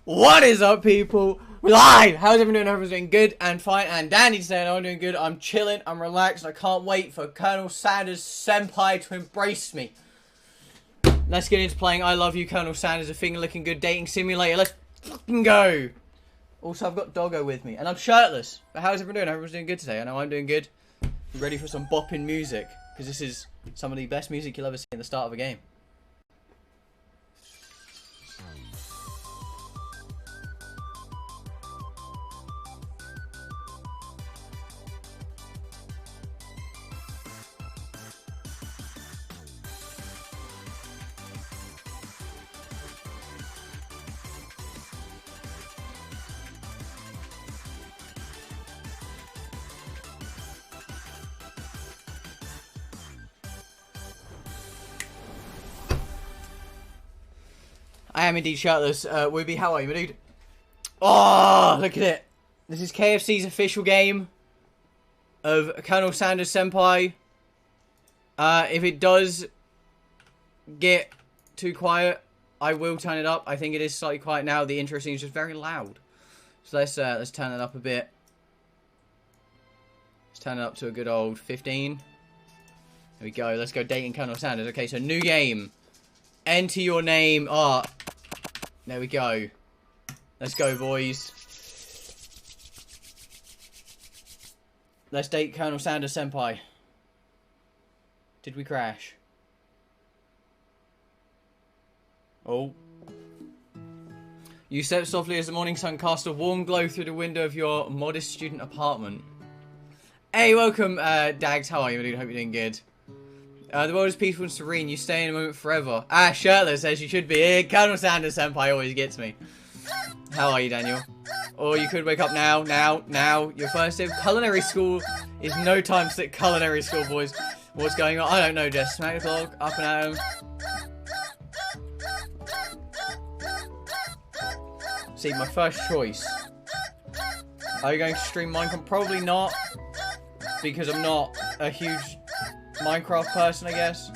What is up, people? We're live! How's everyone doing? Everyone's doing good and fine. And Danny's saying I'm doing good. I'm chilling. I'm relaxed. I can't wait for Colonel Sanders Senpai to embrace me. Let's get into playing I Love You, Colonel Sanders, a finger-licking good dating simulator. Let's fucking go! Also, I've got Doggo with me. And I'm shirtless. But how's everyone doing? Everyone's doing good today. I know I'm doing good. I'm ready for some bopping music. Because this is some of the best music you'll ever see at the start of a game. I am indeed shirtless. Wooby, how are you, my dude? Oh, look at it. This is KFC's official game of Colonel Sanders Senpai. If it does get too quiet, I will turn it up. I think it is slightly quiet now. The intro scene is just very loud. So let's turn it up a bit. Let's turn it up to a good old 15. There we go. Let's go dating Colonel Sanders. Okay, so new game. Enter your name. Ah, oh, there we go. Let's go, boys. Let's date Colonel Sanders Senpai. Did we crash? Oh. You step softly as the morning sun casts a warm glow through the window of your modest student apartment. Hey, welcome, Dags. How are you, dude? Hope you're doing good. The world is peaceful and serene. You stay in a moment forever. Ah, shirtless as you should be. Colonel Sanders Senpai always gets me. How are you, Daniel? Or you could wake up now. Your first day of culinary school is no time to sit culinary school, boys. What's going on? I don't know, Jess. Smack the clock, up and at him. See, my first choice. Are you going to stream Minecraft? Probably not. Because I'm not a huge Minecraft person, I guess.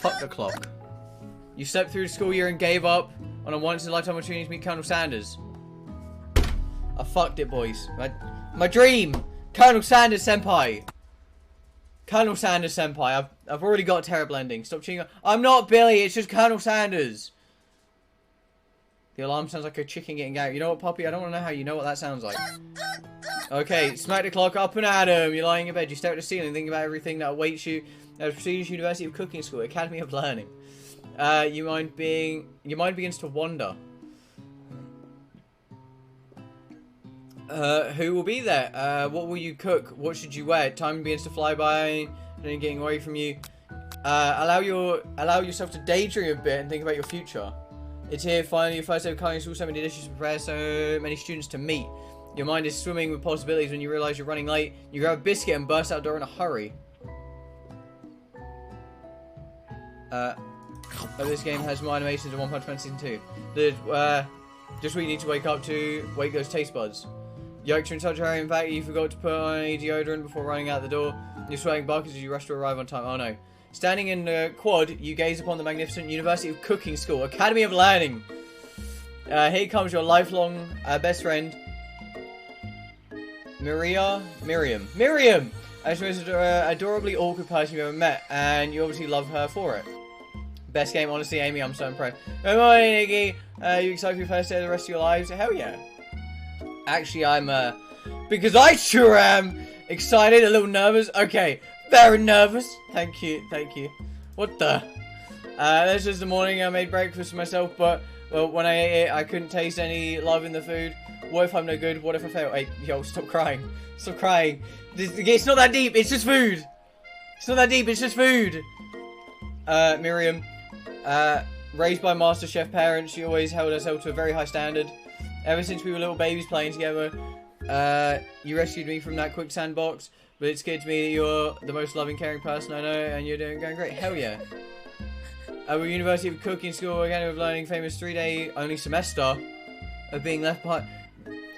Fuck the clock. You stepped through the school year and gave up on a once-in-a-lifetime opportunity to meet Colonel Sanders. I fucked it, boys. My dream! Colonel Sanders Senpai! Colonel Sanders Senpai. I've already got a terrible ending. Stop cheating. I'm not Billy, it's just Colonel Sanders. The alarm sounds like a chicken getting out. You know what, Poppy? I don't want to know how you know what that sounds like. Okay, smack the clock up and at him. You're lying in bed. You stare at the ceiling, thinking about everything that awaits you at the prestigious University of Cooking School, Academy of Learning. Your mind begins to wander. Who will be there? What will you cook? What should you wear? Time begins to fly by, and then getting away from you. Allow yourself to daydream a bit and think about your future. It's here, finally, your first day of culinary school, so many dishes to prepare, so many students to meet. Your mind is swimming with possibilities when you realize you're running late. You grab a biscuit and burst out the door in a hurry. This game has more animations than One Punch Man Season 2. Just what you need to wake up to, wake those taste buds. Yikes, you're in such a hurry, in fact, you forgot to put on any deodorant before running out the door. You're sweating buckets as you rush to arrive on time. Oh no. Standing in the quad, you gaze upon the magnificent University of Cooking School, Academy of Learning. Here comes your lifelong best friend, Miriam! As the most adorably awkward person you've ever met, and you obviously love her for it. Best game, honestly, Amy, I'm so impressed. Good morning, Iggy. You excited for your first day of the rest of your lives? Hell yeah. Actually, I'm, because I sure am excited, a little nervous. Okay, very nervous. Thank you. What the? This is the morning I made breakfast for myself, but, well, when I ate it, I couldn't taste any love in the food. What if I'm no good? What if I fail? Hey, yo, stop crying. Stop crying. It's not that deep. It's just food. It's not that deep. It's just food. Miriam. Raised by Master Chef parents, she always held herself to a very high standard. Ever since we were little babies playing together, you rescued me from that quicksand box. But it's clear to me that you're the most loving, caring person I know, and you're going great. Hell yeah. We're University of Cooking School, Academy of Learning, famous 3-day only semester of being left behind.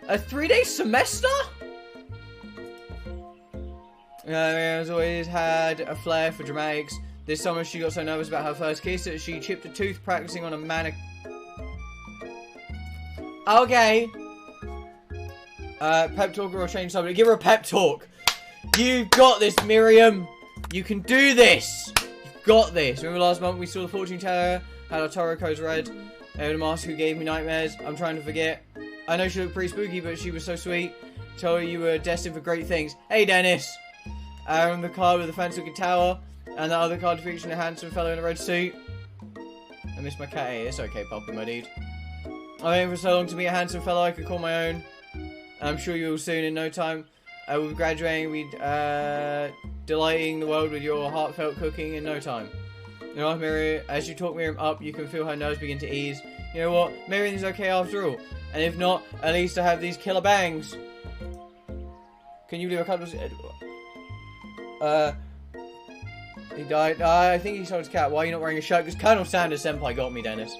A 3-day semester? Has always had a flair for dramatics. This summer she got so nervous about her first kiss that she chipped a tooth practicing on a Okay. Pep talk or change subject. Give her a pep talk. You've got this, Miriam. You can do this. You've got this. Remember last month we saw the fortune teller, had our tarot cards read, and the master who gave me nightmares. I'm trying to forget. I know she looked pretty spooky, but she was so sweet. Told her you were destined for great things. Hey, Dennis. On the card with the fancy looking tower, and that other card featuring a handsome fellow in a red suit. I missed my cat. Hey, it's okay, Poppy, my dude. I've been waiting for so long to meet a handsome fellow I could call my own. I'm sure you will soon, in no time. We'll be graduating, delighting the world with your heartfelt cooking in no time. You know what, Miriam? As you talk Miriam up, you can feel her nerves begin to ease. You know what? Miriam's okay after all. And if not, at least I have these killer bangs. Can you believe a couple he died. I think he saw his cat. Why are you not wearing a shirt? Because Colonel Senpai got me, Dennis.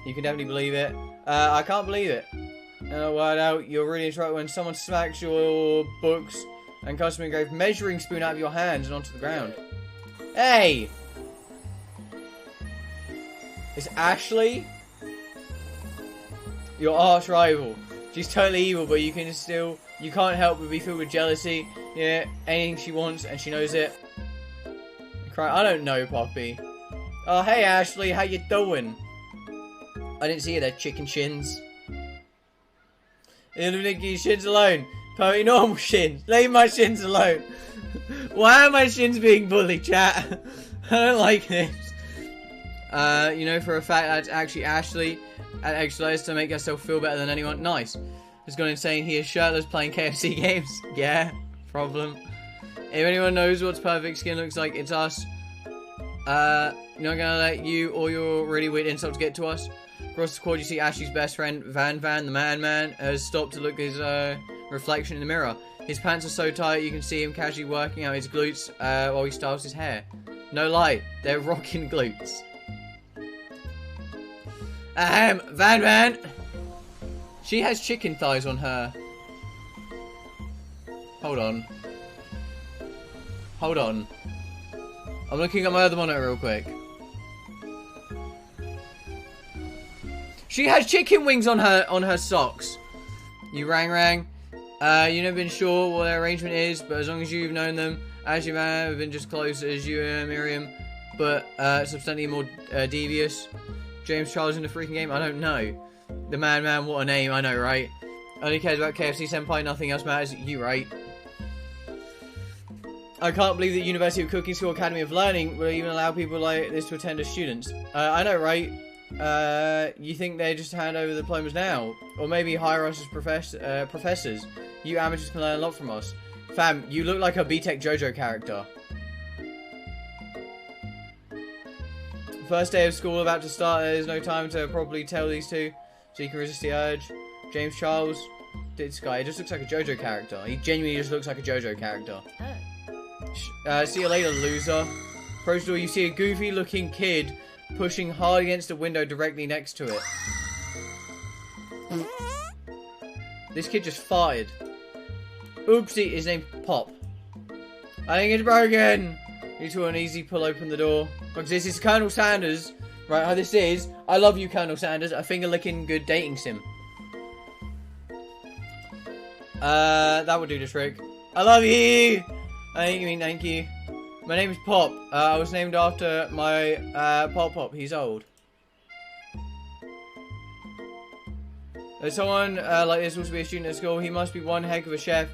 You can definitely believe it. I can't believe it. Word out, you're really in trouble when someone smacks your books and custom engraved measuring spoon out of your hands and onto the ground. Hey! It's Ashley? Your arch rival. She's totally evil, but you can't help but be filled with jealousy. Yeah, anything she wants, and she knows it. I don't know, Poppy. Oh, hey, Ashley, how you doing? I didn't see you there, chicken shins. Leave your shins alone. Poppy, normal shins. Leave my shins alone. Why are my shins being bullied, chat? I don't like this. You know for a fact that's actually Ashley at exercise to make herself feel better than anyone. Nice. Has gone insane. He is shirtless playing KFC games. Yeah, problem. If anyone knows what perfect skin looks like, it's us. Not gonna let you or your really weird insults get to us. Across the quad, you see Ashley's best friend, Van, the man, has stopped to look at his reflection in the mirror. His pants are so tight, you can see him casually working out his glutes while he styles his hair. No lie, they're rocking glutes. Van. She has chicken thighs on her. Hold on. I'm looking at my other monitor real quick. She has chicken wings on her socks. You rang. You've never been sure what their arrangement is, but as long as you've known them, Ashley man have been just close as you and Miriam, but substantially more devious. James Charles in the freaking game? I don't know. The man, what a name, I know, right? Only cares about KFC Senpai, nothing else matters. You right. I can't believe that University of Cooking School Academy of Learning will even allow people like this to attend as students. I know, right? You think they just hand over the diplomas now? Or maybe hire us as professors. You amateurs can learn a lot from us. Fam, you look like a B-Tech JoJo character. First day of school about to start, there's no time to properly tell these two, so you can resist the urge. James Charles, this guy, he just looks like a JoJo character. He genuinely just looks like a JoJo character. See you later, loser. Approach the door, you see a goofy looking kid pushing hard against a window directly next to it. This kid just farted. Oopsie, his name's Pop. I think it's broken. You two uneasy pull open the door. Because this is Colonel Sanders. Right, how this is. I love you, Colonel Sanders. A finger-licking good dating sim. That would do the trick. I love you! I think you mean thank you. My name is Pop. I was named after my Pop. He's old. There's someone like this wants to be a student at school. He must be one heck of a chef.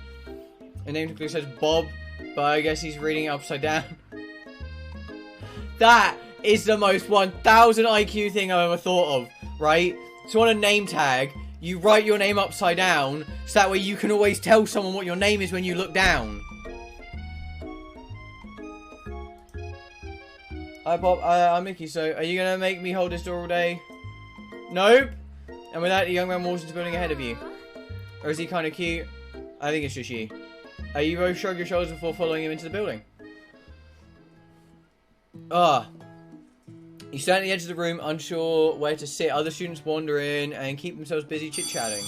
His name typically says Bob, but I guess he's reading it upside down. That is the most 1000 IQ thing I've ever thought of, right? So on a name tag, you write your name upside down, so that way you can always tell someone what your name is when you look down. Hi Bob, I'm Mickey, so are you going to make me hold this door all day? Nope. And with that, the young man walks into the building ahead of you. Or is he kind of cute? I think it's just you. You both shrug your shoulders before following him into the building. You stand at the edge of the room, unsure where to sit. Other students wander in and keep themselves busy chit-chatting.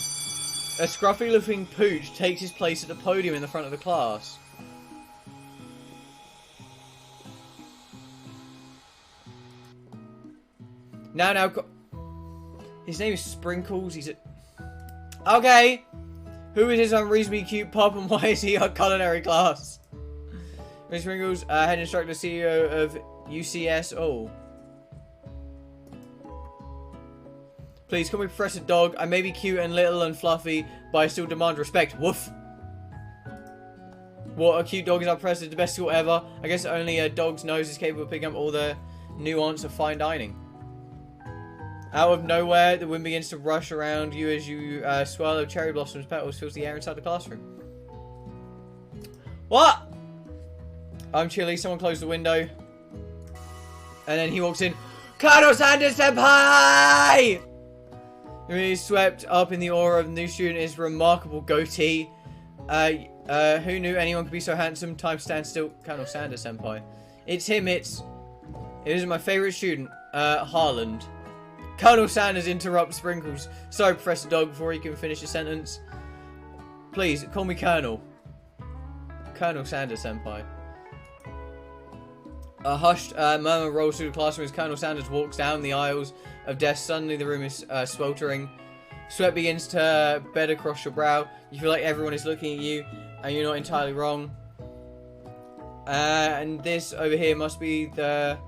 A scruffy-looking pooch takes his place at the podium in the front of the class. His name is Sprinkles. He's a... Okay. Who is this unreasonably cute pup and why is he our culinary class? Mr. Sprinkles, head instructor, CEO of UCSO. Please call me Professor Dog. I may be cute and little and fluffy, but I still demand respect. Woof. What a cute dog is our professor, the best school ever. I guess only a dog's nose is capable of picking up all the nuance of fine dining. Out of nowhere, the wind begins to rush around you as you swallow cherry blossoms. Petals fills the air inside the classroom. What? I'm chilly. Someone closed the window. And then he walks in. Colonel Senpai! He's swept up in the aura of the new student. His remarkable goatee. Who knew anyone could be so handsome? Time stands still. Colonel Senpai. It's him. It isn't my favorite student. Harland. Colonel Sanders interrupts Sprinkles. Sorry, Professor Dog, before he can finish his sentence. Please, call me Colonel. Colonel Sanders Senpai. A hushed murmur rolls through the classroom as Colonel Sanders walks down the aisles of desks. Suddenly the room is sweltering. Sweat begins to bed across your brow. You feel like everyone is looking at you, and you're not entirely wrong. And this over here must be the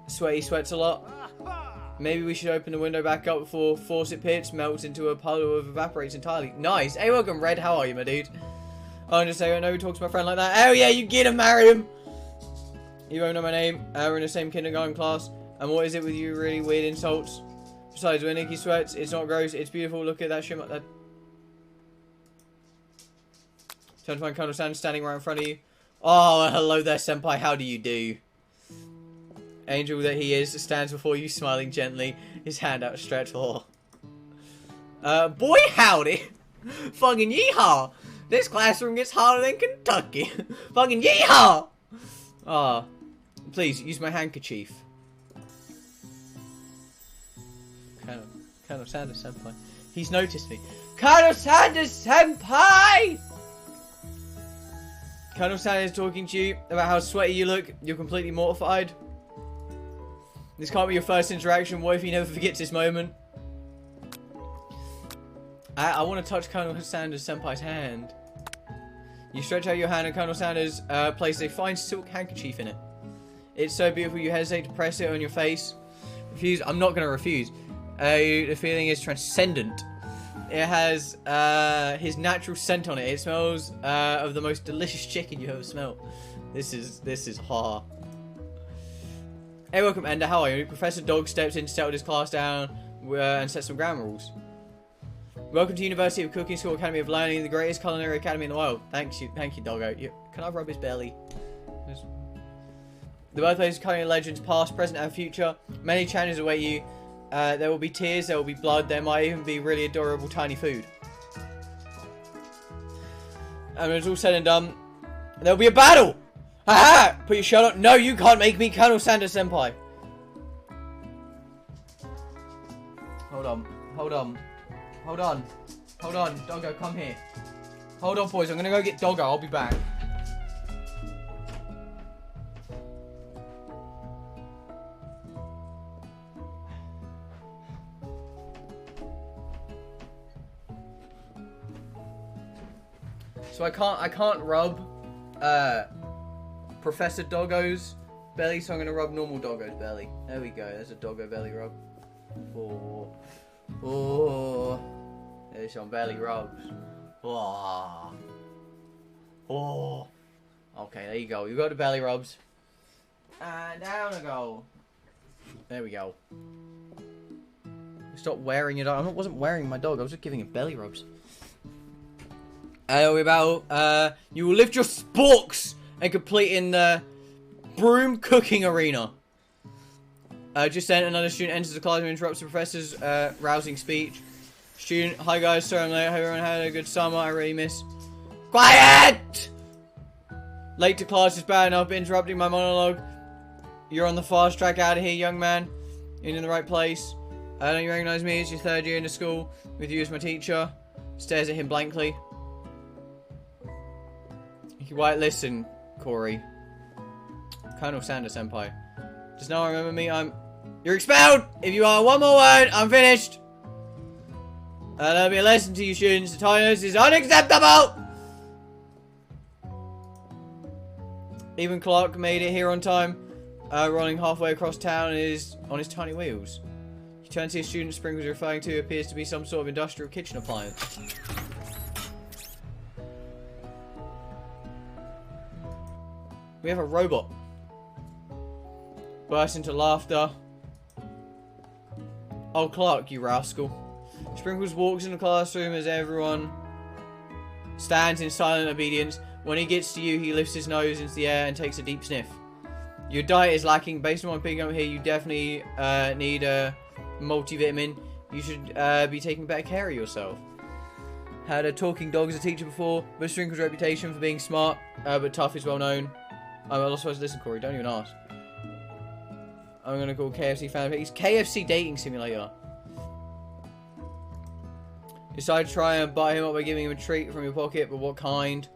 sweaty sweats a lot. Maybe we should open the window back up before faucet pits melts into a puddle of evaporates entirely. Nice. Hey, welcome, Red. How are you, my dude? I'm just saying, I know who talks to my friend like that. Oh, yeah, you get him, marry him. You won't know my name. We're in the same kindergarten class. And what is it with you really weird insults? Besides, when Nikki sweats, it's not gross. It's beautiful. Look at that shimmer. That... Turn to find Colonel Sanders standing right in front of you. Oh, hello there, Senpai. How do you do? Angel that he is stands before you, smiling gently, his hand outstretched. Oh. Boy howdy! Fucking yeehaw! This classroom gets hotter than Kentucky. Fucking yeehaw! Ah, please use my handkerchief. Colonel Sanders Senpai. He's noticed me. Colonel Sanders Senpai! Colonel Sanders is talking to you about how sweaty you look. You're completely mortified. This can't be your first interaction. What if he never forgets this moment? I want to touch Colonel Sanders Senpai's hand. You stretch out your hand and Colonel Sanders places a fine silk handkerchief in it. It's so beautiful you hesitate to press it on your face. Refuse. I'm not going to refuse. The feeling is transcendent. It has his natural scent on it. It smells of the most delicious chicken you ever smelled. This is hot. Hey, welcome, Ender. How are you? Professor Dog steps in to settle his class down and set some ground rules. Welcome to University of Cooking School Academy of Learning, the greatest culinary academy in the world. Thank you, Doggo. Can I rub his belly? The birthplace of culinary legends, past, present, and future. Many challenges await you. There will be tears, there will be blood, there might even be really adorable tiny food. And when it's all said and done, there will be a battle! Haha! Put your shirt on. No, you can't make me Colonel Sanders Senpai. Hold on. Doggo, come here. Hold on, boys. I'm gonna go get Doggo. I'll be back. So I can't rub Professor Doggo's belly, so I'm gonna rub normal Doggo's belly. There we go. There's a Doggo belly rub. Oh, there's some belly rubs. Oh. Okay, there you go. You got the belly rubs. And down I go. There we go. Stop wearing your dog. I wasn't wearing my dog. I was just giving him belly rubs. We battle. You will lift your sporks and complete in the broom cooking arena. Just then, another student enters the classroom and interrupts the professor's rousing speech. Student, hi guys, sorry I'm late. I hope everyone had a good summer. I really miss. Quiet! Late to class is bad enough, interrupting my monologue. You're on the fast track out of here, young man. You're in the right place. Don't you recognize me? It's your third year into school. With you as my teacher. Stares at him blankly. Right, listen, Corey. Colonel Sanders Senpai. Does no one remember me? I'm You're expelled! If you are one more word, I'm finished! That'll be a lesson to you students. The tardiness is unacceptable! Even Clark made it here on time, rolling halfway across town on his tiny wheels. You turn to your student. Sprinkles you're referring to appears to be some sort of industrial kitchen appliance. We have a robot. Burst into laughter. Oh, Clark, you rascal. Sprinkles walks in the classroom as everyone stands in silent obedience. When he gets to you, he lifts his nose into the air and takes a deep sniff. Your diet is lacking. Based on what I'm picking up here, you definitely need a multivitamin. You should be taking better care of yourself. Had a talking dog as a teacher before, but Sprinkles' reputation for being smart but tough is well known. I'm not supposed to listen, Corey. Don't even ask. I'm going to call KFC fanpage. KFC dating simulator. Decide to try and buy him up by giving him a treat from your pocket, but what kind?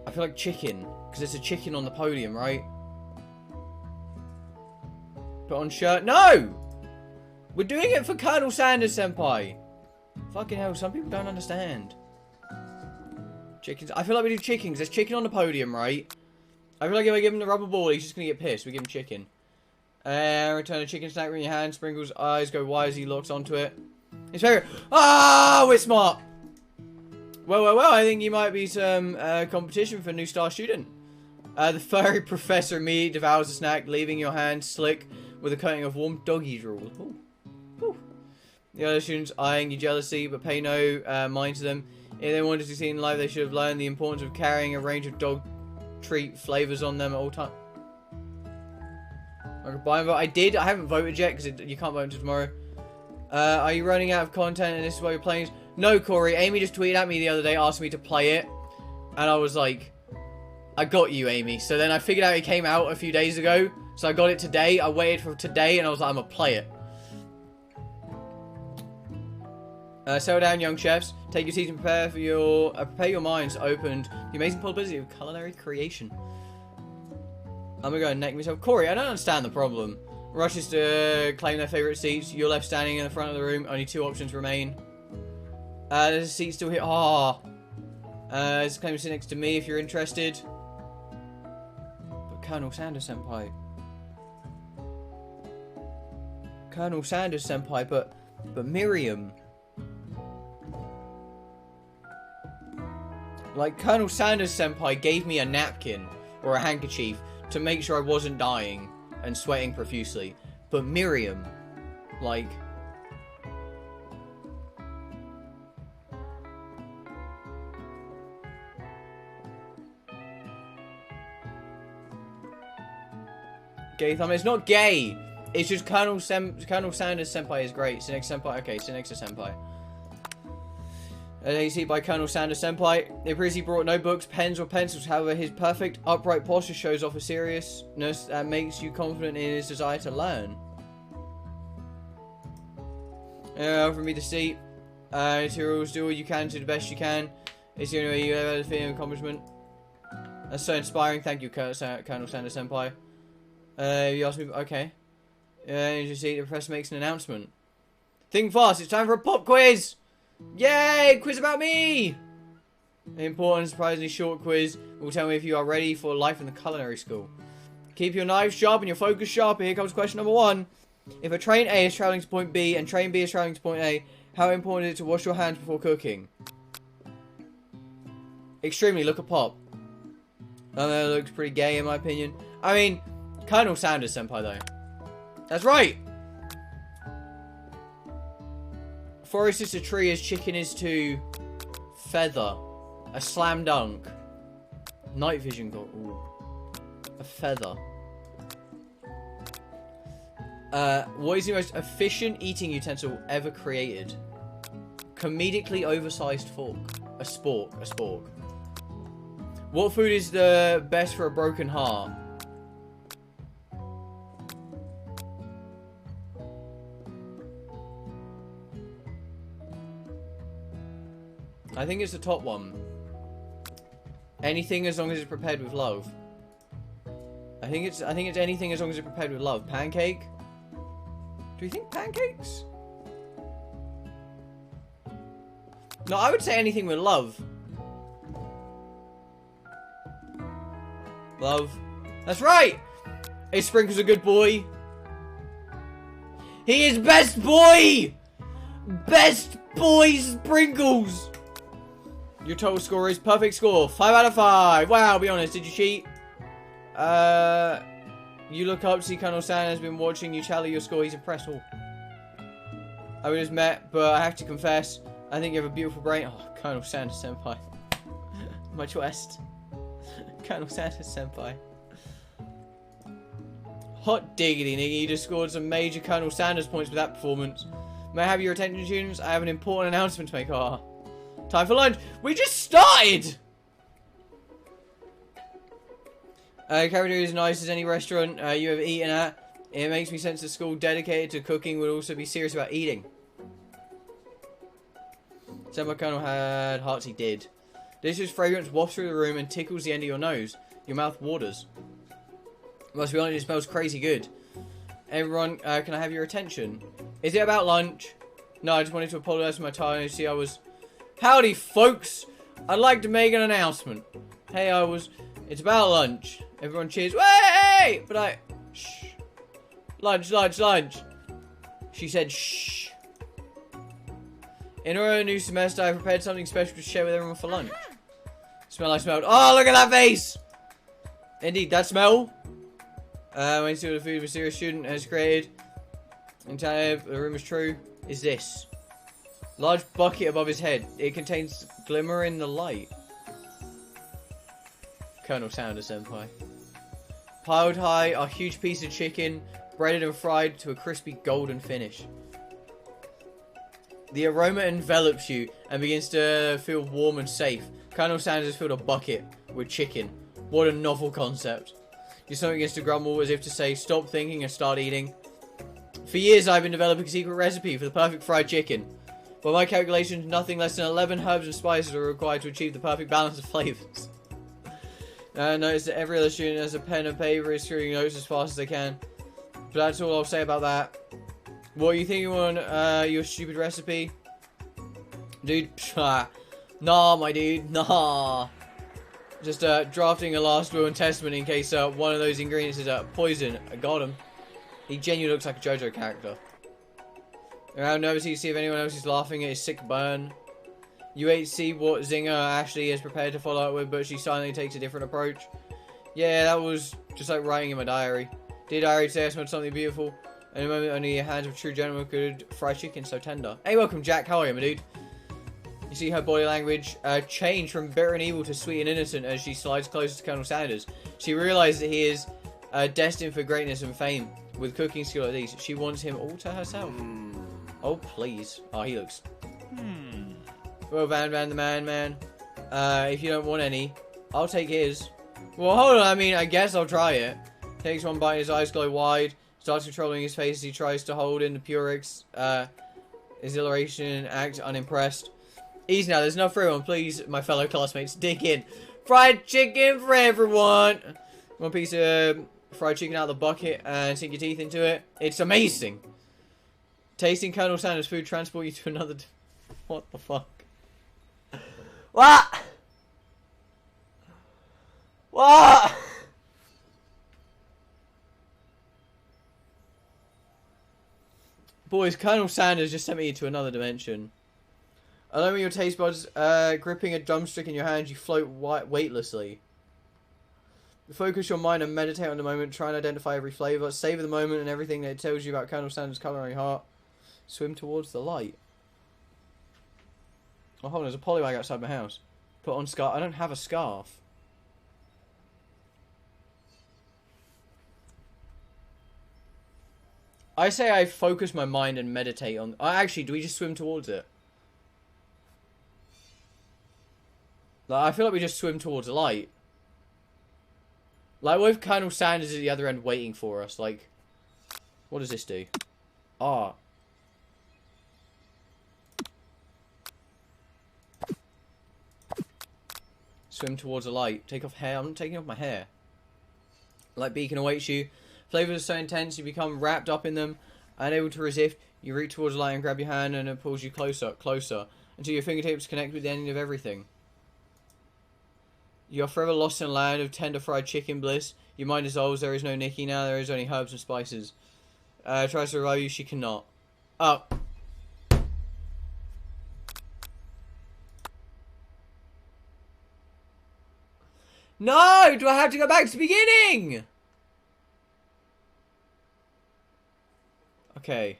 I feel like chicken, because there's a chicken on the podium, right? Put on shirt. No! We're doing it for Colonel Sanders Senpai. Fucking hell, some people don't understand. Chickens. I feel like we do chickens. There's chicken on the podium, right? I feel like if I give him the rubber ball, he's just going to get pissed. We give him chicken. Return a chicken snack in your hand. Sprinkles' eyes go wide as he locks onto it. His favorite. Ah, we're smart. Well, I think you might be some competition for new star student. The furry professor immediately devours the snack, leaving your hand slick with a coating of warm doggy drool. Ooh. Ooh. The other students eyeing you jealously, but pay no mind to them. If they wanted to succeed in life, they should have learned the importance of carrying a range of dog treat flavors on them at all times. I could buy and vote. I did. I haven't voted yet because you can't vote until tomorrow. Are you running out of content and this is why you're playing? No, Corey. Amy just tweeted at me the other day asking me to play it. And I was like, I got you, Amy. So then I figured out it came out a few days ago. So I got it today. I waited for today and I was like, I'm going to play it. Settle down, young chefs. Take your seats and prepare your minds open to the amazing possibility of culinary creation. I'm gonna go and neck myself. Corey, I don't understand the problem. Rushes to claim their favourite seats. You're left standing in the front of the room. Only 2 options remain. There's a seat still here. There's a claim to sit next to me if you're interested. But Colonel Sanders Senpai. Colonel Sanders Senpai, but Miriam. Like, Colonel Sanders Senpai gave me a napkin or a handkerchief to make sure I wasn't dying and sweating profusely. But Miriam, like... Gay thumb. It's not gay. It's just Colonel Sanders Senpai is great. Sinex Senpai. Okay, Sinex Senpai. AC by Colonel Sanders Senpai. It appears he brought no books, pens, or pencils. However, his perfect, upright posture shows off a seriousness that makes you confident in his desire to learn. Offer me the seat. Materials, do all you can to the best you can. It's the only way you ever had a feeling of accomplishment. That's so inspiring. Thank you, Colonel Sanders Senpai. You asked me. Okay. You see, the press makes an announcement. Think fast. It's time for a pop quiz. Yay! Quiz about me! An important, surprisingly short quiz will tell me if you are ready for life in the culinary school. Keep your knives sharp and your focus sharp. Here comes question number 1. If a train A is travelling to point B and train B is travelling to point A, how important is it to wash your hands before cooking? Extremely. Look at Pop. That looks pretty gay in my opinion. I mean, Colonel Sanders Senpai though. That's right! Forest is to tree as chicken is to feather. A slam dunk. Night vision got. Ooh. A feather. What is the most efficient eating utensil ever created? Comedically oversized fork. A spork. A spork. What food is the best for a broken heart? I think it's the top one. Anything as long as it's prepared with love. I think it's anything as long as it's prepared with love. Pancake? Do you think pancakes? No, I would say anything with love. Love. That's right! Hey, Sprinkle's a good boy. He is best boy! Best boy Sprinkles! Your total score is perfect score. 5 out of 5. Wow, be honest, did you cheat? You look up, see Colonel Sanders has been watching you tally your score. He's impressed. Oh. I was met, but I have to confess, I think you have a beautiful brain. Oh, Colonel Sanders Senpai. My twist. Colonel Sanders Senpai. Hot diggity, nigga. You just scored some major Colonel Sanders points with that performance. May I have your attention, students? I have an important announcement to make. Ah, time for lunch. We just started! Cafeteria is nice as any restaurant you have eaten at. It makes me sense that school dedicated to cooking would also be serious about eating. Senpai Colonel had hearts. He did. Delicious fragrance wafts through the room and tickles the end of your nose. Your mouth waters. Must be honest, it smells crazy good. Everyone, can I have your attention? Is it about lunch? No, I just wanted to apologize for my time. See, I was... Howdy, folks! I'd like to make an announcement. Hey, It's about lunch. Everyone cheers. Way! But Shh. Lunch, lunch, lunch. She said shh. In our new semester, I prepared something special to share with everyone for lunch. Smell I smelled. Oh, look at that face! Indeed, that smell. When you see what the food of a serious student has created, entirely the room is true, is this. Large bucket above his head. It contains glimmer in the light. Colonel Sanders Senpai. Piled high are huge pieces of chicken, breaded and fried to a crispy golden finish. The aroma envelops you and begins to feel warm and safe. Colonel Sanders has filled a bucket with chicken. What a novel concept. Your stomach begins to grumble as if to say, stop thinking and start eating. For years I've been developing a secret recipe for the perfect fried chicken. By my calculations, nothing less than 11 herbs and spices are required to achieve the perfect balance of flavours. Notice that every other student has a pen and paper is screwing notes as fast as they can. But that's all I'll say about that. What are you thinking on your stupid recipe? Dude, nah, my dude, nah. Just drafting a last will and testament in case one of those ingredients is poison. I got him. He genuinely looks like a JoJo character. Around nervously to see if anyone else is laughing at his sick burn. You wait to see what zinger Ashley is prepared to follow up with, but she silently takes a different approach. Yeah, that was just like writing in my diary. Dear diary, today I smelled something beautiful. In a moment, only the hands of a true gentleman could fry chicken so tender. Hey, welcome, Jack. How are you, my dude? You see her body language change from bitter and evil to sweet and innocent as she slides closer to Colonel Sanders. She realizes that he is destined for greatness and fame. With cooking skill like these, she wants him all to herself. Oh, please. Oh, he looks... Well, Van the man. If you don't want any, I'll take his. Well, hold on. I mean, I guess I'll try it. Takes one bite, his eyes glow wide. Starts controlling his face as he tries to hold in the pure exhilaration and act unimpressed. Easy now, there's enough for everyone. Please, my fellow classmates, dig in. Fried chicken for everyone. One piece of fried chicken out of the bucket and sink your teeth into it. It's amazing. Tasting Colonel Sanders' food transport you to another... What the fuck? What? What? Boys, Colonel Sanders just sent me to another dimension. Along with your taste buds gripping a drumstick in your hands, you float weightlessly. Focus your mind and meditate on the moment. Try and identify every flavour. Savor the moment and everything that it tells you about Colonel Sanders' culinary heart. Swim towards the light. Oh, hold on, there's a polybag outside my house. Put on scarf. I don't have a scarf. I say I focus my mind and meditate on... actually, do we just swim towards it? Like, I feel like we just swim towards the light. Like, what if Colonel Sanders is at the other end waiting for us? Like, what does this do? Ah. Swim towards the light. Take off hair. I'm not taking off my hair. like beacon awaits you. Flavors are so intense you become wrapped up in them, unable to resist. You reach towards the light and grab your hand, and it pulls you closer, closer, until your fingertips connect with the ending of everything. You are forever lost in a land of tender fried chicken bliss. Your mind dissolves. There is no Nikki now. There is only herbs and spices. Tries to revive you. She cannot. Oh. No! Do I have to go back to the beginning? Okay.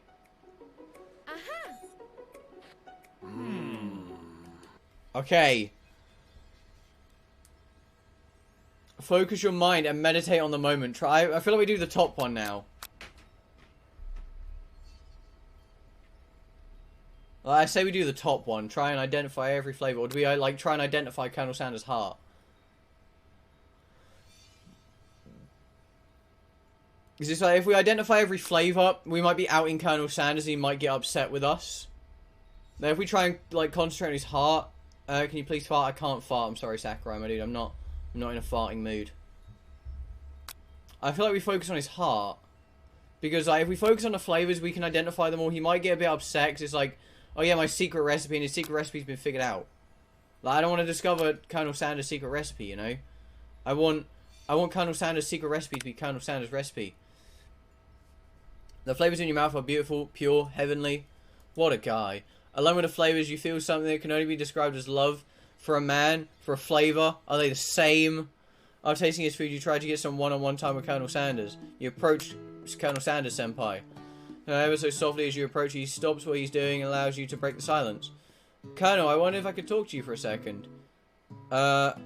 Okay. Focus your mind and meditate on the moment. Try. I feel like we do the top one now. I say we do the top one. Try and identify every flavor. Or do we like try and identify Colonel Sanders' heart? Is this like if we identify every flavor, we might be outing Colonel Sanders and he might get upset with us. Now if we try and like concentrate on his heart, can you please fart? I can't fart. I'm sorry, Sakurai, my dude. I'm not in a farting mood. I feel like we focus on his heart. Because like, if we focus on the flavors, we can identify them all. He might get a bit upset because it's like, oh yeah, my secret recipe, and his secret recipe's been figured out. Like, I don't want to discover Colonel Sanders' secret recipe, you know? I want Colonel Sanders' secret recipe to be Colonel Sanders' recipe. The flavors in your mouth are beautiful, pure, heavenly. What a guy. Along with the flavors, you feel something that can only be described as love. For a man, for a flavor, are they the same? After tasting his food, you tried to get some one-on-one time with Colonel Sanders. You approached Colonel Sanders, Senpai. Ever so softly as you approach, he stops what he's doing and allows you to break the silence. Colonel, I wonder if I could talk to you for a second. Want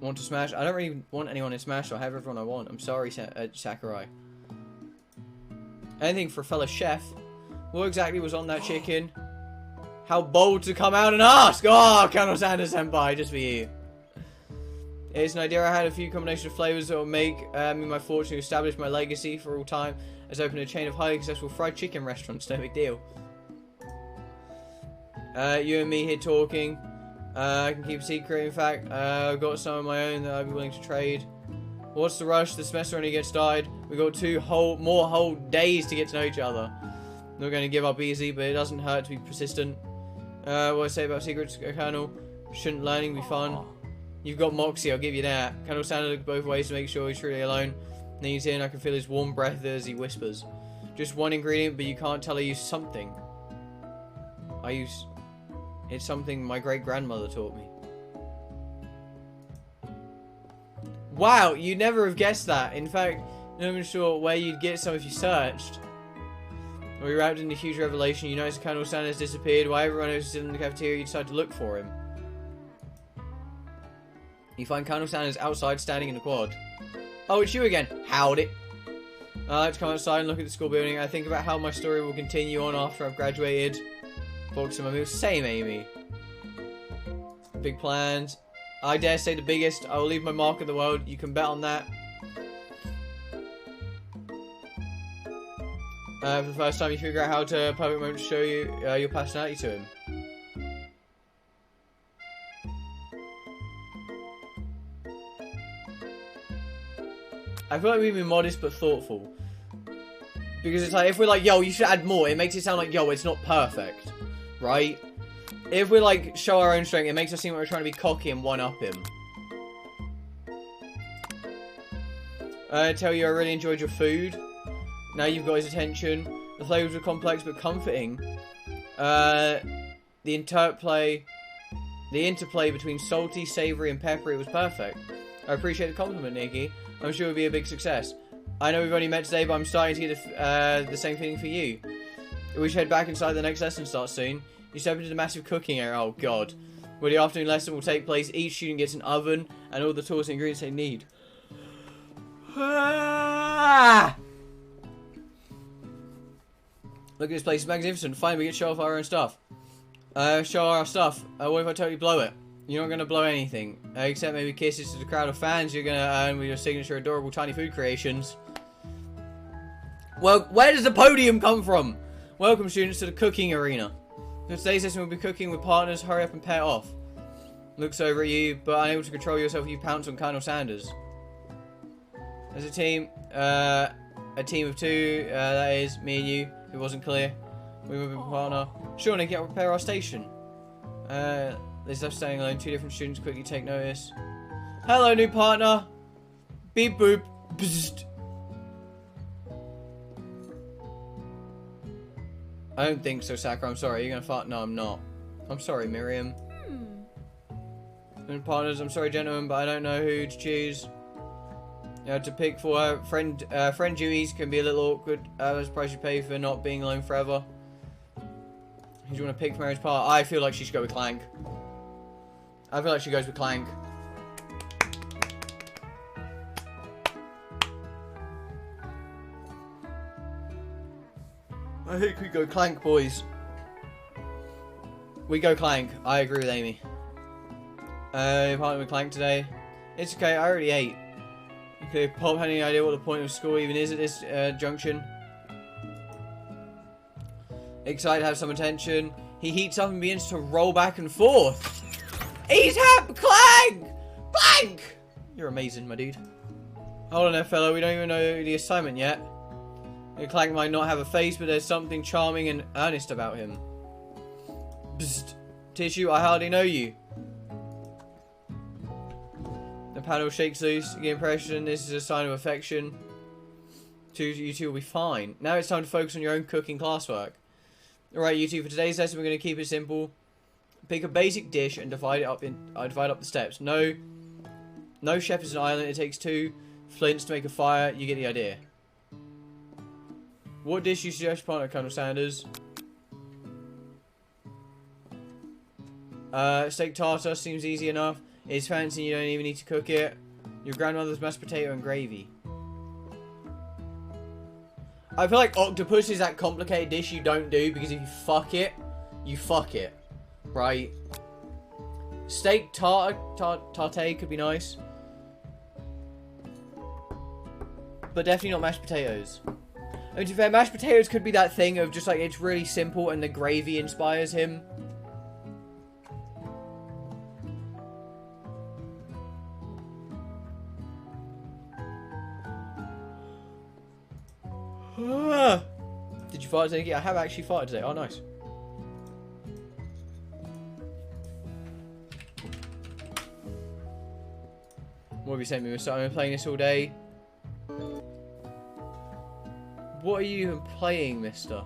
to smash? I don't really want anyone in Smash, so I have everyone I want. I'm sorry, Sakurai. Anything for a fellow chef. What exactly was on that chicken? How bold to come out and ask! Oh, Colonel Sanders Senpai, just for you. It's an idea I had, a few combination of flavors that will make me my fortune, to establish my legacy for all time, as open a chain of highly successful fried chicken restaurants. No big deal. You and me here talking. I can keep a secret. In fact, I've got some of my own that I'd be willing to trade. What's the rush? The semester only gets started. We got more whole days to get to know each other. Not going to give up easy, but it doesn't hurt to be persistent. What I say about secrets, Colonel? Shouldn't learning be fun? You've got moxie, I'll give you that. Colonel Sanders looked both ways to make sure he's truly alone. Leans in, I can feel his warm breath as he whispers. Just one ingredient, but you can't tell I use something. It's something my great-grandmother taught me. Wow, you'd never have guessed that. In fact, not even sure where you'd get some if you searched. We wrapped in a huge revelation. You notice Colonel Sanders disappeared. While everyone else was in the cafeteria, you decide to look for him. You find Colonel Sanders outside, standing in the quad. Oh, it's you again. Howdy. I like to come outside and look at the school building. I think about how my story will continue on after I've graduated. Focus on my moves. Same, Amy. Big plans. I dare say the biggest. I will leave my mark in the world. You can bet on that. For the first time, you figure out how to perfect moment to show you your personality to him. I feel like we've been modest but thoughtful. Because it's like, if we're like, yo, you should add more, it makes it sound like, yo, it's not perfect. Right? If we like, show our own strength, it makes us seem like we're trying to be cocky and one-up him. I tell you, I really enjoyed your food. Now you've got his attention. The flavors were complex but comforting. The interplay between salty, savory, and peppery was perfect. I appreciate the compliment, Nikki. I'm sure it'll be a big success. I know we've only met today, but I'm starting to get the same feeling for you. We should head back inside. The next lesson starts soon. You step into the massive cooking area. Oh god. Where the afternoon lesson will take place. Each student gets an oven and all the tools and ingredients they need. Look at this place, it's magnificent. Fine, we get to show off our own stuff. Show our stuff. What if I totally blow it? You're not going to blow anything. Except maybe kisses to the crowd of fans you're going to earn with your signature adorable tiny food creations. Well, where does the podium come from? Welcome, students, to the cooking arena. For today's session, we'll be cooking with partners. Hurry up and pair off. Looks over at you, but unable to control yourself, you pounce on Colonel Sanders. As a team of two, that is, me and you. If it wasn't clear. We will be a partner. Sure, Nicky, I'll repair our station. There's left standing alone. Two different students quickly take notice. Hello, new partner. Beep boop. Bzzzt. I don't think so, Sakura. I'm sorry. You're gonna fart? No, I'm not. I'm sorry, Miriam. And partners, I'm sorry, gentlemen, but I don't know who to choose. You know, to pick for friend duties can be a little awkward. There's a price you pay for not being alone forever. Who do you want to pick for marriage part? I feel like she should go with Clank. I feel like she goes with Clank. I think we go Clank, boys. We go Clank. I agree with Amy. Partner with Clank today. It's okay, I already ate. Okay, Pop had any idea what the point of school even is at this junction? Excited to have some attention. He heats up and begins to roll back and forth. He's Clank! Clank! You're amazing, my dude. Hold on there, fellow. We don't even know the assignment yet. Clank might not have a face, but there's something charming and earnest about him. Psst. Tissue, I hardly know you. The panel shakes loose. You get the impression this is a sign of affection. You two will be fine. Now it's time to focus on your own cooking classwork. Alright, you two, for today's lesson we're going to keep it simple. Pick a basic dish and divide it up divide up the steps. No chef is an island. It takes 2 flints to make a fire. You get the idea. What dish do you suggest, partner, Colonel Sanders? Steak tartare seems easy enough. It's fancy, you don't even need to cook it. Your grandmother's mashed potato and gravy. I feel like octopus is that complicated dish you don't do, because if you fuck it, you fuck it. Right? Steak tartare could be nice. But definitely not mashed potatoes. I mean, to be fair, mashed potatoes could be that thing of just like, it's really simple and the gravy inspires him. Did you fart today? I have actually farted today. Oh, nice. What have you sent me? I've been playing this all day. What are you even playing, mister?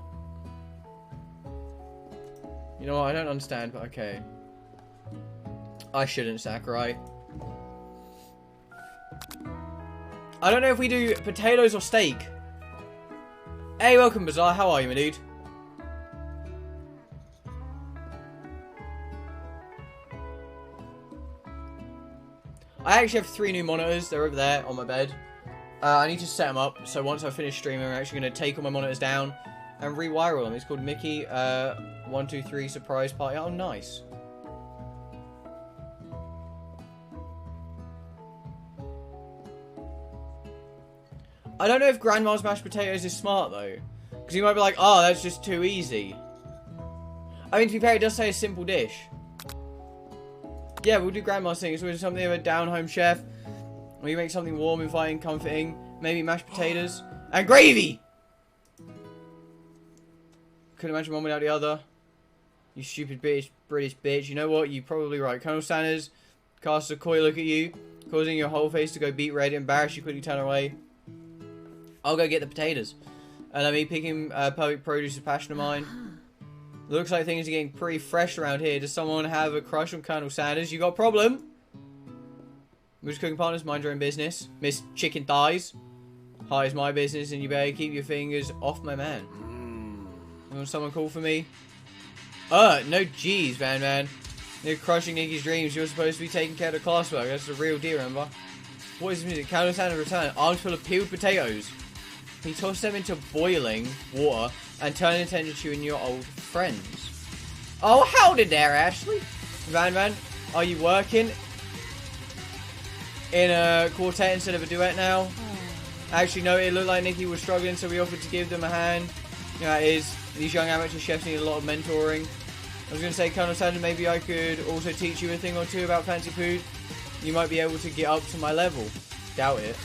You know what? I don't understand, but okay. I shouldn't, Sakurai. I don't know if we do potatoes or steak. Hey, welcome, Bazaar. How are you, my dude? I actually have 3 new monitors. They're over there on my bed. I need to set them up. So once I finish streaming, I'm actually going to take all my monitors down and rewire them. It's called Mickey 123 Surprise Party. Oh, nice. I don't know if Grandma's mashed potatoes is smart, though. Because you might be like, oh, that's just too easy. I mean, to be fair, it does say a simple dish. Yeah, we'll do Grandma's thing. So we'll do something of a down-home chef. Or you make something warm, inviting, comforting. Maybe mashed potatoes. And gravy! Couldn't imagine one without the other. You stupid British bitch. You know what? You're probably right. Colonel Sanders casts a coy look at you, causing your whole face to go beet red. Embarrassed, you quickly turn away. I'll go get the potatoes. And me picking public produce is a passion of mine. Looks like things are getting pretty fresh around here. Does someone have a crush on Colonel Sanders? You got a problem? We're just cooking partners. Mind your own business. Miss Chicken Thighs. Hi, it's my business, and you better keep your fingers off my man. Want someone call for me? No G's, man. You're crushing Nikki's dreams. You're supposed to be taking care of the classwork. That's the real deal, remember? What is this music? Colonel Sanders return. Arms full of peeled potatoes. He tossed them into boiling water and turned attention to you and your old friends. Oh, howdy there, Ashley. Van, are you working in a quartet instead of a duet now? Actually, no, it looked like Nikki was struggling, so we offered to give them a hand. You know, these young amateur chefs need a lot of mentoring. I was going to say, Colonel Sanders, maybe I could also teach you a thing or two about fancy food. You might be able to get up to my level. Doubt it.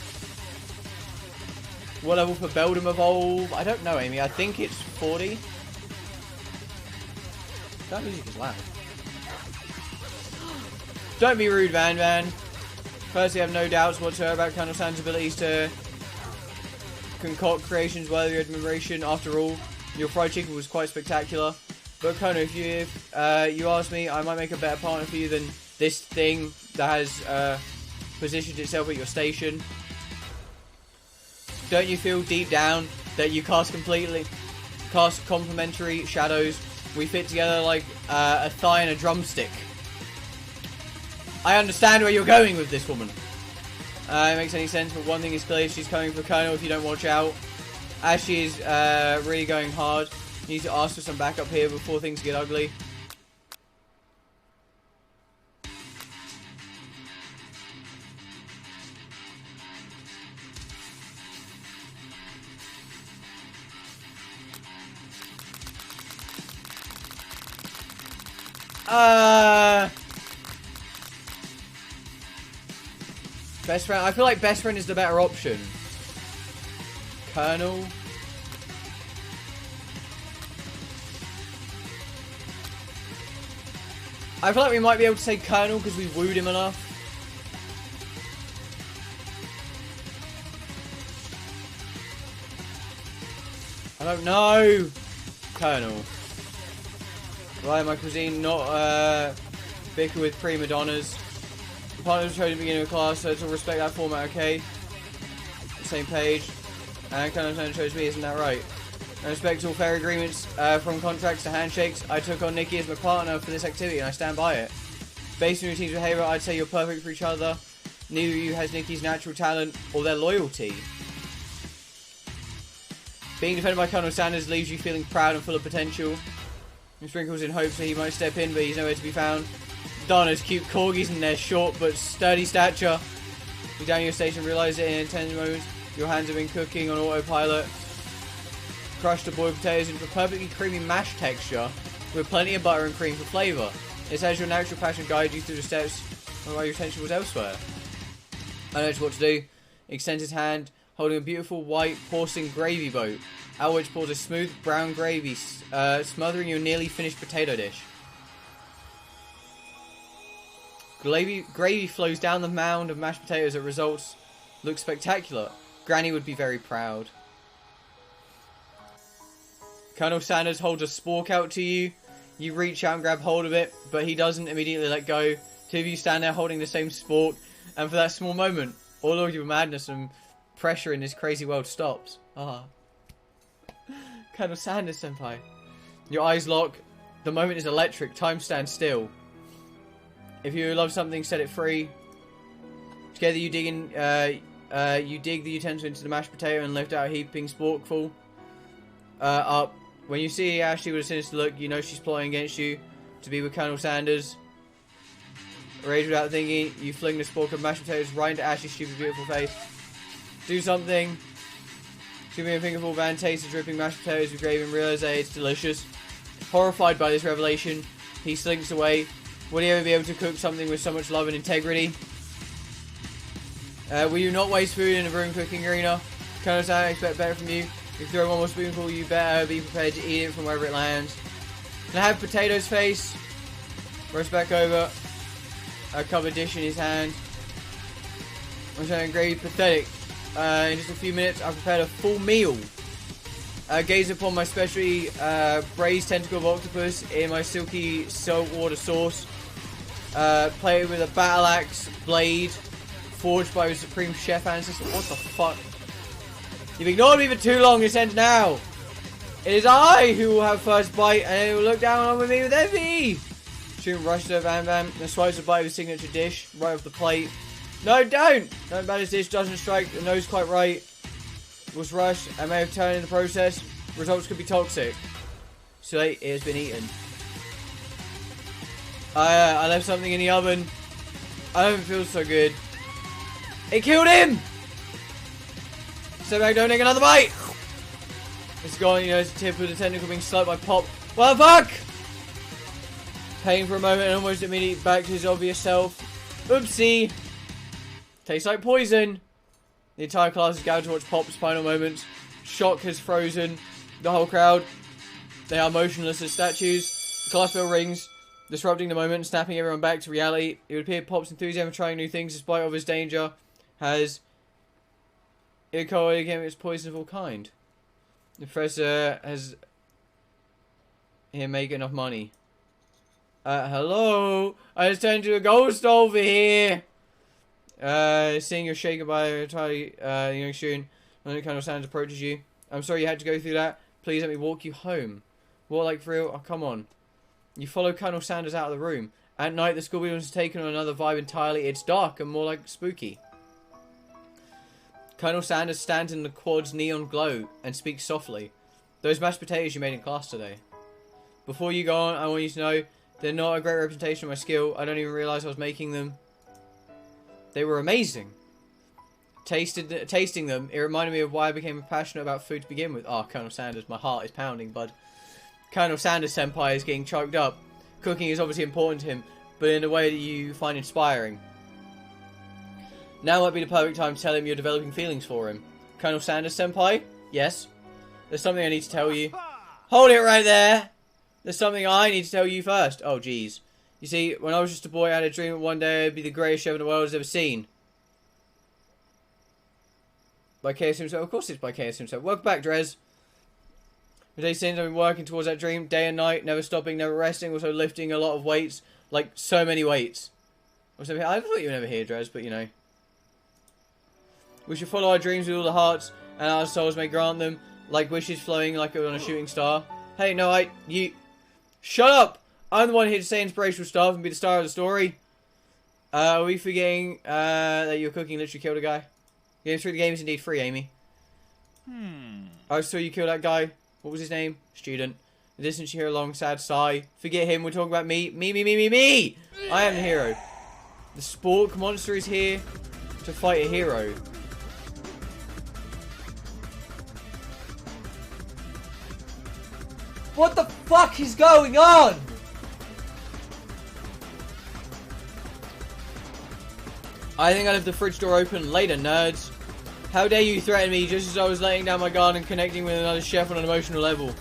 What level for Beldum Evolve? I don't know, Amy. I think it's 40. That music is loud. Don't be rude, Van Van. Firstly, I have no doubts whatsoever about Colonel Sand's abilities to concoct creations worthy of admiration. After all, your fried chicken was quite spectacular. But Colonel, if you ask me, I might make a better partner for you than this thing that has positioned itself at your station. Don't you feel deep down that you cast complementary shadows? We fit together like a thigh and a drumstick. I understand where you're going with this woman. It makes any sense, but one thing is clear, she's coming for Colonel if you don't watch out. As she is really going hard, you need to ask for some backup here before things get ugly. Best friend. I feel like best friend is the better option. Colonel. I feel like we might be able to say Colonel because we wooed him enough. I don't know. Colonel. Why my cuisine not bicker with prima donnas? The partners chose at the beginning of class, so to respect that format, okay? Same page. And Colonel Senpai chose me, isn't that right? I respect all fair agreements, from contracts to handshakes. I took on Nikki as my partner for this activity, and I stand by it. Based on your team's behavior, I'd say you're perfect for each other. Neither of you has Nikki's natural talent or their loyalty. Being defended by Colonel Sanders leaves you feeling proud and full of potential. He sprinkles in hopes that he might step in, but he's nowhere to be found. Donna's cute corgis and their short but sturdy stature. You down your station realise that in intense moments, your hands have been cooking on autopilot. Crush the boiled potatoes into a perfectly creamy mash texture with plenty of butter and cream for flavour. It's as your natural passion guides you through the steps while your attention was elsewhere. I know what to do. Extends his hand, holding a beautiful white porcelain gravy boat, out of which pours a smooth brown gravy, smothering your nearly finished potato dish. Gravy flows down the mound of mashed potatoes that results look spectacular. Granny would be very proud. Colonel Sanders holds a spork out to you. You reach out and grab hold of it, but he doesn't immediately let go. Two of you stand there holding the same spork, and for that small moment, all of your madness and pressure in this crazy world stops. Colonel Sanders Senpai. Your eyes lock. The moment is electric. Time stands still. If you love something, set it free. Together you dig the utensil into the mashed potato and lift out a heaping sporkful up. When you see Ashley with a sinister look, you know she's plotting against you to be with Colonel Sanders. Rage without thinking, you fling the spork of mashed potatoes right into Ashley's stupid, beautiful face. Do something. Give me a fingerful, Van tastes the dripping mashed potatoes with gravy and realizes that it's delicious. Horrified by this revelation, he slinks away. Will he ever be able to cook something with so much love and integrity? Will you not waste food in a room cooking arena? Colonel Sanders, I expect better from you. If you throw one more spoonful, you better be prepared to eat it from wherever it lands. Can I have potatoes face? Roast back over. A covered dish in his hand. I'm showing gravy pathetic. In just a few minutes, I've prepared a full meal. Gaze upon my specially braised tentacle of octopus in my silky saltwater sauce. Plated with a battle axe blade forged by his supreme chef ancestor. What the fuck? You've ignored me for too long. This ends now. It is I who will have first bite, and it will look down on me with envy. Shroom rushes to Van Van and swipes a bite of his signature dish right off the plate. No, don't! Don't bad his dish doesn't strike the nose quite right. Was rushed and may have turned in the process. Results could be toxic. So late, it has been eaten. I left something in the oven. I don't feel so good. It killed him! Step back, don't take another bite! It's gone, you know, it's the tip of the tentacle being slugged by Pop. What the fuck? Pain for a moment and almost immediately back to his obvious self. Oopsie. Tastes like poison. The entire class is gathered to watch Pop's final moments. Shock has frozen the whole crowd. They are motionless as statues. The class bell rings, disrupting the moment, snapping everyone back to reality. It would appear Pop's enthusiasm for trying new things, despite of his danger, has inculcated its poison of all kind. The professor has him make enough money. Hello? I just turned into a ghost over here. Seeing you're shaken by a entirely young student, when Colonel Sanders approaches you. I'm sorry you had to go through that. Please let me walk you home. What, like for real? Oh, come on. You follow Colonel Sanders out of the room. At night, the school building is taken on another vibe entirely. It's dark and more like spooky. Colonel Sanders stands in the quad's neon glow and speaks softly. Those mashed potatoes you made in class today. Before you go on, I want you to know they're not a great representation of my skill. I don't even realize I was making them. They were amazing. Tasting them, it reminded me of why I became passionate about food to begin with. Oh, Colonel Sanders, my heart is pounding, bud. Colonel Sanders Senpai is getting choked up. Cooking is obviously important to him, but in a way that you find inspiring. Now might be the perfect time to tell him you're developing feelings for him. Colonel Sanders Senpai? Yes? There's something I need to tell you. Hold it right there! There's something I need to tell you first. Oh, jeez. You see, when I was just a boy, I had a dream that one day I'd be the greatest chef the world has ever seen. By KS himself? Of course it's by KS himself. Welcome back, Drez. For days since, I've been working towards that dream, day and night, never stopping, never resting, also lifting a lot of weights. Like, so many weights. I thought you were never here, Drez, but you know. We should follow our dreams with all the hearts, and our souls may grant them, like wishes flowing like on a shooting star. Hey, no, you... Shut up! I'm the one here to say inspirational stuff and be the star of the story. Are we forgetting that your cooking literally killed a guy? Game through the game is indeed free, Amy. I saw you kill that guy. What was his name? Student. In the distance you hear a long, sad sigh. Forget him, we're talking about me. Me! I am the hero. The Spork monster is here to fight a hero. What the fuck is going on? I think I left the fridge door open. Later, nerds. How dare you threaten me just as I was laying down my guard and connecting with another chef on an emotional level.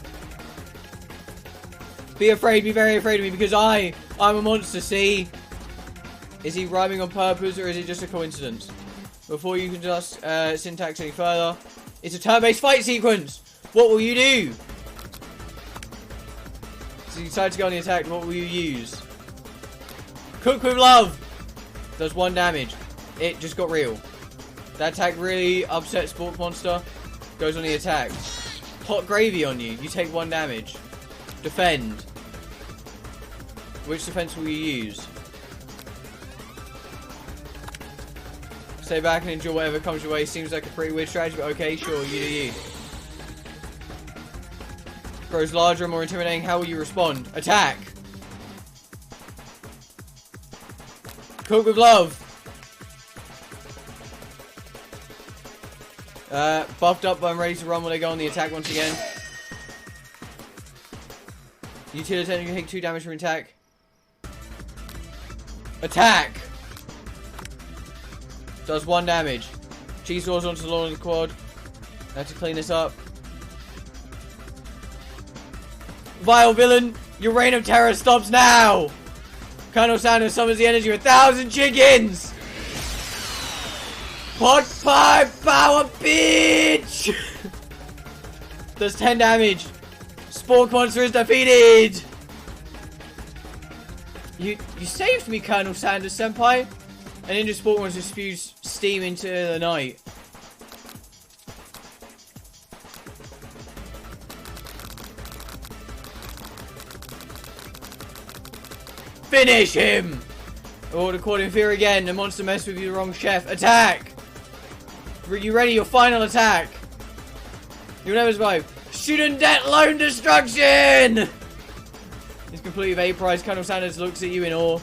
Be afraid, be very afraid of me because I'm a monster, see? Is he rhyming on purpose or is it just a coincidence? Before you can just syntax any further, it's a turn-based fight sequence. What will you do? So you decide to go on the attack, what will you use? Cook with love! Does 1 damage. It just got real. That attack really upsets Spork Monster. Goes on the attack. Hot gravy on you. You take 1 damage. Defend. Which defense will you use? Stay back and enjoy whatever comes your way. Seems like a pretty weird strategy, but okay, sure, you do you. Grows larger and more intimidating. How will you respond? Attack! Cook with love! Buffed up, but I'm ready to run when they go on the attack once again. Utilitarian can take 2 damage from attack. Attack! Does 1 damage. Cheese rolls onto the lawn of the quad. I have to clean this up. Vile villain! Your reign of terror stops now! Colonel Sanders summons the energy of 1,000 chickens! Pot pipe power, bitch! Does 10 damage. Spork Monster is defeated! You saved me, Colonel Sanders Senpai! And Ninja Spork Monster spews steam into the night. Finish him! Oh, the caught in fear again. The monster messed with you, the wrong chef. Attack! Are you ready? Your final attack. You'll never survive. Student debt loan destruction! It's completely vaporized. Colonel Sanders looks at you in awe.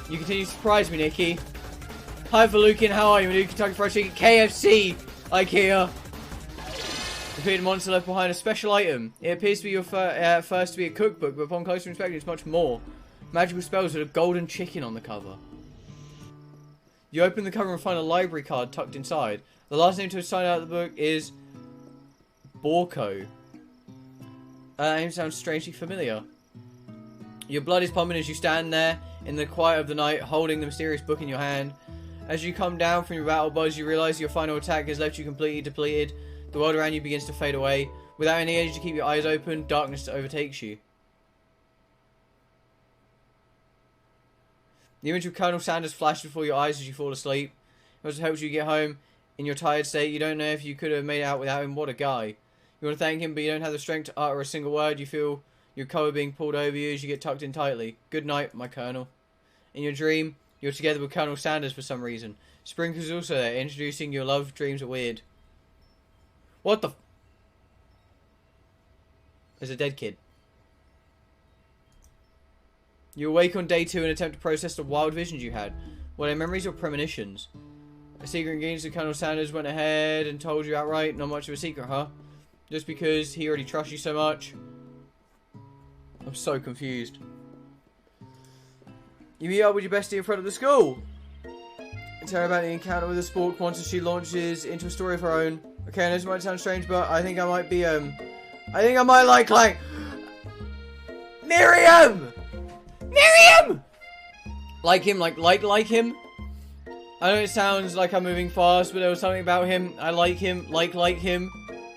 You continue to surprise me, Nikki. Hi, Falukin. How are you? New Kentucky Fried Chicken. KFC. IKEA. Defeated monster left behind a special item. It appears to be your first to be a cookbook, but upon closer inspection, it's much more. Magical spells with a golden chicken on the cover. You open the cover and find a library card tucked inside. The last name to sign out of the book is Borko. Name sounds strangely familiar. Your blood is pumping as you stand there in the quiet of the night, holding the mysterious book in your hand. As you come down from your battle buzz, you realize your final attack has left you completely depleted. The world around you begins to fade away. Without any energy to keep your eyes open, darkness overtakes you. The image of Colonel Sanders flashes before your eyes as you fall asleep. It also helps you get home in your tired state. You don't know if you could have made it out without him. What a guy. You want to thank him, but you don't have the strength to utter a single word. You feel your cover being pulled over you as you get tucked in tightly. Good night, my Colonel. In your dream, you're together with Colonel Sanders for some reason. Sprinkles also there, introducing your love dreams are weird. What the... There's a dead kid. You awake on day 2 and attempt to process the wild visions you had. Were they memories or premonitions? A secret ingredient of Colonel Sanders went ahead and told you outright. Not much of a secret, huh? Just because he already trusts you so much? I'm so confused. You meet up with your bestie in front of the school. And tell her about the encounter with the sport monster she launches into a story of her own. Okay, I know this might sound strange, but I think I might be, I think I might like Miriam! Miriam! Like him, like him. I know it sounds like I'm moving fast, but there was something about him. I like him, like him.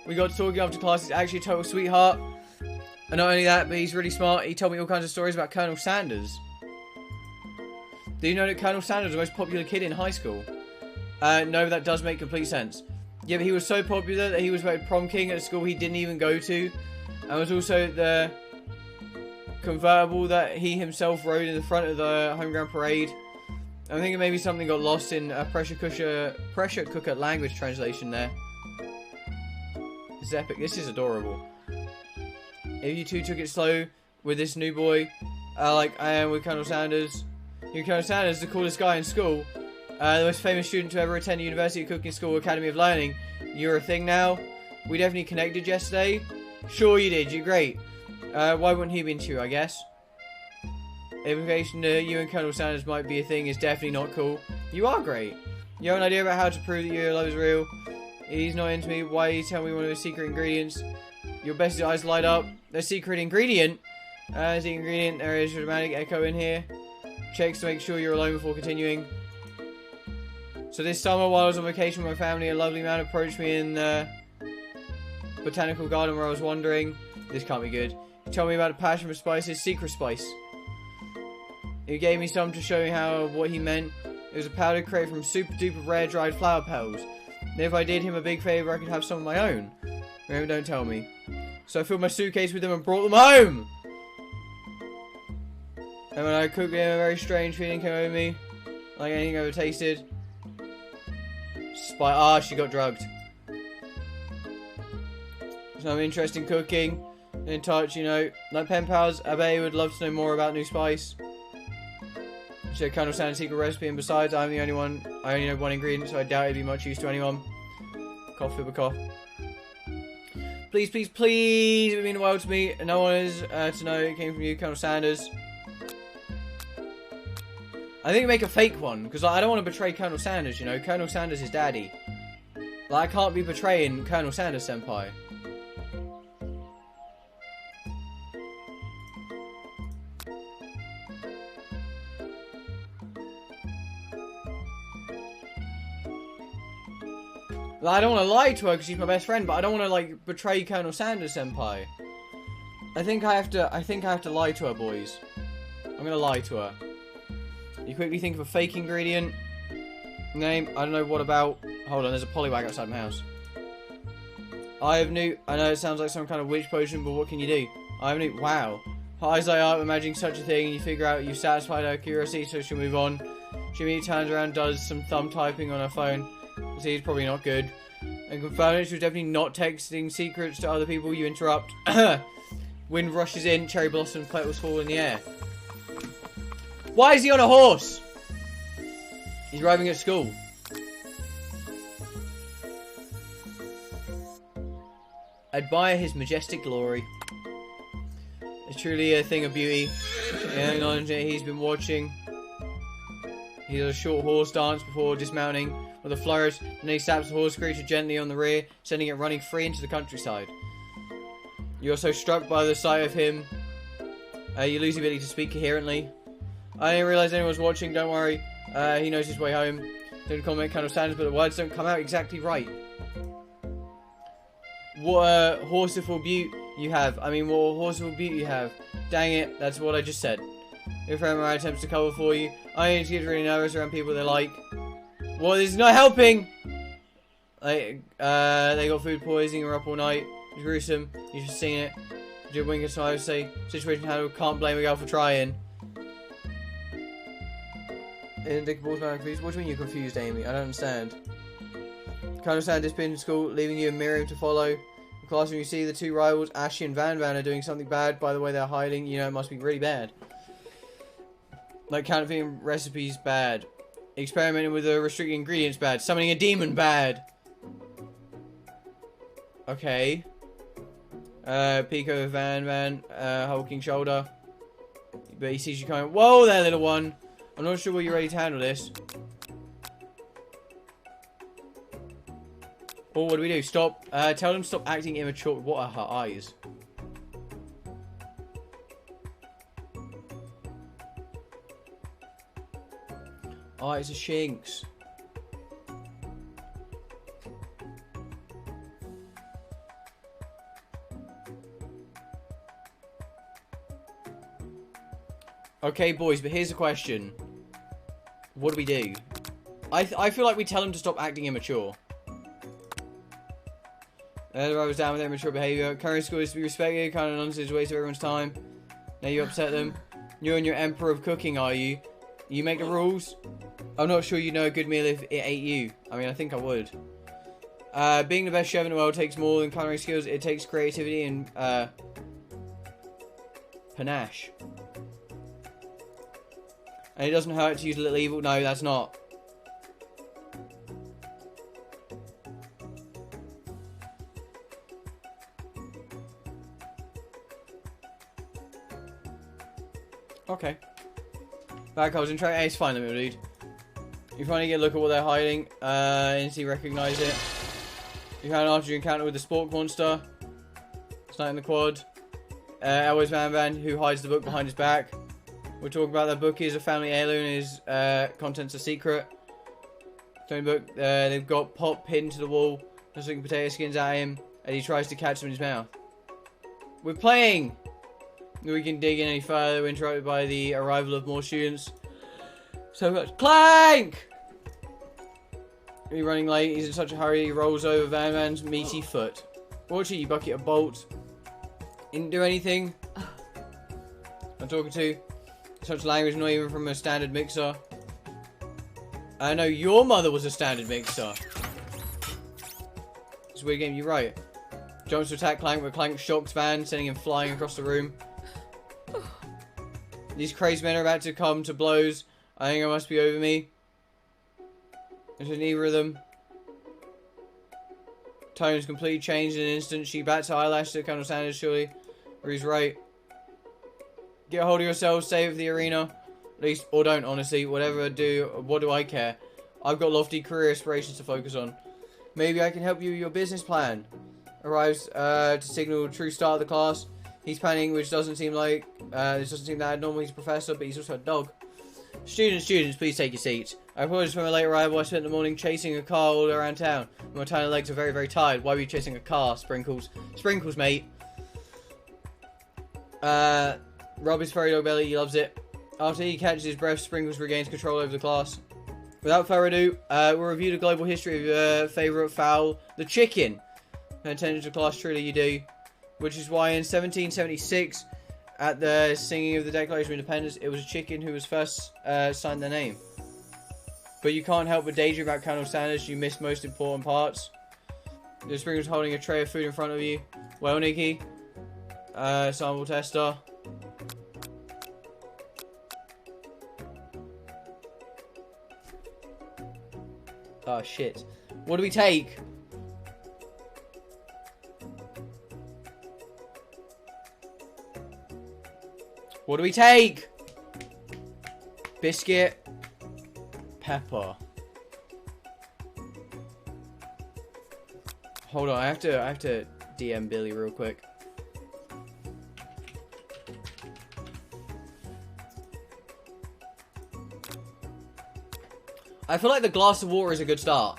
We got talking after class. He's actually a total sweetheart. And not only that, but he's really smart. He told me all kinds of stories about Colonel Sanders. Do you know that Colonel Sanders was the most popular kid in high school? No, that does make complete sense. Yeah, but he was so popular that he was voted prom king at a school he didn't even go to. And was also the convertible that he himself rode in the front of the home ground parade. I'm thinking maybe something got lost in a pressure cooker language translation there. This is epic. This is adorable. If you two took it slow with this new boy, like I am with Colonel Sanders. Colonel Sanders, the coolest guy in school. The most famous student to ever attend a university, cooking school, Academy of Learning. You're a thing now. We definitely connected yesterday. Sure you did. You're great. Why wouldn't he be into you, I guess? The implication that you and Colonel Sanders might be a thing is definitely not cool. You are great. You have an idea about how to prove that your love is real. He's not into me. Why you tell me one of his secret ingredients? Your best eyes light up. The secret ingredient? The ingredient, there is a dramatic echo in here. Checks to make sure you're alone before continuing. So this summer, while I was on vacation with my family, a lovely man approached me in the botanical garden where I was wandering. This can't be good. He told me about a passion for spices, secret spice. He gave me some to show me what he meant. It was a powder created from super duper rare dried flower petals. And if I did him a big favour, I could have some of my own. Remember, don't tell me. So I filled my suitcase with them and brought them home! And when I cooked them, a very strange feeling came over me. Like anything I ever tasted. She got drugged. Some interesting cooking. In touch, you know. Like pen pals, I bet you would love to know more about new spice. So Colonel Sanders' secret recipe, and besides, I'm the only one. I only know one ingredient, so I doubt it'd be much use to anyone. Cough, fibber, cough. Please, please, please, it would mean the world to me. And no one is to know it came from you, Colonel Sanders. I think make a fake one, because I don't want to betray Colonel Sanders, you know. Colonel Sanders is daddy. Like, I can't be betraying Colonel Sanders, Senpai. Like, I don't want to lie to her because she's my best friend, but I don't want to, like, betray Colonel Sanders, Senpai. I think I have to lie to her, boys. I'm gonna lie to her. You quickly think of a fake ingredient. Name, I don't know what about. Hold on, there's a polywag outside my house. I know it sounds like some kind of witch potion, but what can you do? Wow. Eyes light up, imagining such a thing, and you figure out you've satisfied her curiosity, so she'll move on. She immediately turns around, does some thumb typing on her phone. See, it's probably not good. And confirming she was definitely not texting secrets to other people. You interrupt. Wind rushes in, cherry blossom petals fall in the air. Why is he on a horse? He's arriving at school. Admire his majestic glory. It's truly a thing of beauty. Yeah, acknowledging that he's been watching. He does a short horse dance before dismounting with a flourish, and then he slaps the horse creature gently on the rear, sending it running free into the countryside. You're so struck by the sight of him, you lose the ability to speak coherently. I didn't realize anyone was watching, don't worry. He knows his way home. Don't comment Colonel Sanders, but the words don't come out exactly right. What a horseful beaut you have. I mean, what a horseful beaut you have. Dang it, that's what I just said. Your friend Mariah attempts to cover for you. I need to get really nervous around people they like. Well, this is not helping! They got food poisoning, or up all night. It's gruesome. You should have seen it. Jim Winker smiled to say, situation handled, can't blame a girl for trying. Dick Balls man confused. What do you mean you're confused, Amy? I don't understand. Colonel Sanders disappeared in school, leaving you and Miriam to follow. In the classroom, you see the two rivals, Ashley and Van Van, are doing something bad. By the way, they're hiding. You know, it must be really bad. Like counterfeiting recipes, bad. Experimenting with the restricted ingredients, bad. Summoning a demon, bad. Okay. Pico, Van Van, hulking shoulder. But he sees you coming. Whoa there, little one. I'm not sure whether you're ready to handle this. Oh, what do we do? Stop. Tell them to stop acting immature. What are her eyes? Eyes are shinks. Okay, boys, but here's the question. What do we do? I feel like we tell them to stop acting immature. I was down with their immature behaviour. Current school is to be respected, kind of nonsense, waste of everyone's time. Now you upset them. You and your emperor of cooking, are you? You make the rules? I'm not sure you'd know a good meal if it ate you. I mean, I think I would. Being the best chef in the world takes more than culinary skills. It takes creativity and, panache. And it doesn't hurt to use a little evil. No, that's not. Okay. Back, I was in track. Hey, it's fine, little dude. You finally get a look at what they're hiding. Instantly recognize it. You found after you encounter with the spork monster. It's not in the quad. Elway's Van Van, who hides the book behind his back. We're talking about that book is a family heirloom and his contents are secret. Tony book, they've got Pop pinned to the wall. They're looking potato skins at him, and he tries to catch them in his mouth. We're playing! We can dig in any further. We're interrupted by the arrival of more students. So much clank! He's running late. He's in such a hurry. He rolls over Van Van's meaty foot. Watch it, you bucket of bolts. Didn't do anything. I'm talking to. Such language, not even from a standard mixer. I know your mother was a standard mixer. It's a weird game, you're right. Jumps to attack Clank, but Clank shocks Van, sending him flying across the room. These crazed men are about to come to blows. I think it must be over me. There's neither of them. Tone is completely changed in an instant. She bats her eyelash to Colonel Sanders, surely. Or he's right. Get a hold of yourselves, save the arena. At least, or don't, honestly. Whatever I do, what do I care? I've got lofty career aspirations to focus on. Maybe I can help you with your business plan. Arrives to signal true start of the class. He's panicking, which doesn't seem like, this doesn't seem that abnormal. He's a professor, but he's also a dog. Students, please take your seats. I apologize for my late arrival. I spent the morning chasing a car all around town. My tiny legs are very, very tired. Why were you chasing a car, Sprinkles? Sprinkles, mate. Rob his furry dog belly. He loves it. After he catches his breath, Sprinkles regains control over the class. Without further ado, we'll review the global history of your favourite fowl, the chicken. Pay attention to class, truly you do. Which is why in 1776, at the singing of the Declaration of Independence, it was a chicken who was first signed their name. But you can't help but daydream about Colonel Sanders. You missed most important parts. The Sprinkles holding a tray of food in front of you. Well, Nikki. Sample tester. Oh, shit. What do we take? What do we take? Biscuit. pepper. Hold on, I have to DM Billy real quick. I feel like the glass of water is a good start.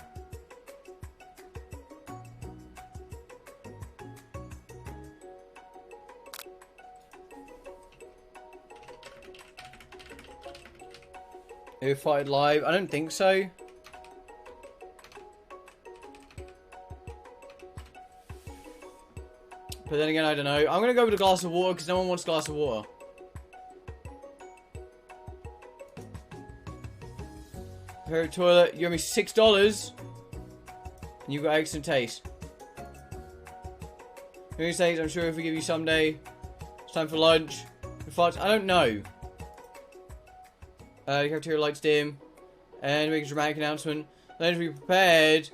Who fight live? I don't think so. But then again, I don't know. I'm gonna go with a glass of water because no one wants a glass of water. Pair of toilet. You owe me $6. And you've got excellent taste. Who says I'm sure if we give you someday. It's time for lunch. In fact, I don't know. The cafeteria lights dim. And make a dramatic announcement. Let's be prepared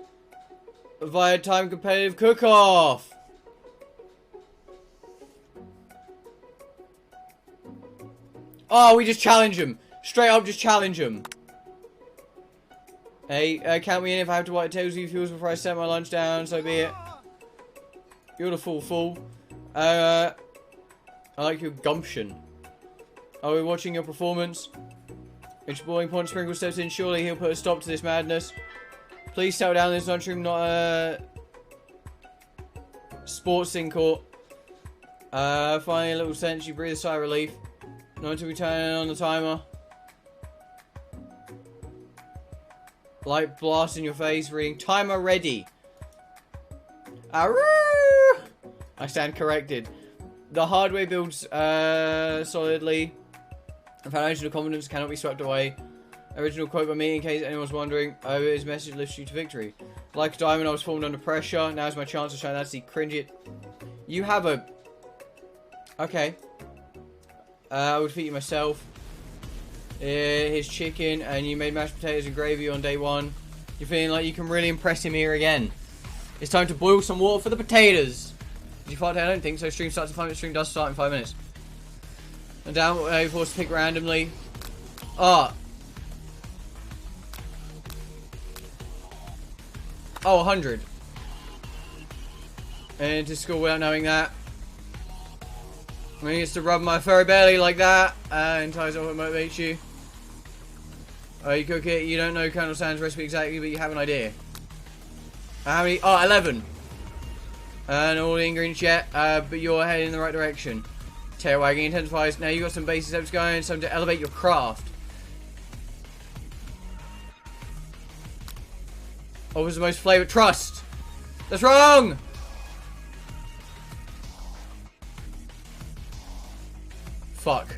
via time competitive cook-off. Oh, we just challenge him. Straight up just challenge him. Hey, count me in if I have to white tails you fuels before I set my lunch down, so be it. You're the fool. I like your gumption. Are we watching your performance? It's boiling point. Sprinkle steps in. Surely he'll put a stop to this madness. Please settle down in this lunchroom, not a sports thing court. Finally a little sense. You breathe a sigh of relief. Not until we turn on the timer. Light blast in your face, reading timer ready. Arroo! I stand corrected. The hardware builds solidly. And foundational confidence cannot be swept away. Original quote by me, in case anyone's wondering. Oh, his message lifts you to victory. Like a diamond, I was formed under pressure. Now's my chance to shine. That's the cringe it. You have a... Okay. I would feed you myself. Here's chicken, and you made mashed potatoes and gravy on day one. You're feeling like you can really impress him here again. It's time to boil some water for the potatoes. Did you fart out? I don't think so. Stream starts in 5 minutes. Stream does start in 5 minutes. And down, you're forced to pick randomly. Ah. Oh, 100. And to school without knowing that. When he gets to rub my furry belly like that, and ties off what motivates you. You cook it, you don't know Colonel Senpai's recipe exactly, but you have an idea. How many? Oh, 11. And all the ingredients yet, but you're heading in the right direction. Tail wagging intensifies. Now you've got some basic steps going, something to elevate your craft. What was the most flavor? Trust! That's wrong! Fuck.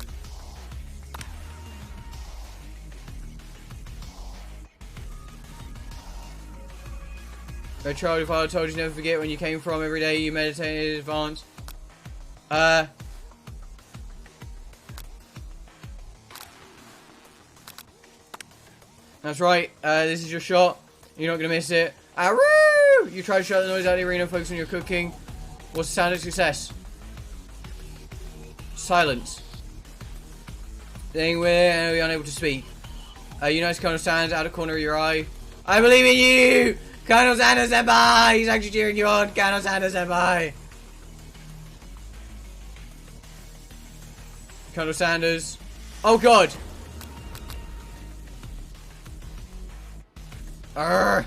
No child, your father told you never forget when you came from. Every day you meditated in advance. That's right. This is your shot. You're not going to miss it. Aroo! You try to shut the noise out of the arena, focus on your cooking. What's the sound of success? Silence. Staying with it and we're unable to speak. You notice Colonel stands out of the corner of your eye. I believe in you! Colonel Senpai! He's actually cheering you on, Colonel Senpai! Colonel Sanders. Oh god! Arrgh!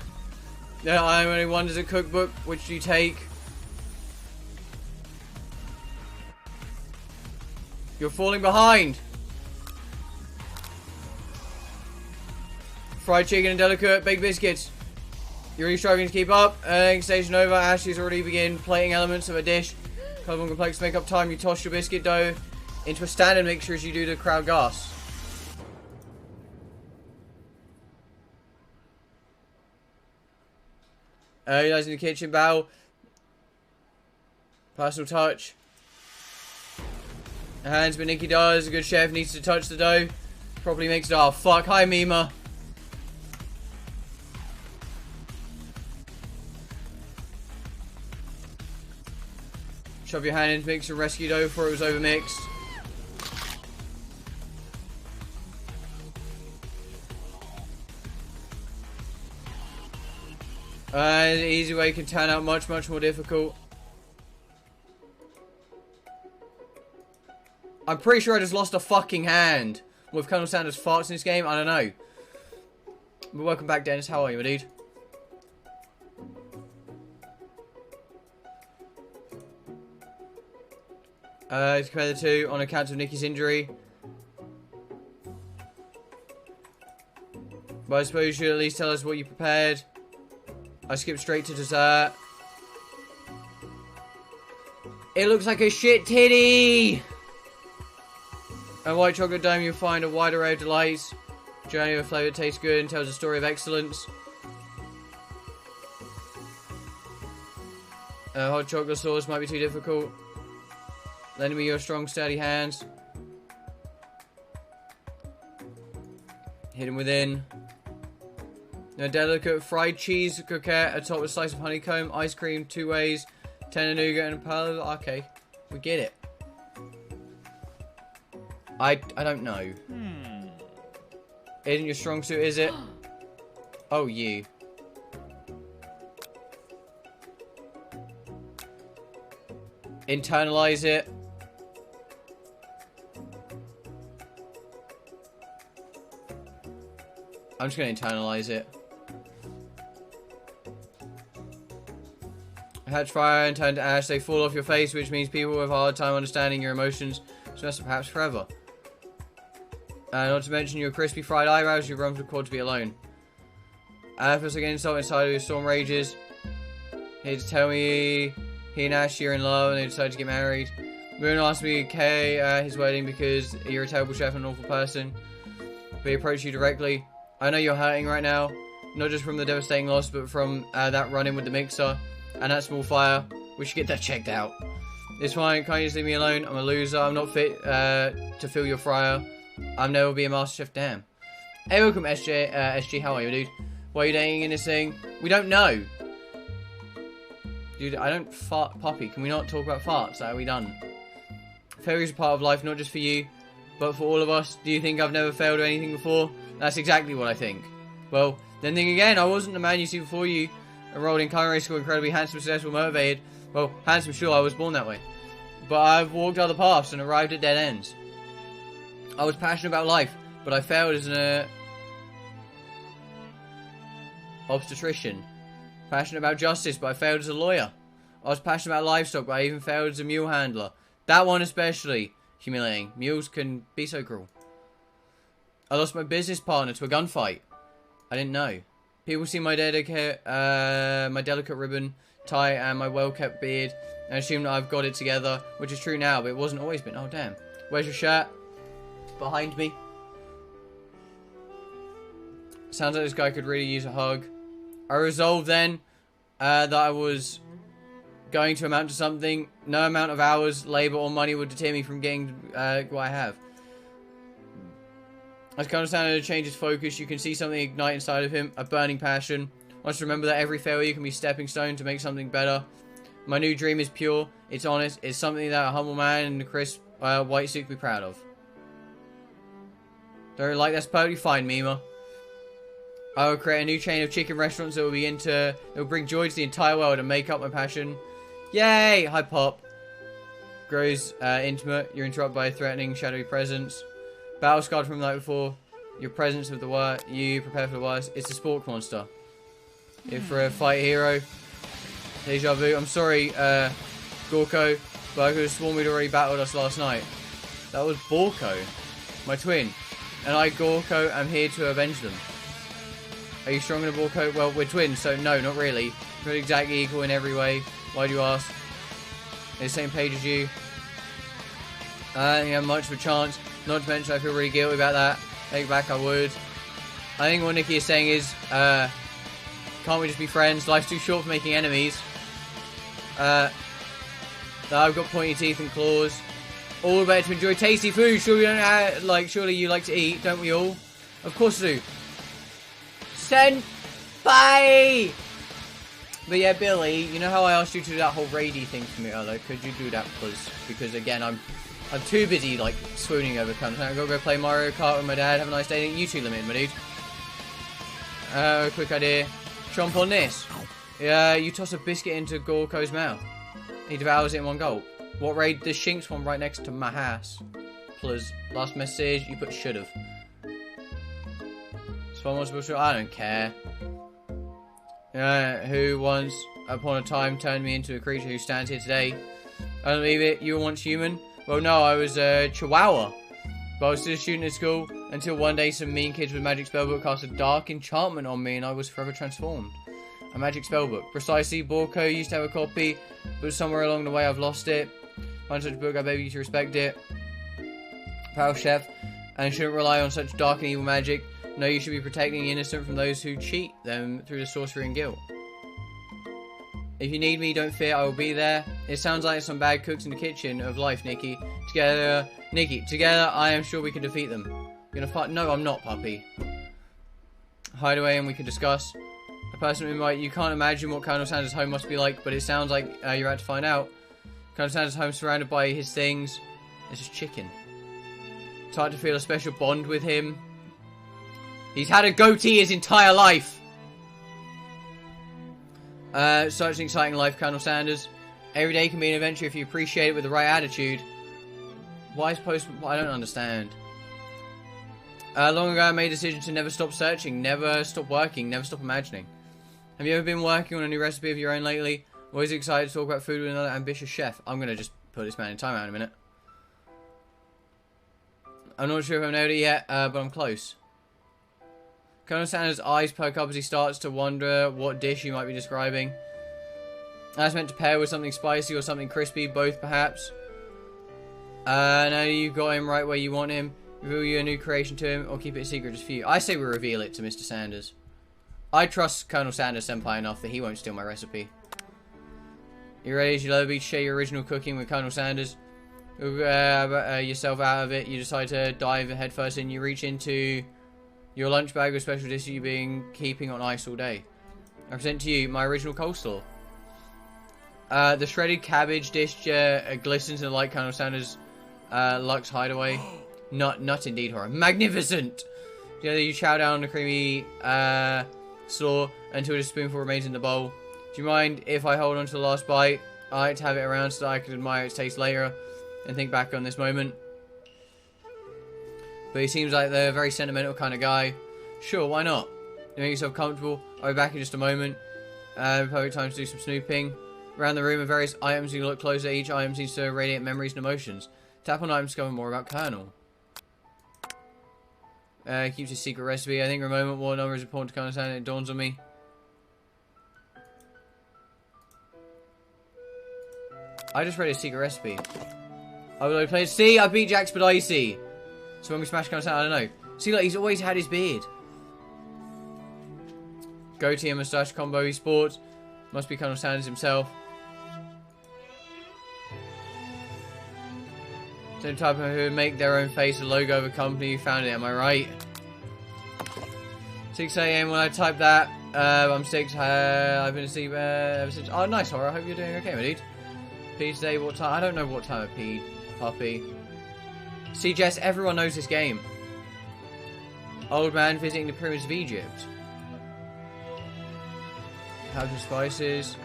Yeah, I'm only one as a cookbook. Which do you take? You're falling behind! Fried chicken and delicate baked biscuits. You're really struggling to keep up. Station over. Ashley's already begun plating elements of a dish. Colorful and complex to make up time. You toss your biscuit dough into a standard mixture as you do the crowd gasp. You guys in the kitchen bow. Personal touch. Hands, but Nikki does. A good chef needs to touch the dough. Properly mixed. Oh, fuck. Hi, Mima. Shove your hand into mix and rescue dough before it was overmixed. The easy way can turn out much, much more difficult. I'm pretty sure I just lost a fucking hand with Colonel Sanders farts in this game. I don't know. But welcome back, Dennis. How are you, my dude? To compare the two on account of Nikki's injury. But I suppose you should at least tell us what you prepared. I skipped straight to dessert. It looks like a shit titty! A white chocolate dome, you'll find a wide array of delights. Journey of a flavour that tastes good and tells a story of excellence. Hot chocolate sauce might be too difficult. Lending me your strong, sturdy hands. Hidden within. A delicate fried cheese croquette atop with a slice of honeycomb, ice cream, 2 ways, tender nougat, and a palette. Okay, we get it. I don't know. Isn't your strong suit, is it? Oh, you. Internalize it. I'm just going to internalize it. Hatch fire and turn to ash. They fall off your face, which means people have a hard time understanding your emotions. So that's perhaps forever. Not to mention your crispy fried eyebrows. You run for the quad to be alone. Feels like an insult inside of your storm rages. Here to tell me he and Ash are in love and they decide to get married. Moon asked me to Kay his wedding because you're a terrible chef and an awful person. But he approached you directly. I know you're hurting right now. Not just from the devastating loss, but from that run-in with the mixer. And that small fire. We should get that checked out. It's fine. Can't you just leave me alone? I'm a loser. I'm not fit to fill your fryer. I'll never be a master chef. Damn. Hey, welcome, SG. How are you, dude? Why are you dating in this thing? We don't know. Dude, I don't fart. Poppy, can we not talk about farts? Are we done? Failure is a part of life, not just for you, but for all of us. Do you think I've never failed at anything before? That's exactly what I think. Well, then think again. I wasn't the man you see before you. Enrolled in culinary school, incredibly handsome, successful, motivated. Well, handsome, sure, I was born that way. But I've walked other paths and arrived at dead ends. I was passionate about life, but I failed as an obstetrician. Passionate about justice, but I failed as a lawyer. I was passionate about livestock, but I even failed as a mule handler. That one especially humiliating. Mules can be so cruel. I lost my business partner to a gunfight. I didn't know. People see my delicate ribbon tie and my well-kept beard and assume that I've got it together, which is true now, but it wasn't always been. Oh, damn. Where's your shirt? Behind me. Sounds like this guy could really use a hug. I resolved then that I was going to amount to something. No amount of hours, labor, or money would deter me from getting what I have. As Colonel Sanders changes focus, you can see something ignite inside of him, a burning passion. I must remember that every failure can be a stepping stone to make something better. My new dream is pure, it's honest, it's something that a humble man in a crisp white suit can be proud of. Don't really like that's perfectly fine, Mima. I will create a new chain of chicken restaurants that will bring joy to the entire world and make up my passion. Yay! Hi, Pop. Grows intimate. You're interrupted by a threatening, shadowy presence. Battle scarred from the night before. Your presence of the worst. You prepare for the worst. It's a spork monster. If for a fight hero. Deja vu. I'm sorry, Gorko, but I could have sworn we'd already battled us last night. That was Borko, my twin. And I, Gorko, am here to avenge them. Are you stronger than Borko? Well, we're twins, so no, not really. Not exactly equal in every way. Why do you ask? They're the same page as you. I don't think I have much of a chance. Not to mention I feel really guilty about that. Take it back, I would. I think what Nikki is saying is, can't we just be friends? Life's too short for making enemies. I've got pointy teeth and claws. All better to enjoy tasty food. Surely you don't surely you like to eat, don't we all? Of course we do. Senpai! But yeah, Billy, you know how I asked you to do that whole raidy thing for me earlier? Could you do that, please? Because again, I'm too busy, like, swooning over content. I've got to go play Mario Kart with my dad. Have a nice day. You too, limited, my dude. Quick idea. Chomp on this. Yeah, you toss a biscuit into Gorko's mouth. He devours it in one gulp. What raid? The Shinx one right next to my house. Plus, last message, you put should've. Spawn wants bullshit. I don't care. Who once upon a time turned me into a creature who stands here today? I don't believe it. You were once human? Well, no, I was a chihuahua. But I was still a student at school until one day some mean kids with magic spellbook cast a dark enchantment on me and I was forever transformed. A magic spellbook. Precisely, Borko used to have a copy, but somewhere along the way I've lost it. Find such a book, I beg you to respect it. Pal Chef, and shouldn't rely on such dark and evil magic. No, you should be protecting the innocent from those who cheat them through the sorcery and guilt. If you need me, don't fear, I will be there. It sounds like some bad cooks in the kitchen of life, Nikki. Together, I am sure we can defeat them. You're gonna fight? No, I'm not, puppy. Hide away and we can discuss. A person who might, you can't imagine what Colonel Sanders' home must be like, but it sounds like you're about to find out. Colonel Sanders' home surrounded by his things. It's just chicken. It's hard to feel a special bond with him. He's had a goatee his entire life. Such an exciting life, Colonel Sanders. Every day can be an adventure if you appreciate it with the right attitude. Why is post... I don't understand. Long ago I made a decision to never stop searching, never stop working, never stop imagining. Have you ever been working on a new recipe of your own lately? Always excited to talk about food with another ambitious chef. I'm going to just put this man in timeout in a minute. I'm not sure if I've nailed it yet, but I'm close. Colonel Sanders' eyes perk up as he starts to wonder what dish you might be describing. That's meant to pair with something spicy or something crispy, both perhaps. Now you've got him right where you want him. Reveal your new creation to him, or keep it a secret just for you. I say we reveal it to Mr. Sanders. I trust Colonel Sanders Senpai enough that he won't steal my recipe. You ready as you'll ever be to share your original cooking with Colonel Sanders? Yourself out of it, you decide to dive headfirst in. You reach into your lunch bag with special dish you've been keeping on ice all day. I present to you my original coleslaw. The shredded cabbage dish glistens in the light Colonel Sanders' Lux hideaway. Nut indeed, horror. Magnificent! Together you chow down on the creamy slaw until a spoonful remains in the bowl. Do you mind if I hold on to the last bite? I like to have it around so that I can admire its taste later and think back on this moment. But he seems like the very sentimental kind of guy. Sure, why not? You make yourself comfortable. I'll be back in just a moment. Perfect time to do some snooping. Around the room are various items. You look closer. Each item seems to radiate memories and emotions. Tap on items to discover more about Colonel. Keeps his secret recipe. I think for a moment what number is important to Colonel Sanders. It dawns on me. I just read his secret recipe. I will play. See, I beat Jack Spadicy. So when we smash Colonel Sanders, I don't know. See, like he's always had his beard. Goatee and moustache combo he sports. Must be Colonel Sanders himself. Same type of who would make their own face a logo of a company who founded it, am I right? 6 AM when I type that. I'm 6. I've been asleep ever since. Oh, nice, horror. I hope you're doing okay, my dude. Peed today, what time? I don't know what time I peed, puppy. See, Jess, everyone knows this game. Old man visiting the pyramids of Egypt. Herbs and spices.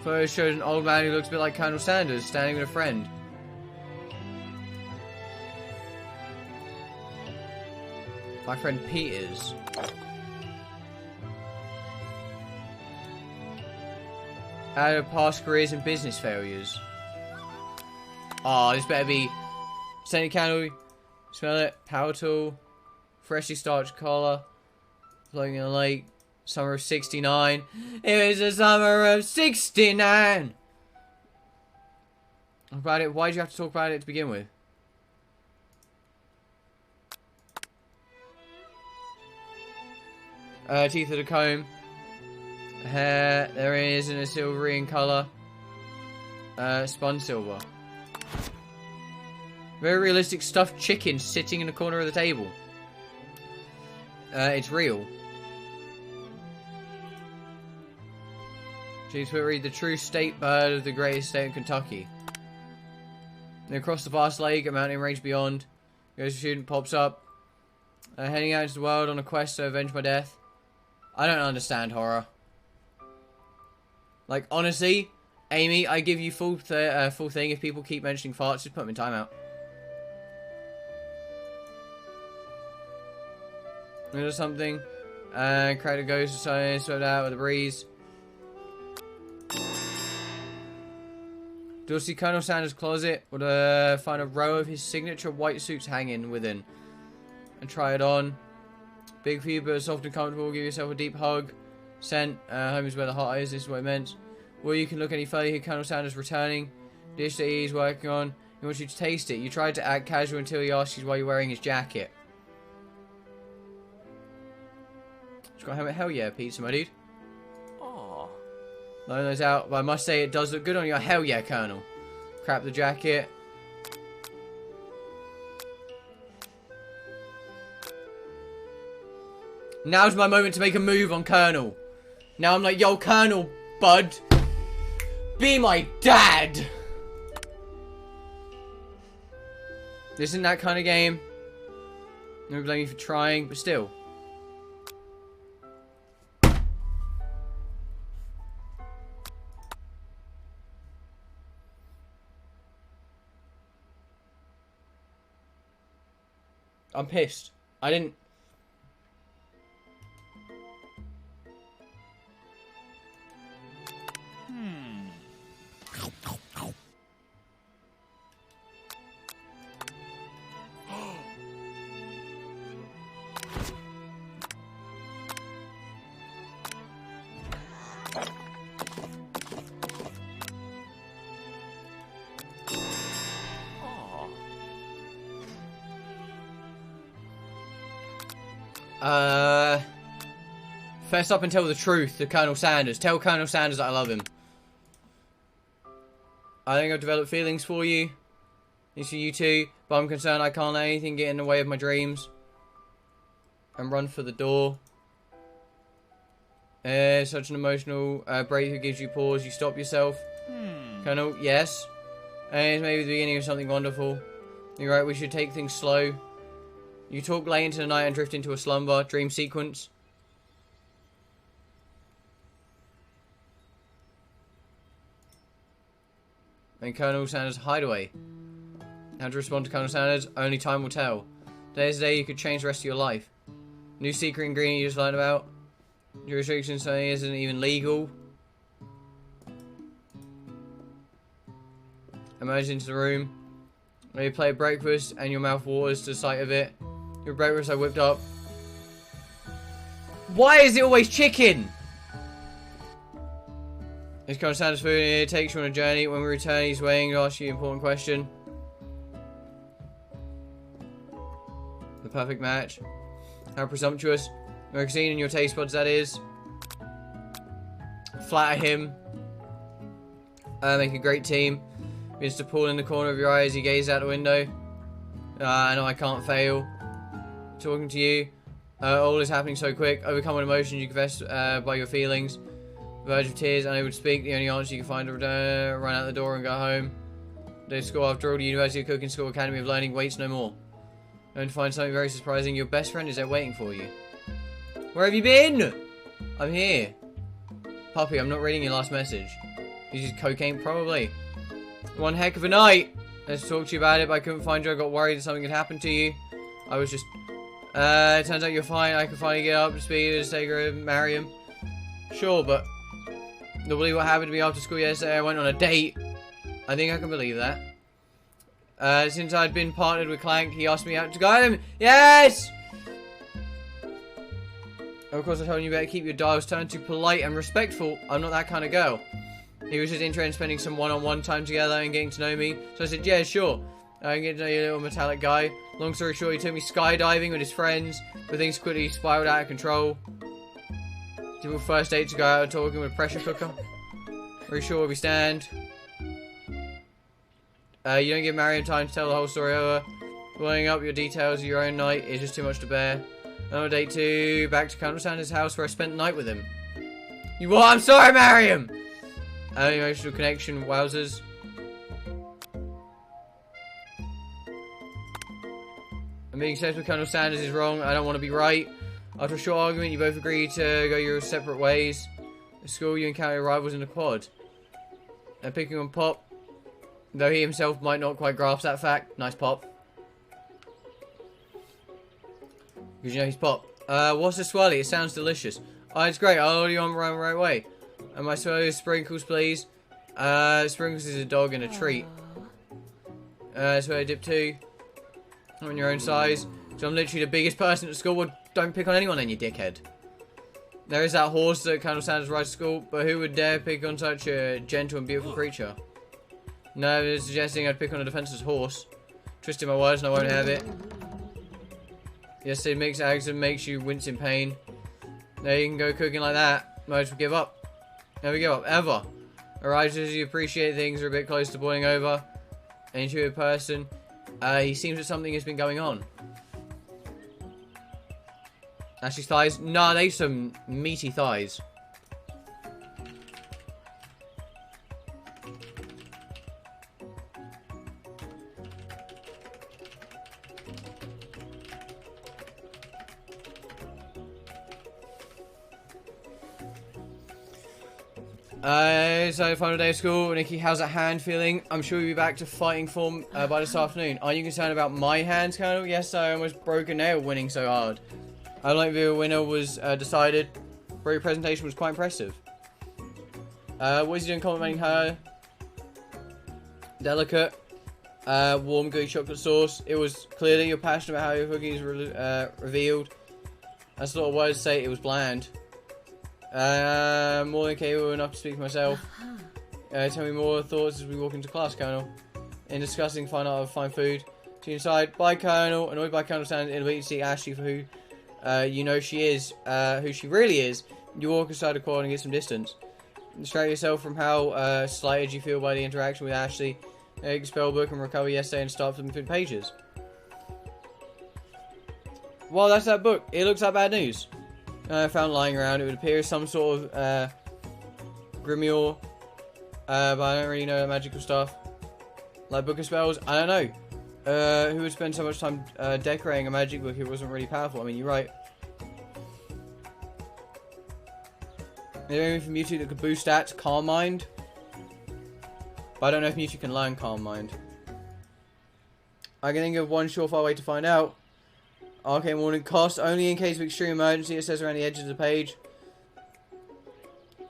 Photo shows an old man who looks a bit like Colonel Sanders standing with a friend. My friend Peters. Out of past careers and business failures. Oh, this better be scented candle. Smell it. Power tool. Freshly starched collar. Floating in the lake. Summer of 69. It was the summer of 69. About it. Why did you have to talk about it to begin with? Teeth of the comb. Hair. There it is in a silvery in colour. Spun silver. Very realistic stuffed chicken sitting in the corner of the table. It's real. Please read the true state bird of the greatest state in Kentucky. And across the vast lake, a mountain range beyond, a student pops up. Heading out into the world on a quest to avenge my death. I don't understand horror. Like, honestly, Amy, I give you full thing. If people keep mentioning farts, just put them in timeout. Or something. Crowd of ghosts or something, swept out with a breeze. You'll see Colonel Sanders' closet. Would find a row of his signature white suits hanging within. And try it on. Big for you, but soft and comfortable. Give yourself a deep hug. Scent. Home is where the heart is. This is what it meant. Well, you can look any further. Here, Colonel Sanders returning. Dish that he's working on. He wants you to taste it. You tried to act casual until he asks you why you're wearing his jacket. It's got a helmet. Hell yeah, pizza, my dude. Aww. Loan those out, but I must say it does look good on you. Hell yeah, Colonel. Crap the jacket. Now's my moment to make a move on Colonel. Now I'm like, yo, Colonel, bud. Be my dad. This isn't that kind of game. No blame you for trying, but still. I'm pissed. I didn't... Fess up and tell the truth to Colonel Sanders. Tell Colonel Sanders that I love him. I think I've developed feelings for you. It's for you too, but I'm concerned I can't let anything get in the way of my dreams. And run for the door. Such an emotional breakthrough gives you pause. You stop yourself. Colonel, yes. It's maybe the beginning of something wonderful. You're right, we should take things slow. You talk late into the night and drift into a slumber. Dream sequence. And Colonel Sanders' hideaway. How to respond to Colonel Sanders? Only time will tell. Today is the day you could change the rest of your life. New secret ingredient you just learned about. Jurisdiction something isn't even legal. Emerge into the room. When you play breakfast and your mouth waters to the sight of it. Your breakfast I whipped up. Why is it always chicken? It's Colonel Sanders' food and it takes you on a journey. When we return, he's waiting to ask you an important question. The perfect match. How presumptuous. Magazine in your taste buds, that is. Flatter him. Make a great team. Begins to pull in the corner of your eye as you gaze out the window. I know I can't fail. Talking to you. All is happening so quick. Overcome with emotions you confess by your feelings. Verge of tears, unable to speak. The only answer you can find is run out the door and go home. Day of school after all. The University of Cooking School Academy of Learning waits no more. Going to find something very surprising. Your best friend is there waiting for you. Where have you been? I'm here. Puppy, I'm not reading your last message. You used cocaine? Probably. One heck of a night. Let's talk to you about it, but I couldn't find you. I got worried that something had happened to you. I was just... it turns out you're fine. I can finally get up to speed and take her and marry him. Sure, but... You'll believe what happened to me after school yesterday. I went on a date. I think I can believe that. Since I'd been partnered with Clank, he asked me out to guide him. Yes! Of course, I told him you better keep your dials turned to polite and respectful. I'm not that kind of girl. He was just interested in spending some one-on-one time together and getting to know me. So I said, yeah, sure. I can get to know you, little metallic guy. Long story short, he took me skydiving with his friends, but things quickly spiraled out of control. Typical first date to go out talking with a pressure cooker. Very sure where we stand. You don't give Mariam time to tell the whole story over. Blowing up your details of your own night is just too much to bear. Another date to back to Colonel Sanders' house where I spent the night with him. You what? I'm sorry, Mariam! Emotional connection, wowzers. I'm being obsessed with Colonel Sanders is wrong. I don't want to be right. After a short argument, you both agree to go your separate ways. At school, you encounter your rivals in the quad. And picking on Pop, though he himself might not quite grasp that fact. Nice, Pop. Because you know he's Pop. What's a swirly? It sounds delicious. Oh, it's great. I'll order you on the right way. And my swirly is Sprinkles, please. Sprinkles is a dog and a treat. Swirly dip 2. I'm on your own size. So I'm literally the biggest person at school. Well, don't pick on anyone then, you dickhead. There is that horse that Colonel Sanders rides to school, but who would dare pick on such a gentle and beautiful creature? No, they're suggesting I'd pick on a defenseless horse. Twisting my words and I won't have it. Yes, it makes accident makes you wince in pain. There you can go cooking like that. Might as well give up. Never give up, ever. Arises you appreciate things are a bit close to boiling over. An intuitive person. He seems that something has been going on. Ashley's thighs? Nah, they some meaty thighs. So final day of school. Nikki, how's that hand feeling? I'm sure you'll be back to fighting form by this afternoon. Are you concerned about my hands, Colonel? Yes, I almost broke a nail winning so hard. I don't think the winner was decided, but your presentation was quite impressive. What is he doing complimenting her? Delicate, warm gooey chocolate sauce. It was clear that you're passionate about how your cookies were revealed. That's a lot of words to say it was bland. More than capable enough to speak for myself. Tell me more thoughts as we walk into class, Colonel. In discussing fine art of fine food. To your side, bye, Colonel. Annoyed by Colonel Sanders' inability to see Ashley for who you know she is, who she really is. You walk aside the quad and get some distance. Distract yourself from how slighted you feel by the interaction with Ashley. Take a spell book and recover yesterday and start flipping through the pages. Well, that's that book. It looks like bad news. I found lying around. It would appear as some sort of grimoire, but I don't really know the magical stuff. Like book of spells? I don't know. Who would spend so much time decorating a magic book if it wasn't really powerful? I mean, you're right. Is there anything from Mewtwo that could boost stats? Calm Mind? But I don't know if Mewtwo can learn Calm Mind. I can think of one surefire way to find out. Arcane warning cost only in case of extreme emergency. It says around the edges of the page.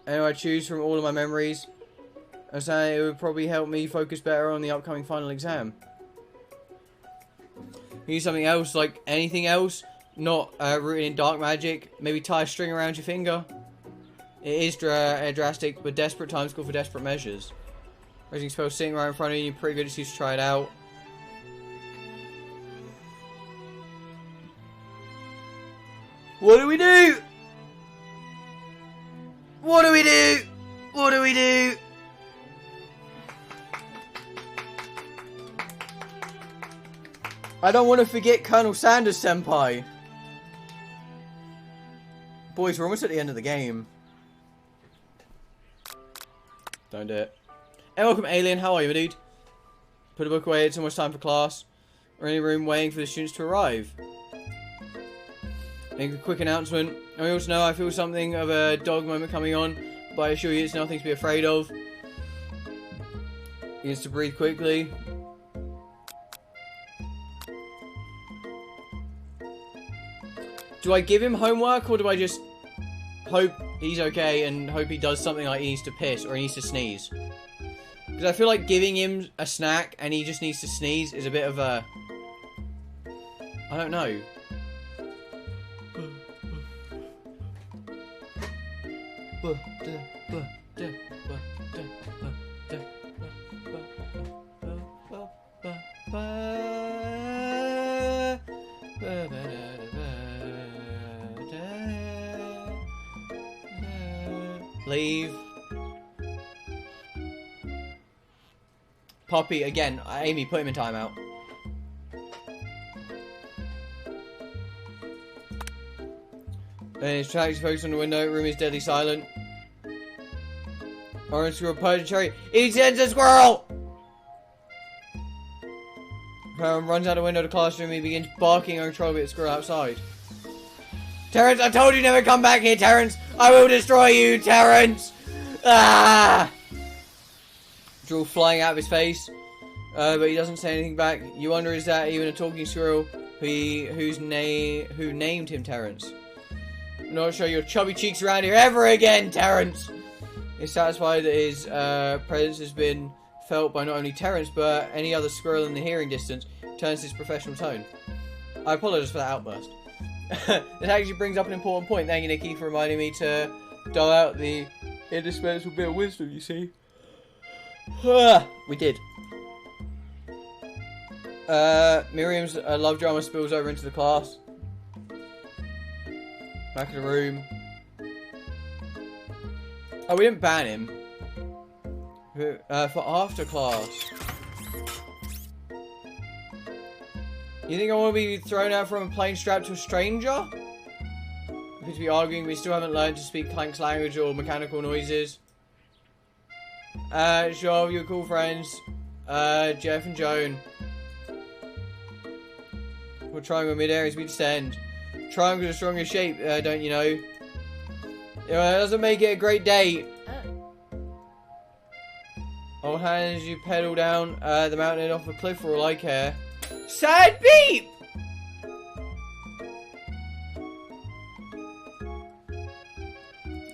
Anyway, I choose from all of my memories. I'm saying it would probably help me focus better on the upcoming final exam. Use something else, like anything else, not rooted in dark magic. Maybe tie a string around your finger. It is drastic, but desperate times call for desperate measures. Raising spell sitting right in front of you, pretty good excuse to try it out. What do we do? What do we do? What do we do? I don't want to forget Colonel Sanders Senpai. Boys, we're almost at the end of the game. Don't do it. Hey, welcome, Alien. How are you, my dude? Put the book away. It's almost time for class. We're in the room waiting for the students to arrive. Make a quick announcement. I also know I feel something of a dog moment coming on, but I assure you it's nothing to be afraid of. He needs to breathe quickly. Do I give him homework, or do I just hope he's okay and hope he does something like he needs to piss or he needs to sneeze? Because I feel like giving him a snack and he just needs to sneeze is a bit of a... I don't know. Leave. Poppy, again, Amy, put him in timeout. And his tracks focused on the window. Room is deadly silent. Orange squirrel, purge cherry. He sends a squirrel! Runs out the window of the classroom. He begins barking uncontrollably at the squirrel outside. Terrence, I told you never come back here, Terrence! I will destroy you, Terrence! Ah! Drool flying out of his face. But he doesn't say anything back. You wonder, is that even a talking squirrel who named him Terrence? Not show your chubby cheeks around here ever again, Terrence! He's satisfied that his presence has been felt by not only Terrence, but any other squirrel in the hearing distance. Turns his professional tone. I apologize for that outburst. It actually brings up an important point. Thank you, Nikki, for reminding me to dull out the indispensable bit of wisdom, you see. We did. Miriam's love drama spills over into the class. Back in the room. Oh, we didn't ban him. For after class. You think I want to be thrown out from a plane strapped to a stranger? We could be arguing we still haven't learned to speak Clank's language or mechanical noises. Sure, you're cool friends. Jeff and Joan. We're triangle mid-air as we descend. Triangle's the strongest shape, don't you know? It doesn't make it a great date. Old hand as you pedal down the mountain off a cliff for all I care. Sad beep!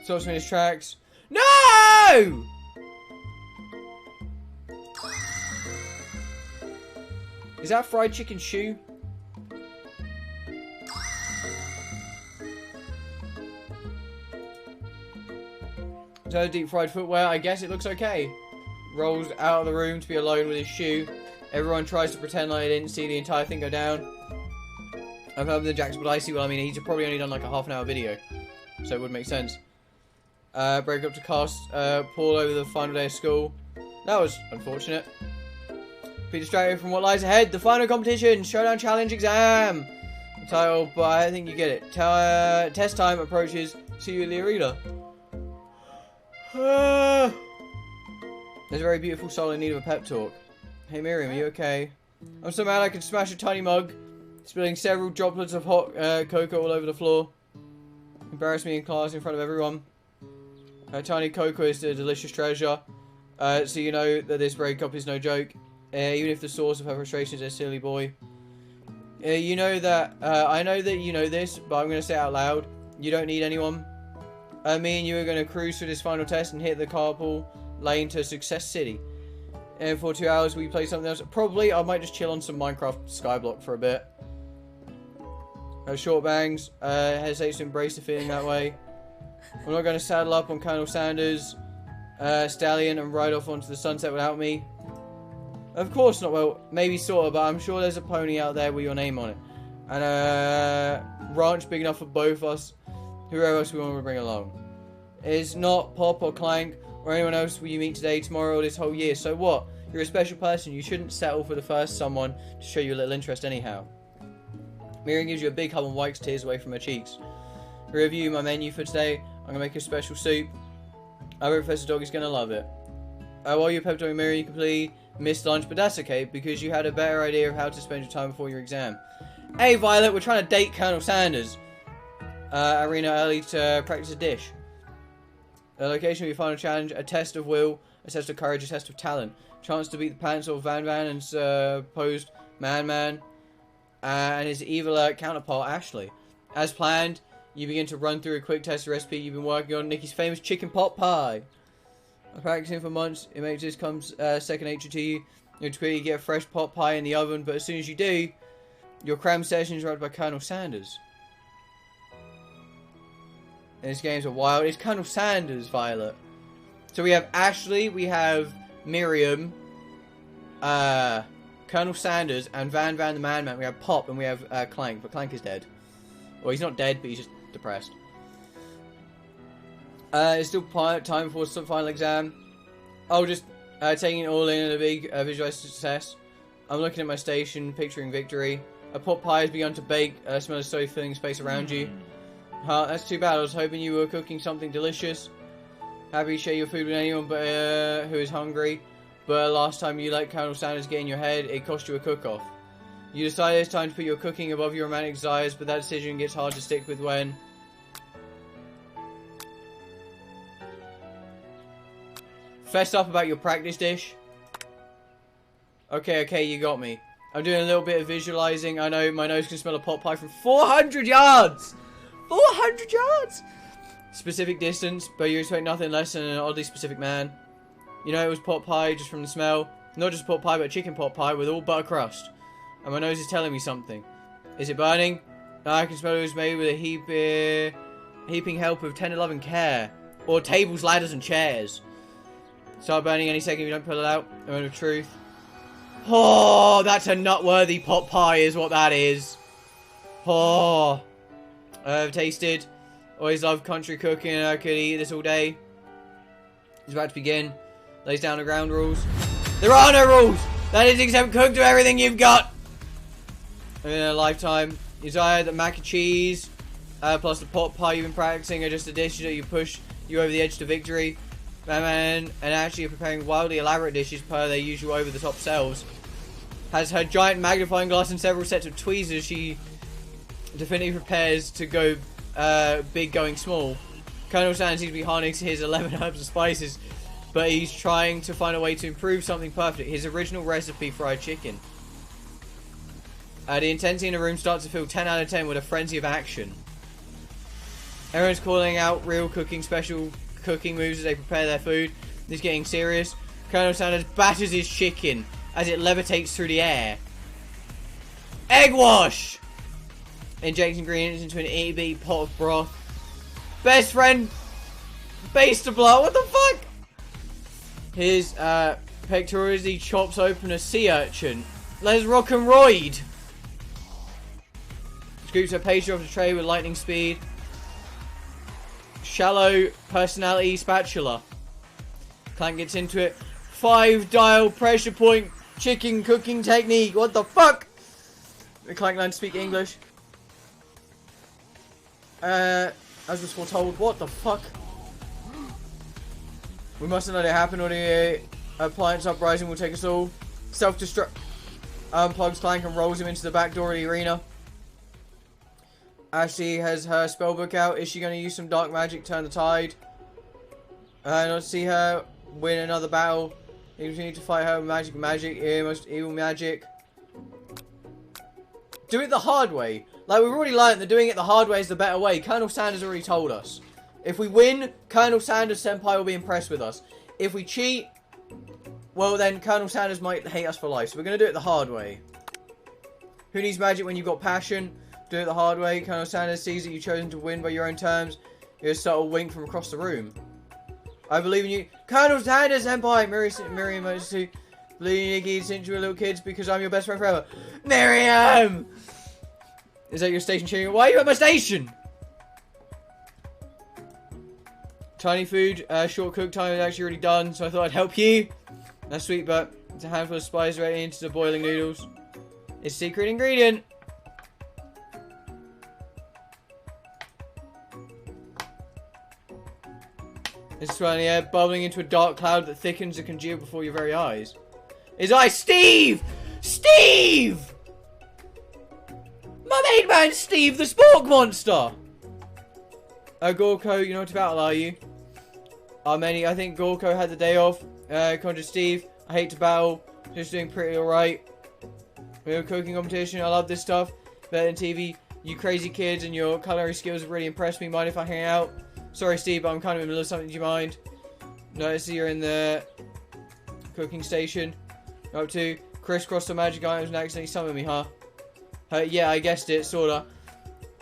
Stops me in his tracks. No! Is that fried chicken shoe? Is that a deep fried footwear? I guess it looks okay. Rolls out of the room to be alone with his shoe. Everyone tries to pretend like they didn't see the entire thing go down. I've heard the Jax, but I see what I mean. He's probably only done like a half-an-hour video, so it would make sense. Break up to cast Paul over the final day of school. That was unfortunate. Be distracted from what lies ahead. The final competition, Showdown Challenge Exam. The title, but I think you get it. Test time approaches. See you in the arena. There's a very beautiful soul in need of a pep talk. Hey Miriam, are you okay? I'm so mad I could smash a tiny mug, spilling several droplets of hot cocoa all over the floor. Embarrass me in class in front of everyone. Tiny cocoa is a delicious treasure. So you know that this breakup is no joke. Even if the source of her frustration is a silly boy. You know that, I know that you know this, but I'm going to say it out loud. You don't need anyone. Me and you are going to cruise through this final test and hit the carpool lane to Success City. And for 2 hours we play something else. Probably I might just chill on some Minecraft Skyblock for a bit. Short bangs. Hesitates to embrace the feeling that way. I'm not going to saddle up on Colonel Sanders' stallion and ride off onto the sunset without me. Of course not. Well, maybe sort of, but I'm sure there's a pony out there with your name on it. And a ranch big enough for both us. Whoever else we want to bring along. It's not Pop or Clank or anyone else you meet today, tomorrow, or this whole year. So what? You're a special person. You shouldn't settle for the first someone to show you a little interest anyhow. Miriam gives you a big hug and wipes tears away from her cheeks. Review my menu for today. I'm going to make a special soup. I bet Professor Dog is going to love it. While you're pep talking Miriam, you completely missed lunch, but that's okay, because you had a better idea of how to spend your time before your exam. Hey Violet, we're trying to date Colonel Sanders. Arena early to practice a dish. The location of your final challenge, a test of will, a test of courage, a test of talent. Chance to beat the pants of Van Van and supposed Man and his evil counterpart Ashley. As planned, you begin to run through a quick test recipe you've been working on, Nikki's famous chicken pot pie. Practicing for months, it makes this come second nature to you. You have to quickly get a fresh pot pie in the oven, but as soon as you do, your cram session is interrupted by Colonel Sanders. And these games are wild. It's Colonel Sanders, Violet. So we have Ashley, we have Miriam, Colonel Sanders, and Van Van the Man. We have Pop, and we have Clank, but Clank is dead. Well, he's not dead, but he's just depressed. It's still time for some final exam. I'll just taking it all in a big visualized success. I'm looking at my station, picturing victory. A pot pie has begun to bake. Smell is slowly filling space around you. That's too bad. I was hoping you were cooking something delicious. Happy to share your food with anyone but who is hungry. But last time you let Colonel Sanders get in your head, it cost you a cook-off. You decide it's time to put your cooking above your romantic desires, but that decision gets hard to stick with when... Fessed up about your practice dish. Okay, you got me. I'm doing a little bit of visualizing. I know my nose can smell a pot pie from 400 yards! 400 yards! Specific distance, but you expect nothing less than an oddly specific man. You know it was pot pie just from the smell. Not just pot pie, but chicken pot pie with all butter crust. And my nose is telling me something. Is it burning? I can smell it was made with a heaping help of tender love and care. Or tables, ladders, and chairs. Start burning any second if you don't pull it out. A moment of truth. Oh, that's a nut-worthy pot pie is what that is. Oh. I've tasted. Always loved country cooking and I could eat this all day. It's about to begin. Lays down the ground rules. There are no rules! That is except cook to everything you've got! In a lifetime. You desire the mac and cheese plus the pot pie you've been practicing are just a dish that you push you over the edge to victory. And actually preparing wildly elaborate dishes per their usual over-the-top selves. Has her giant magnifying glass and several sets of tweezers she definitively prepares to go big going small. Colonel Sanders seems to be harnessing his 11 herbs and spices, but he's trying to find a way to improve something perfect. His original recipe, fried chicken. The intensity in the room starts to feel 10 out of 10 with a frenzy of action. Everyone's calling out real special cooking moves as they prepare their food. It's getting serious. Colonel Sanders batters his chicken as it levitates through the air. Egg wash! Injects ingredients into an itty-bitty pot of broth. Best friend base to blow. What the fuck? His pectorally chops open a sea urchin. Let's rock and roid. Scoops a pastry off the tray with lightning speed. Shallow personality spatula. Clank gets into it. 5-dial pressure point chicken cooking technique. What the fuck? The Clank learned to speak English. As was foretold. What the fuck? We mustn't let it happen or the appliance uprising will take us all. Self-destruct. Unplugs Clank and rolls him into the back door of the arena. Ashley has her spellbook out. Is she going to use some dark magic to turn the tide? Not see her win another battle. You continue to fight her with magic, most evil magic. Do it the hard way. Like, we've already learned that doing it the hard way is the better way. Colonel Sanders already told us. If we win, Colonel Sanders Senpai will be impressed with us. If we cheat, well then Colonel Sanders might hate us for life. So we're going to do it the hard way. Who needs magic when you've got passion? Do it the hard way. Colonel Sanders sees that you've chosen to win by your own terms. Here's a subtle wink from across the room. I believe in you. Colonel Sanders Senpai! Miriam Emergency. Believe in Nikki since you were little kids because I'm your best friend forever. Miriam! Is that your station cheering? Why are you at my station? Tiny food. Short cook time is actually already done, so I thought I'd help you. That's sweet, but it's a handful of spices right into the boiling noodles. It's a secret ingredient. It's swirling the air, bubbling into a dark cloud that thickens and congeal before your very eyes. His eyes, Steve! Steve! My main man, Steve, the spork monster! Gorko, you're not to battle, are you? I think Gorko had the day off. Contra Steve, I hate to battle. Just doing pretty alright. We have a cooking competition, I love this stuff. Better than TV. You crazy kids and your culinary skills have really impressed me. Mind if I hang out? Sorry, Steve, but I'm kind of in the middle of something. Do you mind? Notice you're in the cooking station. Up to crisscross the magic items and accidentally summon me, huh? Yeah, I guessed it, sorta.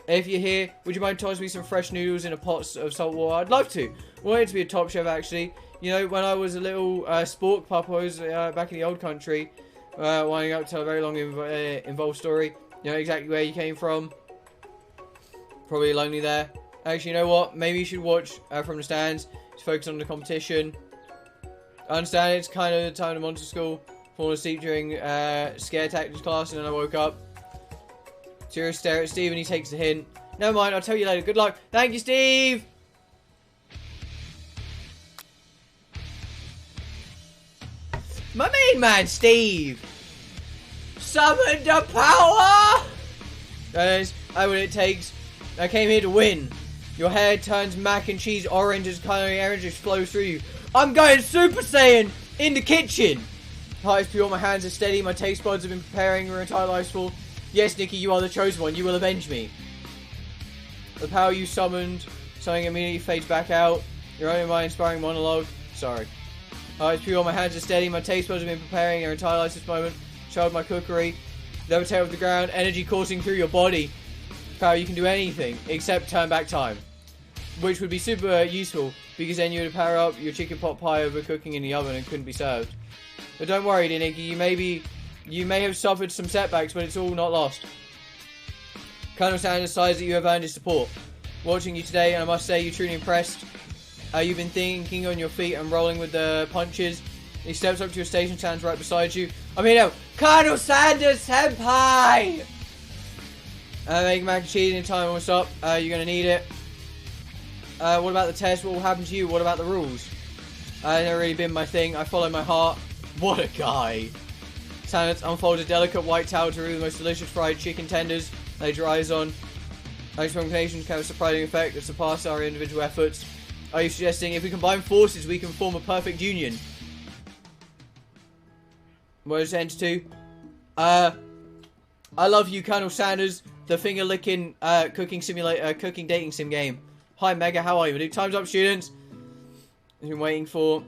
If you're here, would you mind tossing me some fresh noodles in a pot of salt water? I'd love to. I wanted to be a top chef, actually. You know, when I was a little spork pup, I was back in the old country, winding up to tell a very long involved story. You know exactly where you came from. Probably lonely there. Actually, you know what? Maybe you should watch from the stands. Just focus on the competition. I understand it's kind of the time of monster school. Falling asleep during scare tactics class, and then I woke up. Serious stare at Steve, and he takes the hint. Never mind, I'll tell you later. Good luck. Thank you, Steve! My main man, Steve! summoned the power! That is what it takes. I came here to win. Your hair turns mac and cheese orange as culinary energy flows through you. I'm going Super Saiyan in the kitchen. Heart is pure, my hands are steady, my taste buds have been preparing your entire life's full. Yes, Nikki, you are the chosen one. You will avenge me. The power you summoned, something immediately fades back out. You're only my inspiring monologue. Sorry. Heart is pure, my hands are steady, my taste buds have been preparing your entire life this moment. Child my cookery. Levitate off the ground, energy coursing through your body. Power, you can do anything except turn back time. Which would be super useful, because then you would power up your chicken pot pie overcooking in the oven and couldn't be served. But don't worry, dear Nikki, you may have suffered some setbacks, but it's all not lost. Colonel Sanders decides that you have earned his support. Watching you today, and I must say, you're truly impressed. You've been thinking on your feet and rolling with the punches. He steps up to your station, stands right beside you. I'm here now. Colonel Sanders Senpai! Making mac and cheese in time almost up. You're going to need it. What about the test? What will happen to you? What about the rules? Never really been my thing. I follow my heart. What a guy. Sanders unfolds a delicate white towel to remove the most delicious fried chicken tenders. Lays your eyes on. Those combinations can have a surprising effect that surpass our individual efforts. Are you suggesting if we combine forces we can form a perfect union? What does it end to? I love you, Colonel Sanders. The finger-licking cooking simulator, cooking dating sim game. Hi, Mega. How are you? Time's up, students. I've been waiting for.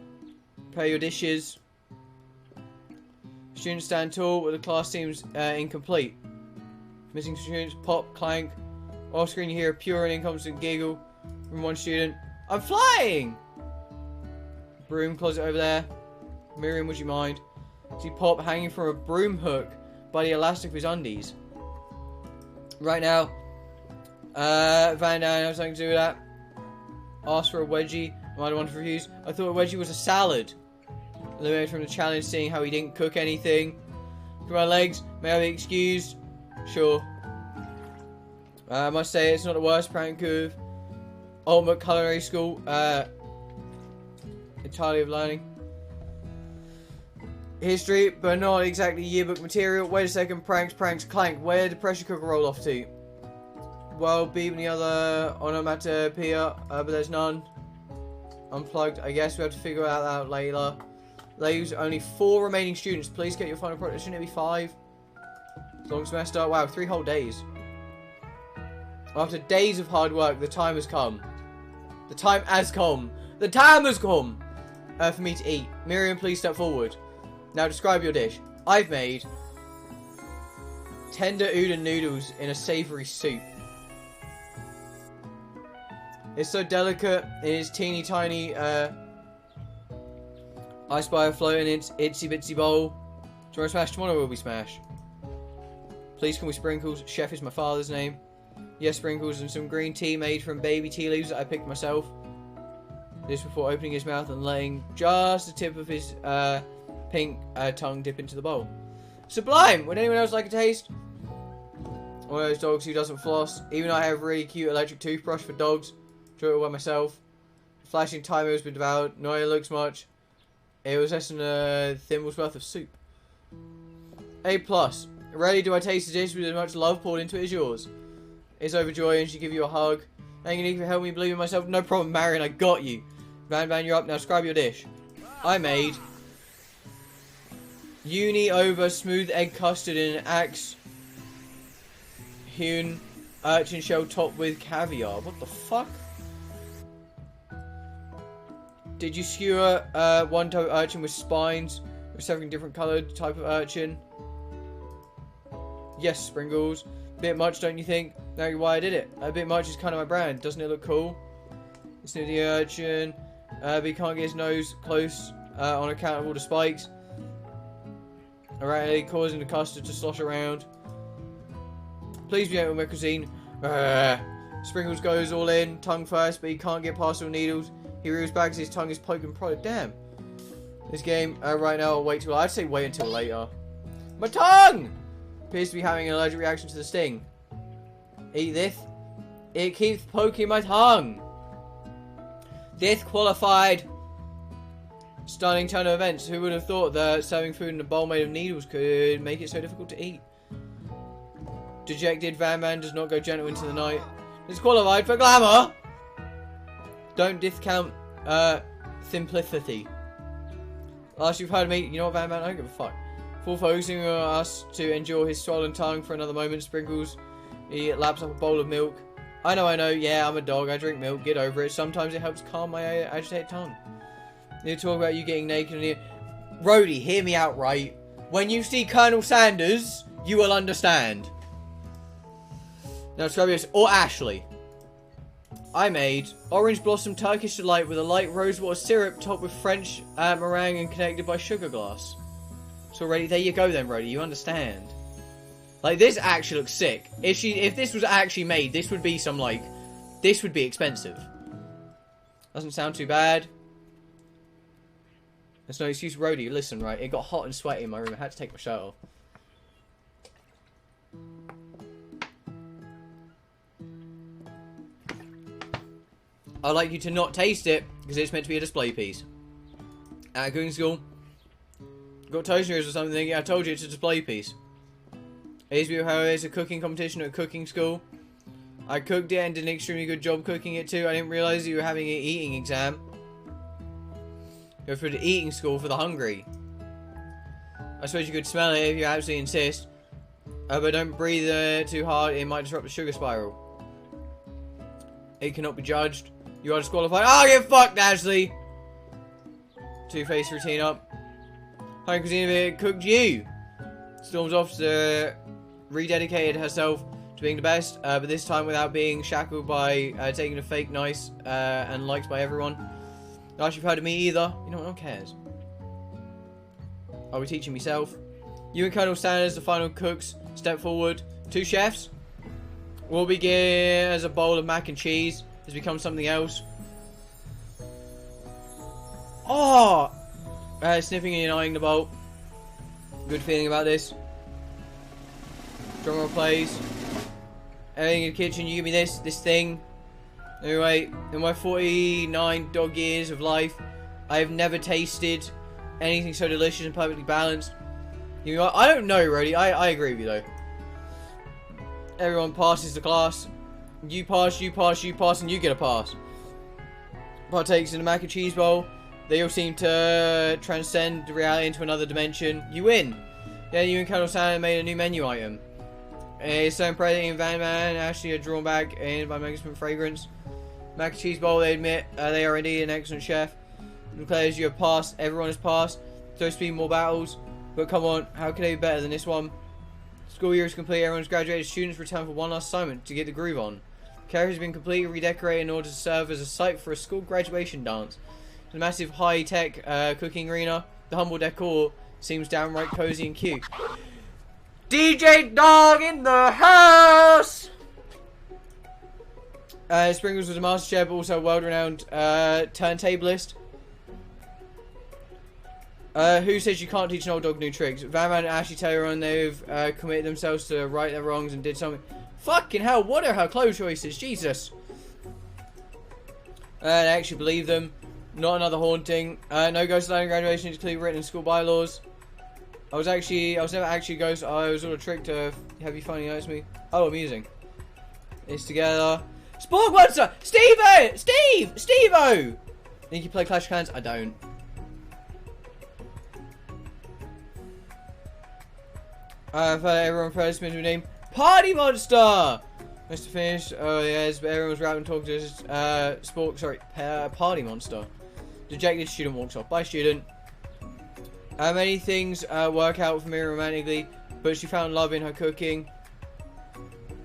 Prepare your dishes. Students stand tall, but the class seems incomplete. Missing students. Pop, clank. Off screen, you hear a pure and incompetent giggle from one student. I'm flying! Broom closet over there. Miriam, would you mind? See Pop hanging from a broom hook by the elastic of his undies. Right now, Van Down has something to do with that. Ask for a wedgie. Might have wanted to refuse. I thought a wedgie was a salad. Eliminated from the challenge, seeing how he didn't cook anything. Look at my legs. May I be excused? Sure. I must say, it's not the worst prank of Ultimate Culinary School. Entirely of learning. History, but not exactly yearbook material. Wait a second, pranks, clank. Where did the pressure cooker roll off to? Well, beep and the other onomatopoeia, but there's none. Unplugged. I guess we have to figure that out later. Leaves only 4 remaining students. Please get your final product. Shouldn't it be 5? Long semester. Wow, 3 whole days. After days of hard work, the time has come. The time has come. The time has come for me to eat. Miriam, please step forward. Now describe your dish. I've made tender udon noodles in a savoury soup. It's so delicate in its teeny tiny I spy a float in its itsy bitsy bowl. Tomorrow smash, tomorrow will be smash. Please call me Sprinkles. Chef is my father's name. Yes, Sprinkles, and some green tea made from baby tea leaves that I picked myself. This before opening his mouth and letting just the tip of his pink tongue dip into the bowl. Sublime! Would anyone else like a taste? One of those dogs who doesn't floss. Even I have a really cute electric toothbrush for dogs. Drew it by myself. Flashing timer has been devoured. No, it looks much. It was less than a thimble's worth of soup. A+. Rarely do I taste a dish with as much love poured into it as yours. It's overjoyed and she give you a hug. Thank you for helping me believe in myself. No problem, Marion. I got you. Van, you're up. Now describe your dish. I made uni over smooth egg custard in an axe hewn urchin shell topped with caviar. What the fuck? Did you skewer one type of urchin with spines with 7 different coloured type of urchin? Yes, Sprinkles. Bit much, don't you think? That's why I did it. A bit much is kind of my brand. Doesn't it look cool? It's near the urchin. But he can't get his nose close on account of all the spikes. Alright, causing the custard to slosh around. Please be out with my cuisine. Sprinkles goes all in, tongue first, but he can't get past all needles. He reels back as his tongue is poking product. Damn. This game, right now, I'll wait till... I'd say wait until later. My tongue! Appears to be having an allergic reaction to the sting. Eat this. It keeps poking my tongue. Disqualified. Stunning turn of events. Who would have thought that serving food in a bowl made of needles could make it so difficult to eat? Dejected Van Man does not go gentle into the night. Disqualified for glamour. Don't discount simplicity. Last you've heard of me, you know what, Van Man? I don't give a fuck. Full focusing on us to endure his swollen tongue for another moment. Sprinkles. He laps up a bowl of milk. I know. Yeah, I'm a dog. I drink milk. Get over it. Sometimes it helps calm my agitated tongue. You talk about you getting naked and Rhodey, hear me out, right? When you see Colonel Sanders, you will understand. Now, Travis or Ashley. I made orange blossom Turkish delight with a light rosewater syrup topped with French meringue and connected by sugar glass. So, already, there you go then, Rhodey. You understand. Like, this actually looks sick. If this was actually made, this would be some, like, this would be expensive. Doesn't sound too bad. There's no excuse, Rhodey. Listen, right, it got hot and sweaty in my room. I had to take my shirt off. I'd like you to not taste it, because it's meant to be a display piece. At cooking school, got toast or something, I told you it's a display piece. It used to be how it's a cooking competition at cooking school. I cooked it and did an extremely good job cooking it too. I didn't realise that you were having an eating exam. Go for the eating school for the hungry. I suppose you could smell it if you absolutely insist. But don't breathe too hard, it might disrupt the sugar spiral. It cannot be judged. You are disqualified. Oh, get fucked, Ashley! Two-face routine up. Home cuisine of it cooked you. Storms off to rededicated herself to being the best, but this time without being shackled by taking a fake nice and liked by everyone. Not you've heard of me either. You know what? No one cares. I'll be teaching myself. You and Colonel Sanders, the final cooks, step forward. Two chefs. Will begin as a bowl of mac and cheese. Has become something else. Oh! Sniffing and eyeing the bowl. Good feeling about this. Drum roll plays. Everything in the kitchen, you give me this thing. Anyway, in my 49 dog years of life, I have never tasted anything so delicious and perfectly balanced. You know, I don't know, really. I agree with you, though. Everyone passes the class. You pass, and you get a pass. Partakes in the mac and cheese bowl. They all seem to transcend reality into another dimension. You win. Then you and Colonel Sanders made a new menu item. It's so impressive and Van Man Ashley are drawn back in by magnificent fragrance. Mac and cheese bowl, they admit they are indeed an excellent chef. Declares you have passed, everyone has passed. Supposed to be more battles. But come on, how can they be better than this one? School year is complete, everyone's graduated. Students return for one last assignment to get the groove on. The carriage has been completely redecorated in order to serve as a site for a school graduation dance. The massive high-tech cooking arena. The humble decor seems downright cozy and cute. DJ Dog in the house! Sprinkles was a master chef, but also a world-renowned turntablist. Who says you can't teach an old dog new tricks? Van Man and Ashley tell everyone they've committed themselves to right their wrongs and did something. Fucking hell, what are her clothes choices? Jesus. They actually believe them. Not another haunting. No ghost learning graduation is clearly written in school bylaws. I was never actually a ghost. I was all a trick to have you finally notice me. Oh, amusing. It's together. Spork Monster! Steve-O! Think you play Clash of Clans? I don't. I've heard everyone first mention the name Party Monster! Nice to finish. Oh yes, but everyone was rapping talking to Spork, sorry, Party Monster. Dejected student walks off. Bye, student. Many things work out for me romantically, but she found love in her cooking.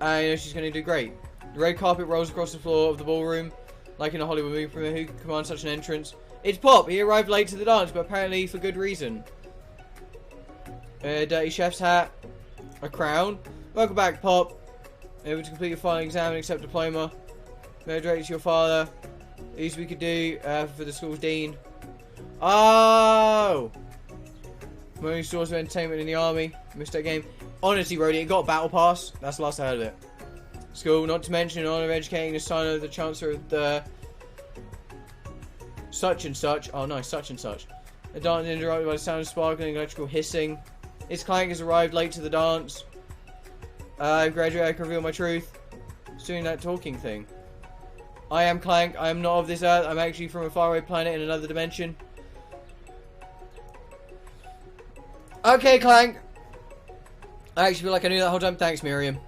And you know she's going to do great. The red carpet rolls across the floor of the ballroom, like in a Hollywood movie premiere. Who could command such an entrance? It's Pop. He arrived late to the dance, but apparently for good reason. A dirty chef's hat. A crown. Welcome back, Pop. Able to complete your final exam and accept diploma. May I direct to your father. Least we could do for the school's dean. Oh! My only source of entertainment in the army. Missed that game. Honestly, Rhodey, it got a battle pass. That's the last I heard of it. School, not to mention in honor of educating the son of the chancellor of the such and such. Oh, nice, such and such. The dance is interrupted by the sound of sparkling electrical hissing. Its Clank has arrived late to the dance. I've graduated, I can reveal my truth. It's doing that talking thing. I am Clank, I am not of this earth, I'm actually from a faraway planet in another dimension. Okay, Clank. I actually feel like I knew that whole time. Thanks, Miriam.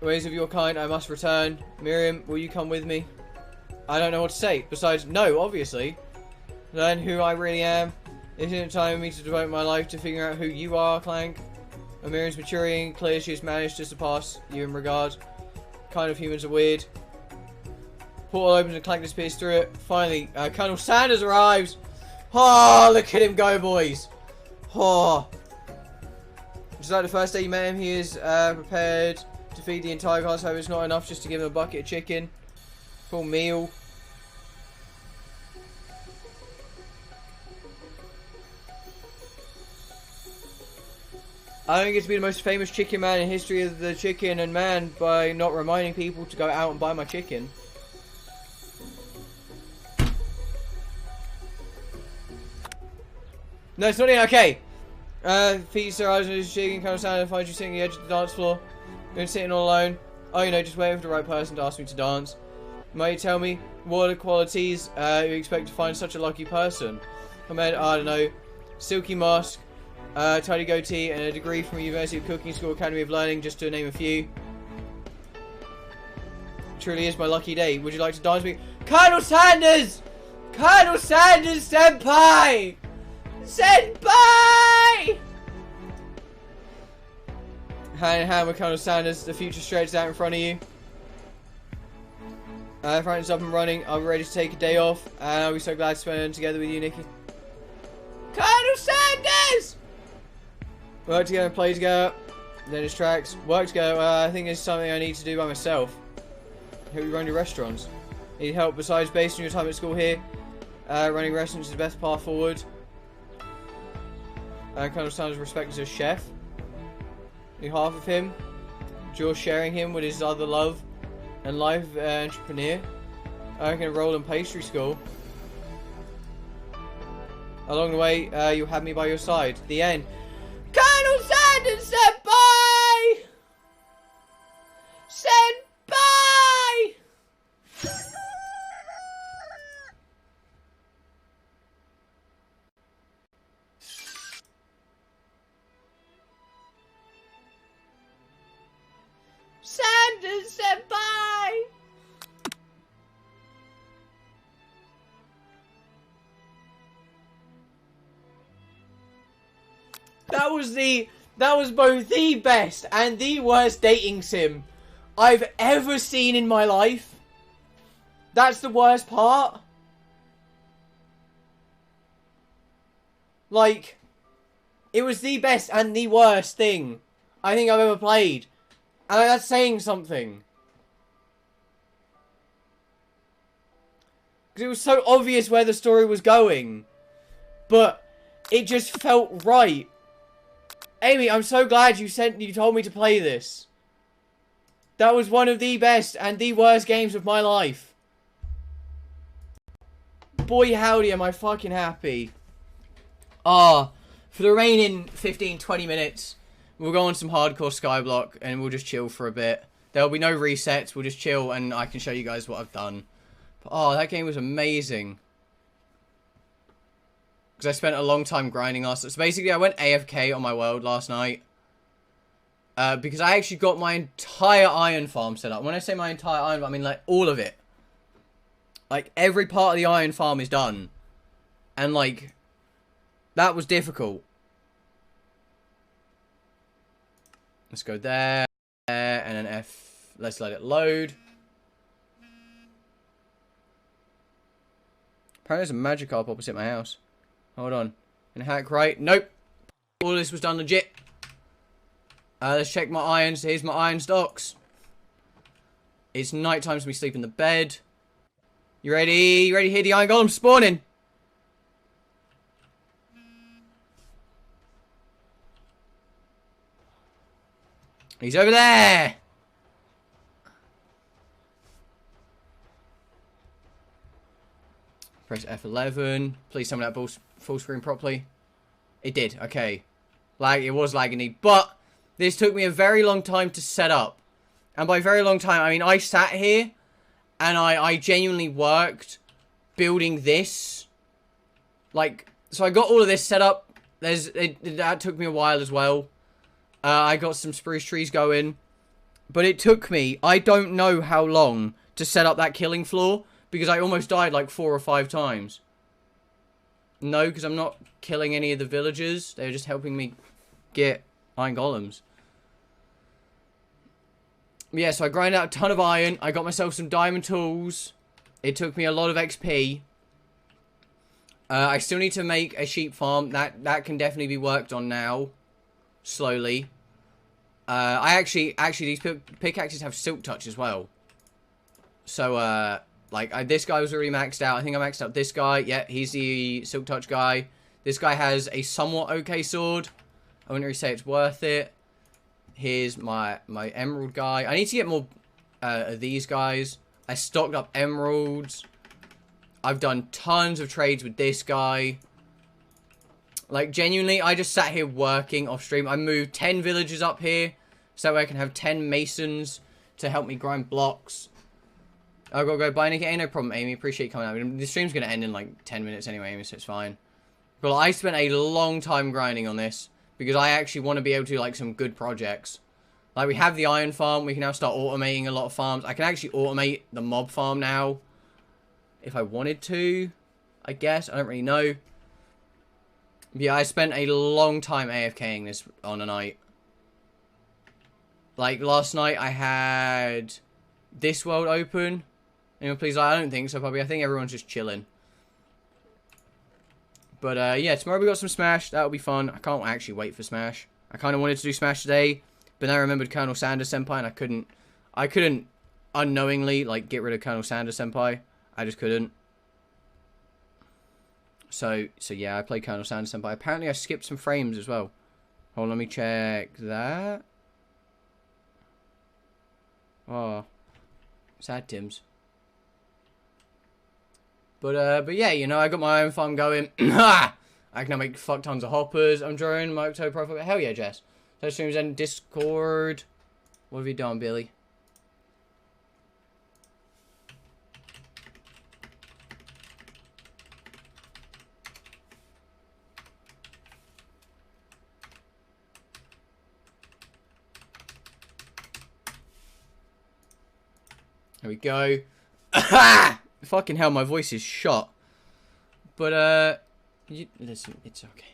Ways of your kind, I must return. Miriam, will you come with me? I don't know what to say. Besides, no, obviously. Learn who I really am. Isn't it time for me to devote my life to figuring out who you are, Clank? When Miriam's maturing, clear she's managed to surpass you in regard. Kind of humans are weird. Portal opens and Clank disappears through it. Finally, Colonel Sanders arrives. Oh, look at him go, boys. Oh. Just like the first day you met him, he is prepared to feed the entire class. However, it's not enough just to give him a bucket of chicken. Full meal. I don't get to be the most famous chicken man in history of the chicken and man by not reminding people to go out and buy my chicken. No, it's not in. Okay. Feet her eyes on his chicken, kind of sound and finds you sitting at the edge of the dance floor. You're sitting all alone. Oh, you know, just waiting for the right person to ask me to dance. Might you tell me what are the qualities you expect to find such a lucky person? Comment, I don't know, silky mask, tidy goatee, and a degree from University of Cooking School Academy of Learning, just to name a few. It truly is my lucky day. Would you like to dance with me? Colonel Sanders! Colonel Sanders Senpai! Senpai! Hand in hand with Colonel Sanders, the future stretches out in front of you. Franklin's up and running. I'll be ready to take a day off, and I'll be so glad to spend it together with you, Nikki. Colonel Sanders! Work together and play together. Then it's tracks. Work together. I think it's something I need to do by myself. Help you run your restaurants. Need help besides based on your time at school here? Running restaurants is the best path forward. Colonel Sanders respected as a chef. Need half of him. George sharing him with his other love and life entrepreneur. I can enroll in pastry school. Along the way, you'll have me by your side. The end. Colonel Sanders Senpai! Senpai! Sanders Senpai! That was both the best and the worst dating sim I've ever seen in my life. That's the worst part. Like, it was the best and the worst thing I think I've ever played. And that's saying something. Because it was so obvious where the story was going. But it just felt right. Amy, I'm so glad you told me to play this. That was one of the best and the worst games of my life. Boy howdy am I fucking happy. For the remaining 15-20 minutes, we'll go on some hardcore Skyblock and we'll just chill for a bit. There'll be no resets, we'll just chill and I can show you guys what I've done. But, that game was amazing. Because I spent a long time grinding last night. So basically I went AFK on my world last night. Because I actually got my entire iron farm set up. When I say my entire iron farm, I mean like all of it. Like every part of the iron farm is done. And like, that was difficult. Let's go there, and then F. Let's let it load. Apparently there's a magic carp opposite my house. Hold on. And hack right. Nope. All this was done legit. Let's check my irons. Here's my iron stocks. It's night time, so we sleep in the bed. You ready? You ready to hear the iron golem spawning? He's over there! Press F11. Please tell me that full screen properly. It did. Okay. It was lagging. But this took me a very long time to set up. And by very long time, I mean I sat here and I genuinely worked building this. So I got all of this set up. That took me a while as well. I got some spruce trees going. But it took me, I don't know how long to set up that killing floor. Because I almost died like 4 or 5 times. No, because I'm not killing any of the villagers. They're just helping me get iron golems. Yeah, so I grinded out a ton of iron. I got myself some diamond tools. It took me a lot of XP. I still need to make a sheep farm. That can definitely be worked on now. Slowly. Actually, these pickaxes have silk touch as well. So, this guy was already maxed out. I think I maxed out this guy. Yeah, he's the silk touch guy. This guy has a somewhat okay sword. I wouldn't really say it's worth it. Here's my emerald guy. I need to get more of these guys. I stocked up emeralds. I've done tons of trades with this guy. Genuinely, I just sat here working off stream. I moved 10 villagers up here so I can have 10 masons to help me grind blocks. I've got to go buy anything. No problem, Amy. Appreciate you coming out. The stream's going to end in 10 minutes anyway, Amy, so it's fine. But I spent a long time grinding on this because I actually want to be able to do some good projects. We have the iron farm. We can now start automating a lot of farms. I can actually automate the mob farm now if I wanted to, I guess. I don't really know. Yeah, I spent a long time AFKing this on a night. Last night I had this world open. Anyone please? I don't think so, probably. I think everyone's just chilling. But, yeah, tomorrow we got some Smash. That'll be fun. I can't actually wait for Smash. I kind of wanted to do Smash today, but then I remembered Colonel Senpai, and I couldn't unknowingly, get rid of Colonel Senpai. I just couldn't. So yeah, I played Colonel Senpai. Apparently, I skipped some frames as well. Hold on, let me check that. Oh. Sad Tims. But yeah, I got my own farm going. I can now make fuck tons of hoppers. I'm drawing my October profile. Hell yeah, Jess. So streams in Discord. What have you done, Billy? There we go. Fucking hell, my voice is shot. But, listen, it's okay.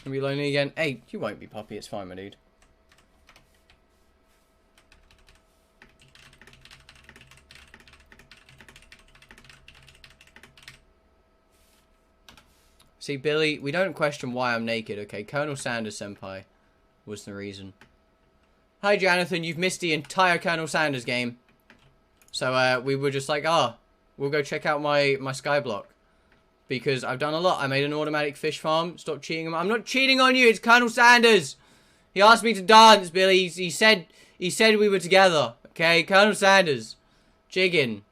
Are we lonely again? Hey, you won't be, Poppy. It's fine, my dude. See, Billy, we don't question why I'm naked, okay? Colonel Senpai was the reason. Hi, Jonathan. You've missed the entire Colonel Sanders game. So, we were just like, we'll go check out my skyblock. Because I've done a lot. I made an automatic fish farm. Stop cheating. I'm not cheating on you. It's Colonel Sanders. He asked me to dance, Billy. He said we were together. Okay, Colonel Sanders. Jigging.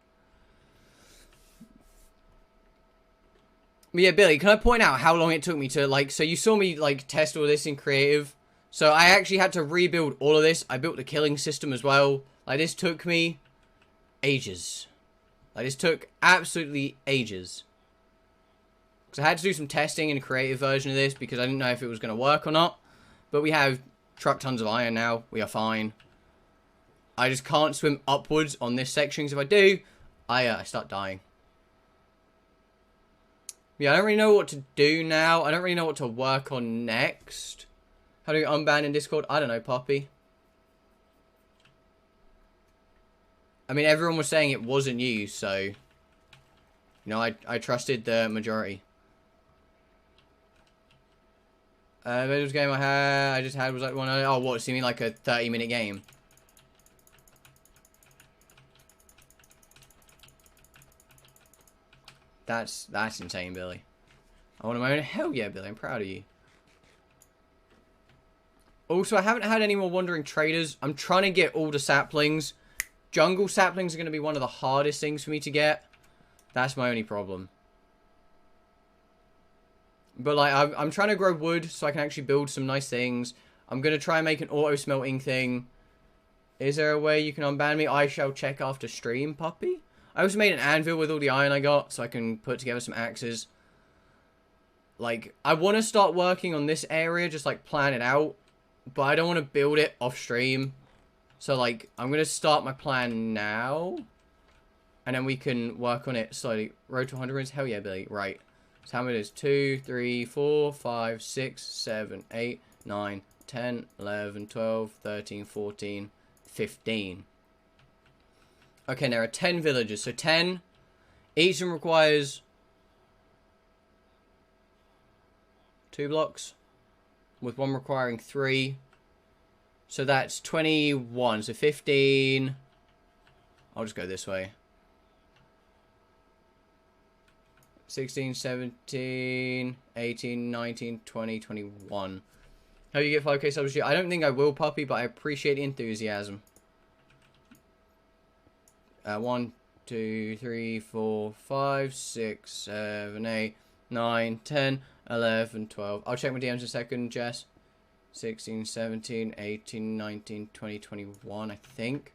But yeah, Billy, can I point out how long it took me to, so you saw me, test all this in creative. So I actually had to rebuild all of this. I built the killing system as well. This took me ages. This took absolutely ages. Because I had to do some testing in a creative version of this because I didn't know if it was going to work or not. But we have truck tons of iron now. We are fine. I just can't swim upwards on this section because if I do, I start dying. Yeah, I don't really know what to do now. I don't really know what to work on next. How do you unban in Discord? I don't know, Poppy. I mean, everyone was saying it wasn't you, so... I trusted the majority. The game I just had was one... Oh, what? So you mean a 30-minute game? That's insane, Billy. I want to own. Hell yeah, Billy. I'm proud of you. Also, I haven't had any more wandering traders. I'm trying to get all the saplings jungle saplings are going to be one of the hardest things for me to get. That's my only problem. But, like, I'm trying to grow wood so I can actually build some nice things. I'm going to try and make an auto-smelting thing. Is there a way you can unban me? I shall check after stream, puppy. I also made an anvil with all the iron I got so I can put together some axes. Like, I want to start working on this area, just, like, plan it out. But I don't want to build it off-stream. So, like, I'm going to start my plan now. And then we can work on it slowly. Road to 100 wins? Hell yeah, Billy. Right. So how many is 2, 3, 4, 5, 6, 7, 8, 9, 10, 11, 12, 13, 14, 15. Okay, there are 10 villages. So 10. Each of them requires 2 blocks. With one requiring 3. So that's 21. So 15. I'll just go this way. 16, 17, 18, 19, 20, 21. How do you get 5k subs? I don't think I will, puppy, but I appreciate the enthusiasm. 1, 2, 3, 4, 5, 6, 7, 8, 9, 10, 11, 12. I'll check my DMs in a second, Jess. 16, 17, 18, 19, 20, 21, I think.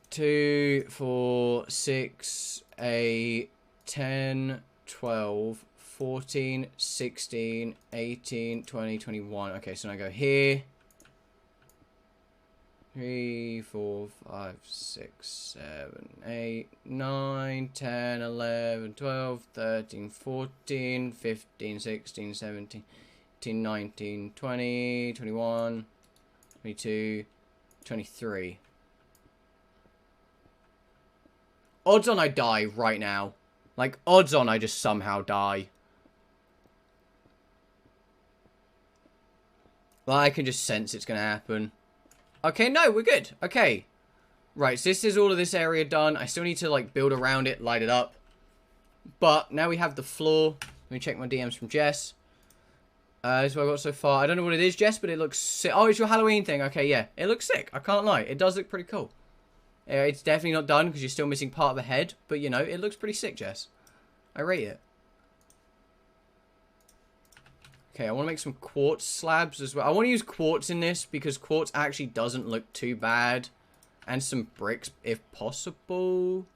2, 4, 6, 8, 10, 12, 14, 16, 18, 20, 21. Okay, so now I go here. 3, 4, 5, 6, 7, 8, 9, 10, 11, 12, 13, 14, 15, 16, 17, 18, 19, 20, 21, 22, 23. Odds on I die right now. Like, odds on I just somehow die. Well, I can just sense it's going to happen. Okay, no, we're good. Okay. Right, so this is all of this area done. I still need to, like, build around it, light it up. But now we have the floor. Let me check my DMs from Jess. This is what I got so far. I don't know what it is, Jess, but it looks sick. Oh, it's your Halloween thing. Okay, yeah. It looks sick. I can't lie. It does look pretty cool. It's definitely not done because you're still missing part of the head. But, you know, it looks pretty sick, Jess. I rate it. Okay, I want to make some quartz slabs as well. I want to use quartz in this because quartz actually doesn't look too bad. And some bricks, if possible.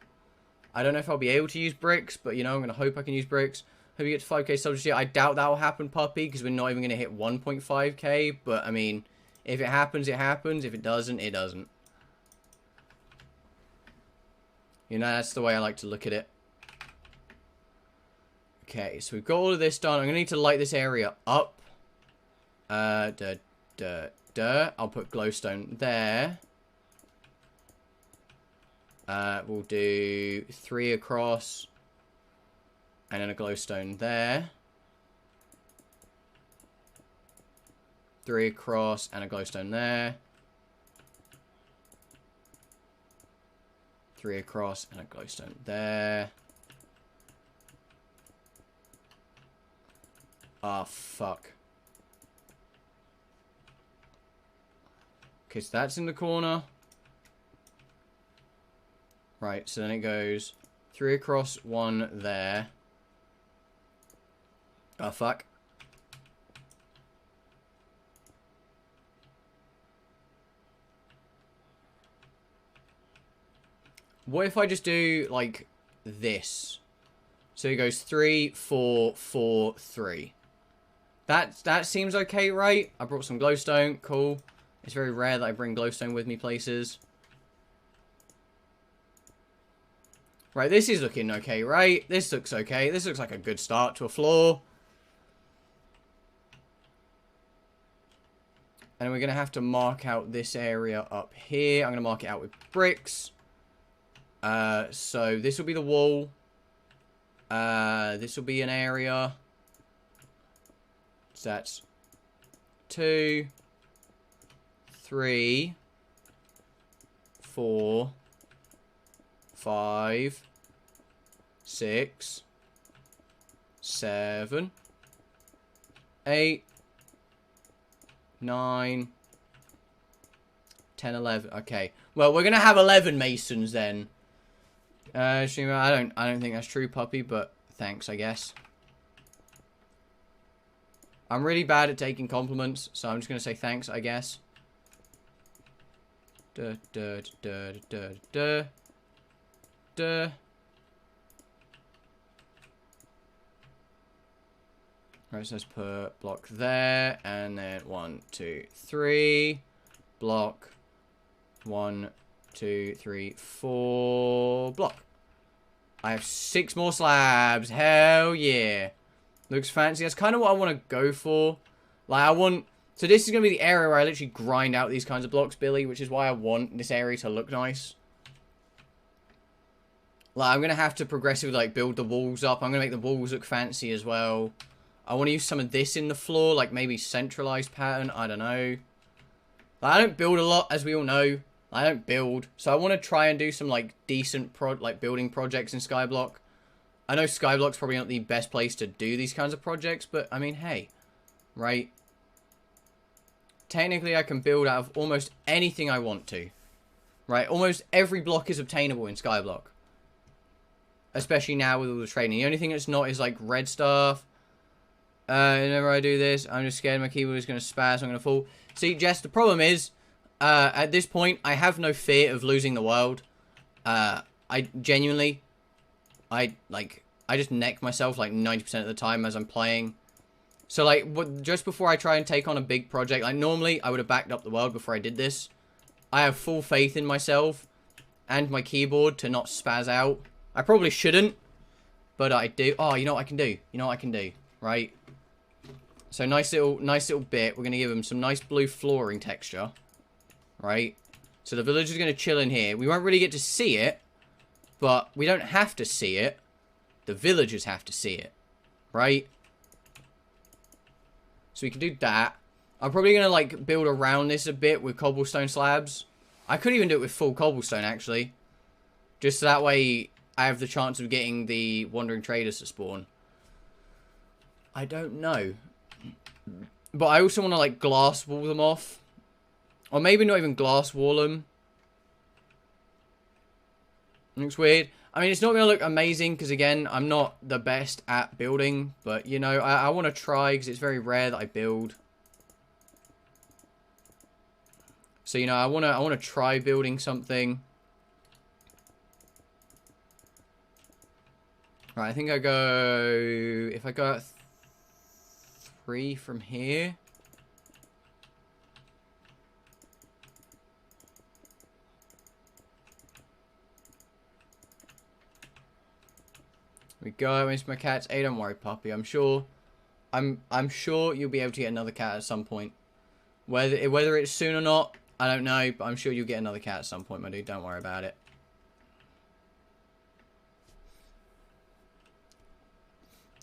I don't know if I'll be able to use bricks, but, you know, I'm going to hope I can use bricks. Hope you get to 5k subs this year. I doubt that will happen, puppy, because we're not even going to hit 1.5k. But, I mean, if it happens, it happens. If it doesn't, it doesn't. You know, that's the way I like to look at it. Okay, so we've got all of this done. I'm going to need to light this area up. I'll put glowstone there. We'll do 3 across. And then a glowstone there. 3 across and a glowstone there. 3 across and a glowstone there. Ah, fuck. Okay, so that's in the corner. Right, so then it goes 3 across, 1 there. Oh, fuck. What if I just do, like, this? So it goes 3, 4, 4, 3. That seems okay, right? I brought some glowstone. Cool. It's very rare that I bring glowstone with me places. Right, this is looking okay, right? This looks okay. This looks like a good start to a floor. And we're going to have to mark out this area up here. I'm going to mark it out with bricks. So this will be the wall. This will be an area. So that's 2, 3, 4, 5, 6, 7, 8, 9, 10, 11. Okay. Well, we're gonna have 11 masons then. Streamer, I don't think that's true, puppy, but thanks, I guess. I'm really bad at taking compliments, so I'm just gonna say thanks, I guess. Duh, duh, duh, duh, duh, duh. Right, so let's put block there, and then 1, 2, 3. Block. 1, 2, 3, 4. Block. I have 6 more slabs. Hell yeah. Looks fancy. That's kind of what I want to go for. Like, I want... So this is going to be the area where I literally grind out these kinds of blocks, Billy, which is why I want this area to look nice. Like, I'm going to have to progressively, like, build the walls up. I'm going to make the walls look fancy as well. I want to use some of this in the floor, like maybe centralized pattern. I don't know. Like, I don't build a lot, as we all know. I don't build. So I want to try and do some, like, decent building projects in Skyblock. I know Skyblock's probably not the best place to do these kinds of projects, but, I mean, hey. Right? Technically, I can build out of almost anything I want to. Right? Almost every block is obtainable in Skyblock. Especially now with all the trading. The only thing that's not is, like, red stuff. Whenever I do this, I'm just scared my keyboard is going to spaz. I'm going to fall. See, Jess, the problem is, at this point, I have no fear of losing the world. I genuinely, I just neck myself like 90% of the time as I'm playing. So, like, just before I try and take on a big project, like, normally I would have backed up the world before I did this. I have full faith in myself and my keyboard to not spaz out. I probably shouldn't, but I do. Oh, you know what I can do? You know what I can do, right? So, nice little bit. We're going to give them some nice blue flooring texture, right? So, the villager's going to chill in here. We won't really get to see it, but we don't have to see it. The villagers have to see it, right? So, we can do that. I'm probably going to, like, build around this a bit with cobblestone slabs. I could even do it with full cobblestone, actually. Just so that way I have the chance of getting the wandering traders to spawn. I don't know. But I also want to, like, glass wall them off. Or maybe not even glass wall them. Looks weird. I mean, it's not going to look amazing because, again, I'm not the best at building. But, you know, I want to try because it's very rare that I build. So, you know, I want to try building something. Right, I think I go... If I go... 3 from here. We go. Miss my cats. Hey, don't worry, puppy. I'm sure you'll be able to get another cat at some point. Whether it's soon or not, I don't know, but I'm sure you'll get another cat at some point, my dude. Don't worry about it.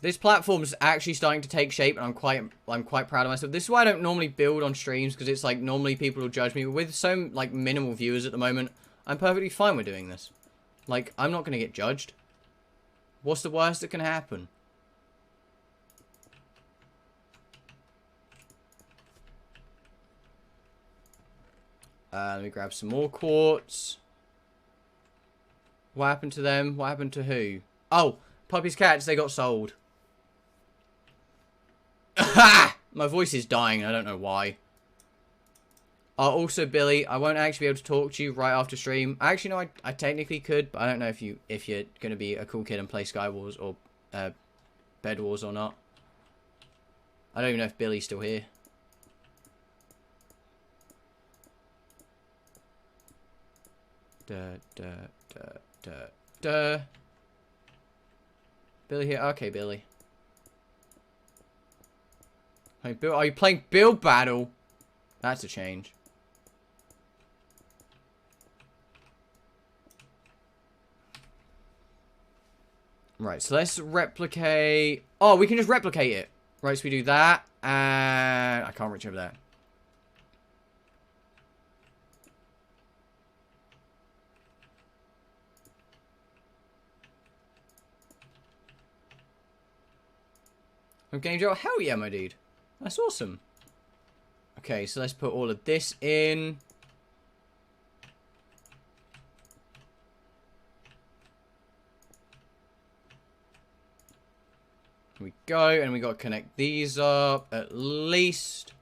This platform's actually starting to take shape, and I'm quite proud of myself. This is why I don't normally build on streams, because it's like normally people will judge me. But with so like minimal viewers at the moment, I'm perfectly fine with doing this. Like, I'm not going to get judged. What's the worst that can happen? Let me grab some more quartz. What happened to them? What happened to who? Oh, Puppy's cats, they got sold. My voice is dying. I don't know why. Also, Billy, I won't actually be able to talk to you right after stream. Actually, no, I technically could, but I don't know if you're gonna be a cool kid and play Sky Wars or Bed Wars or not. I don't even know if Billy's still here. Billy here. Okay, Billy. Hey, Bill, are you playing Build Battle? That's a change. Right, so let's replicate... Oh, we can just replicate it. Right, so we do that, and... I can't reach over there. Game Joe, hell yeah, my dude. That's awesome. Okay, so let's put all of this in. Here we go. And we got to connect these up at least.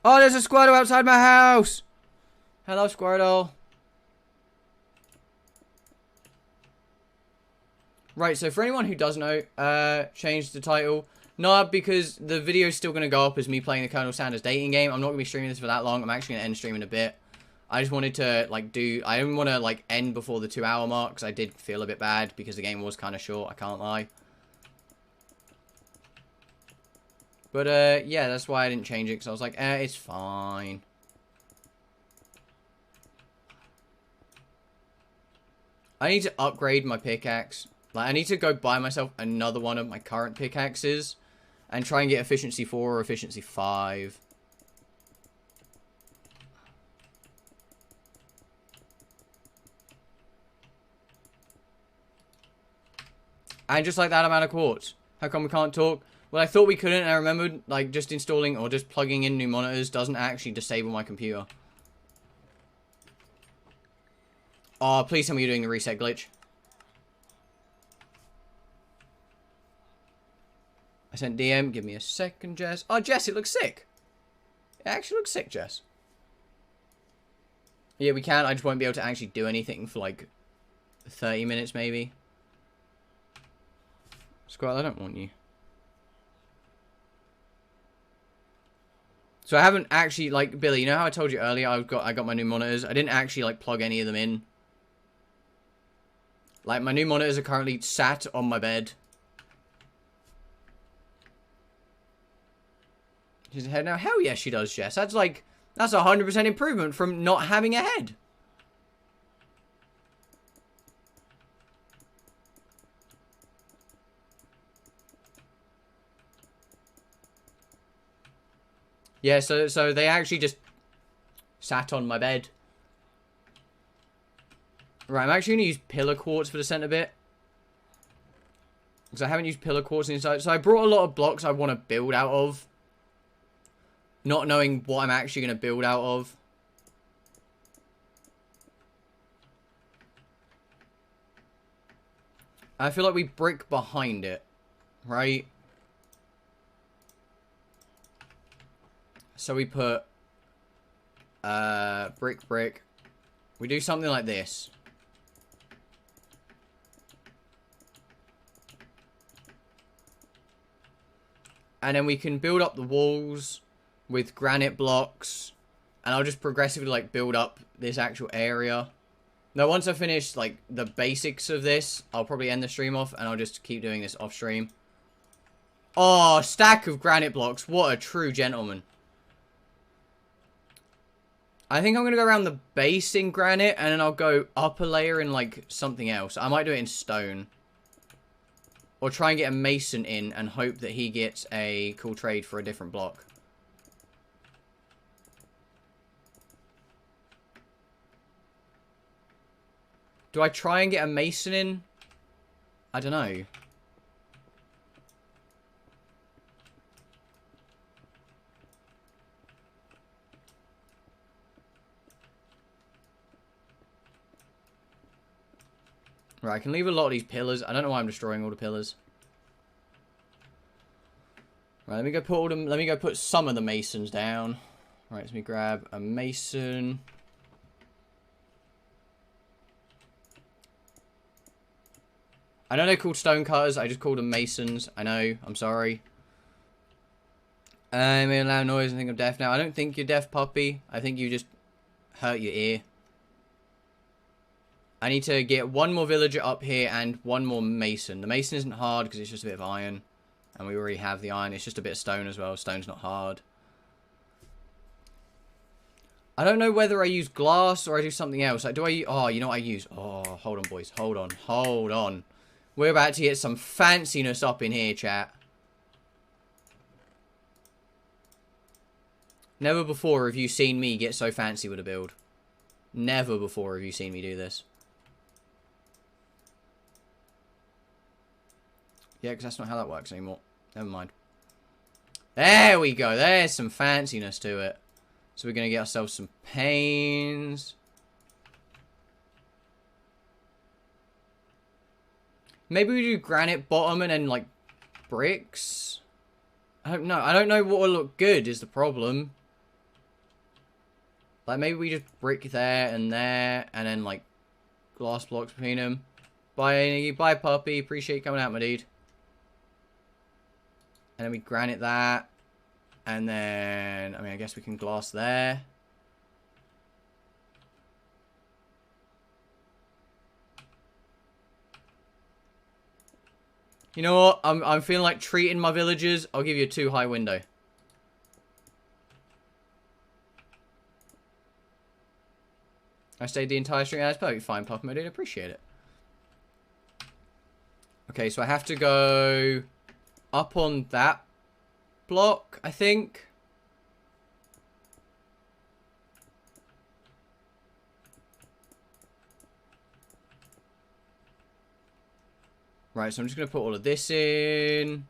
Oh, there's a Squirtle outside my house. Hello, Squirtle. Right, so for anyone who doesn't know, change the title. Not because the video is still going to go up as me playing the Colonel Sanders dating game. I'm not going to be streaming this for that long. I'm actually going to end stream in a bit. I just wanted to, like, I didn't want to, like, end before the 2-hour mark, because I did feel a bit bad, because the game was kind of short, I can't lie. But, yeah, that's why I didn't change it, because I was like, it's fine. I need to upgrade my pickaxe. Like, I need to go buy myself another one of my current pickaxes and try and get efficiency 4 or efficiency 5. And just like that, I'm out of quartz. How come we can't talk? Well, I thought we couldn't, and I remembered, like, just installing or just plugging in new monitors doesn't actually disable my computer. Oh, please tell me you're doing the reset glitch. I sent DM. Give me a second, Jess. Oh, Jess, it looks sick. It actually looks sick, Jess. Yeah, we can. I just won't be able to actually do anything for, like, 30 minutes, maybe. Squirrel, I don't want you. So I haven't actually, like, Billy, you know how I told you earlier I got my new monitors? I didn't actually, like, plug any of them in. Like, my new monitors are currently sat on my bed. She's a head now. Hell yeah, she does, Jess. That's like, that's 100% improvement from not having a head. Yeah, so they actually just sat on my bed. Right, I'm actually going to use pillar quartz for the center bit. Because I haven't used pillar quartz inside. So I brought a lot of blocks I want to build out of. Not knowing what I'm actually going to build out of. I feel like we brick behind it. Right? So we put... brick. We do something like this. And then we can build up the walls with granite blocks. And I'll just progressively, like, build up this actual area. Now, once I finish, like, the basics of this, I'll probably end the stream off. And I'll just keep doing this off stream. Oh, stack of granite blocks. What a true gentleman. I think I'm going to go around the base in granite. And then I'll go up a layer in, like, something else. I might do it in stone. Or try and get a mason in and hope that he gets a cool trade for a different block. Do I try and get a mason in? I don't know. Right, I can leave a lot of these pillars. I don't know why I'm destroying all the pillars. Right, let me go put some of the masons down. Right, let me grab a mason. I know they're called stone cutters. I just called them masons. I know. I'm sorry. I may allow noise and think I'm deaf now. I don't think you're deaf, puppy. I think you just hurt your ear. I need to get one more villager up here and one more mason. The mason isn't hard because it's just a bit of iron. And we already have the iron. It's just a bit of stone as well. Stone's not hard. I don't know whether I use glass or I do something else. Like, do I... Oh, you know what I use? Oh, hold on, boys. Hold on. Hold on. We're about to get some fanciness up in here, chat. Never before have you seen me get so fancy with a build. Never before have you seen me do this. Yeah, because that's not how that works anymore. Never mind. There we go. There's some fanciness to it. So we're going to get ourselves some panes. Maybe we do granite bottom and then, like, bricks? I don't know. I don't know what will look good is the problem. Like, maybe we just brick there, and then, like, glass blocks between them. Bye, Iggy. Bye, puppy. Appreciate you coming out, my dude. And then we granite that. And then, I mean, I guess we can glass there. You know what? I'm feeling like treating my villagers. I'll give you a 2-high window. I stayed the entire stream. That's perfectly fine, Puffin. I did appreciate it. Okay, so I have to go up on that block, I think. Right, so I'm just going to put all of this in.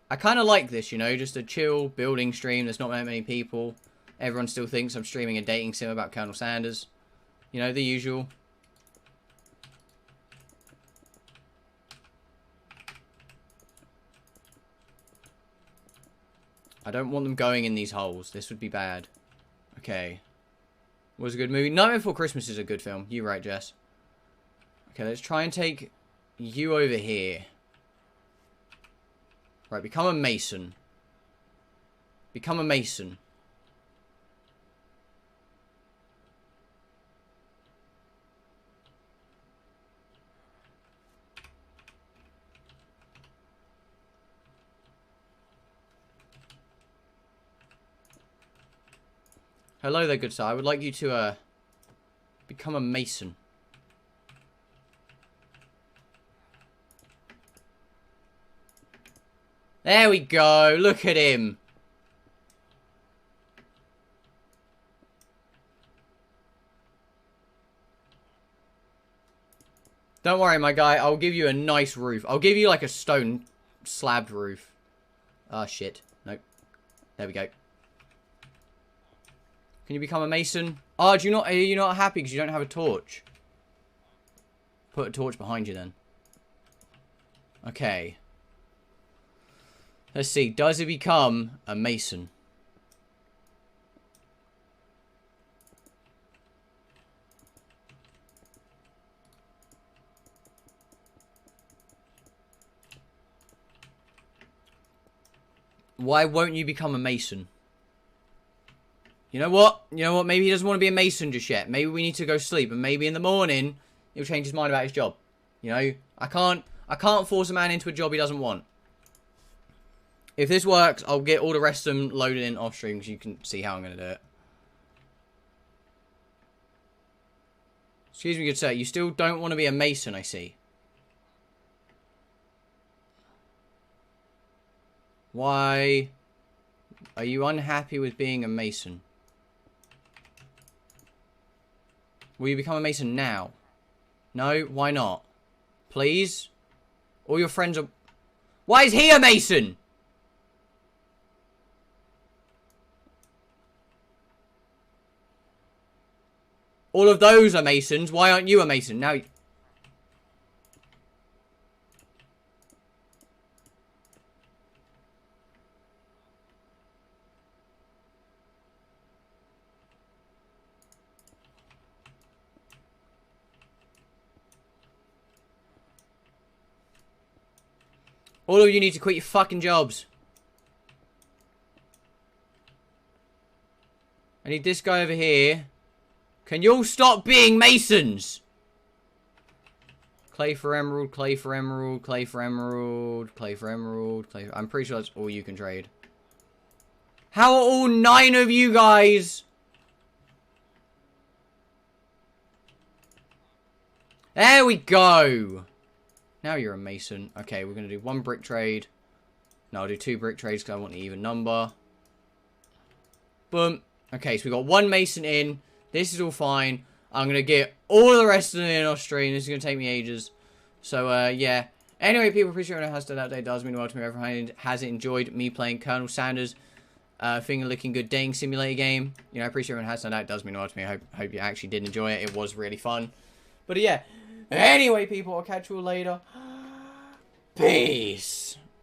I kind of like this, you know, just a chill building stream. There's not that many people. Everyone still thinks I'm streaming a dating sim about Colonel Sanders. You know, the usual. I don't want them going in these holes. This would be bad. Okay. Was a good movie. Nightmare Before Christmas is a good film. You're right, Jess. Okay, let's try and take you over here. Right, become a mason. Become a mason. Hello there, good sir. I would like you to, become a mason. There we go. Look at him. Don't worry, my guy. I'll give you a nice roof. I'll give you, like, a stone slabbed roof. Ah, shit. Nope. There we go. Can you become a mason? Oh, are you not happy because you don't have a torch? Put a torch behind you, then. Okay. Let's see. Does he become a mason? Why won't you become a mason? You know what? You know what? Maybe he doesn't want to be a mason just yet. Maybe we need to go sleep, and maybe in the morning he'll change his mind about his job. You know, I can't force a man into a job he doesn't want. If this works, I'll get all the rest of them loaded in off stream so you can see how I'm going to do it. Excuse me, good sir. You still don't want to be a mason, I see. Why are you unhappy with being a mason? Will you become a mason now? No? Why not? Please? All your friends are... Why is he a mason? All of those are masons. Why aren't you a mason? Now... All of you need to quit your fucking jobs. I need this guy over here. Can you all stop being masons? Clay for emerald, clay for emerald, clay for emerald, clay for emerald, clay for... I'm pretty sure that's all you can trade. How are all 9 of you guys... There we go. Now you're a mason. Okay, we're going to do 1 brick trade. No, I'll do 2 brick trades because I want an even number. Boom. Okay, so we got 1 mason in. This is all fine. I'm going to get all the rest of them in off stream. This is going to take me ages. So, yeah. Anyway, people, appreciate it. Has done that day. Does mean well to me. Everyone has enjoyed me playing Colonel Sanders. Finger looking good dating simulator game. You know, I appreciate everyone has done that. Does mean well to me. I hope you actually did enjoy it. It was really fun. But, yeah. Anyway, people, I'll catch you all later. Peace.